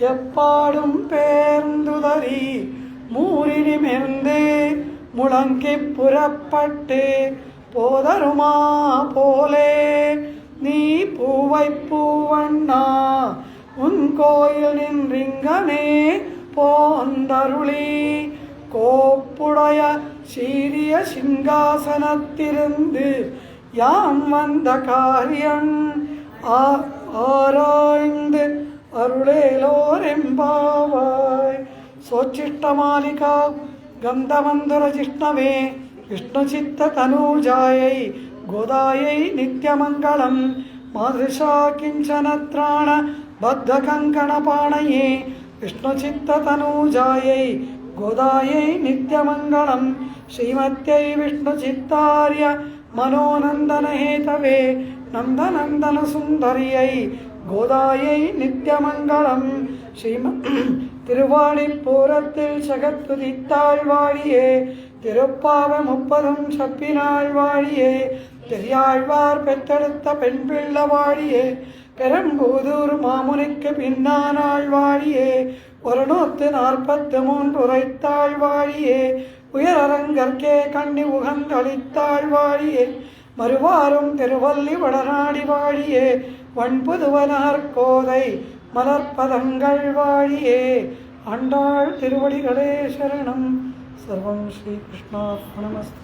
எப்பாடும் பேர்ந்துதறி மூரினிமிர்ந்து முழங்கி புறப்பட்டு போதருமா போலே நீ பூவை பூவண்ணா உன் கோயில் நின்றிங்கனே போந்தருளி கோப்புடைய சீரிய சிங்காசனத்திருந்து யாம் வந்த காரியம் ஆராய்ந்து அருளேலோரெம்பாவாய். சோச்சிஷ்டமாலிகா கந்தமந்தர ஜிஷ்ணவே விஷ்ணுசித்த தனூஜாயை கோதாயை நித்யமங்களம் மாதೃಶா கிஞ்சனத்ராண பத்த கங்கணபாணயே விஷ்ணுசித்த தனூஜாயை கோதாயை நித்யமங்களம் ஸ்ரீமத்யை விஷ்ணுசித்தார்ய மனோநந்தன ஹேதவே நந்தநந்தன சுந்தரியை கோதாயை நித்யமங்களம். திருவாணிப்பூரத்தில் ஜகத்துதித்தாழ்வாழியே திருப்பாவ 30 சப்பினாழ்வாழியே பெரியாழ்வார் பெற்றெடுத்த பெண் பிள்ளவாழியே பெரம்பூதூர் மாமுனிக்கு பின்னானாழ்வாழியே 143 உரைத்தாழ்வாழியே உயரரங்கற்கே கண்ணி உகந்தளித்தாழ்வாழியே மறுவாரும் திருவல்லி வடநாடி வாழியே வன்புதுவனார் கோதை மலர்பதங்கள் வாழியே. ஆண்டாள் திருவடிகளே சரணம். சர்வம் ஸ்ரீ கிருஷ்ணார்ப்பணமஸ்து.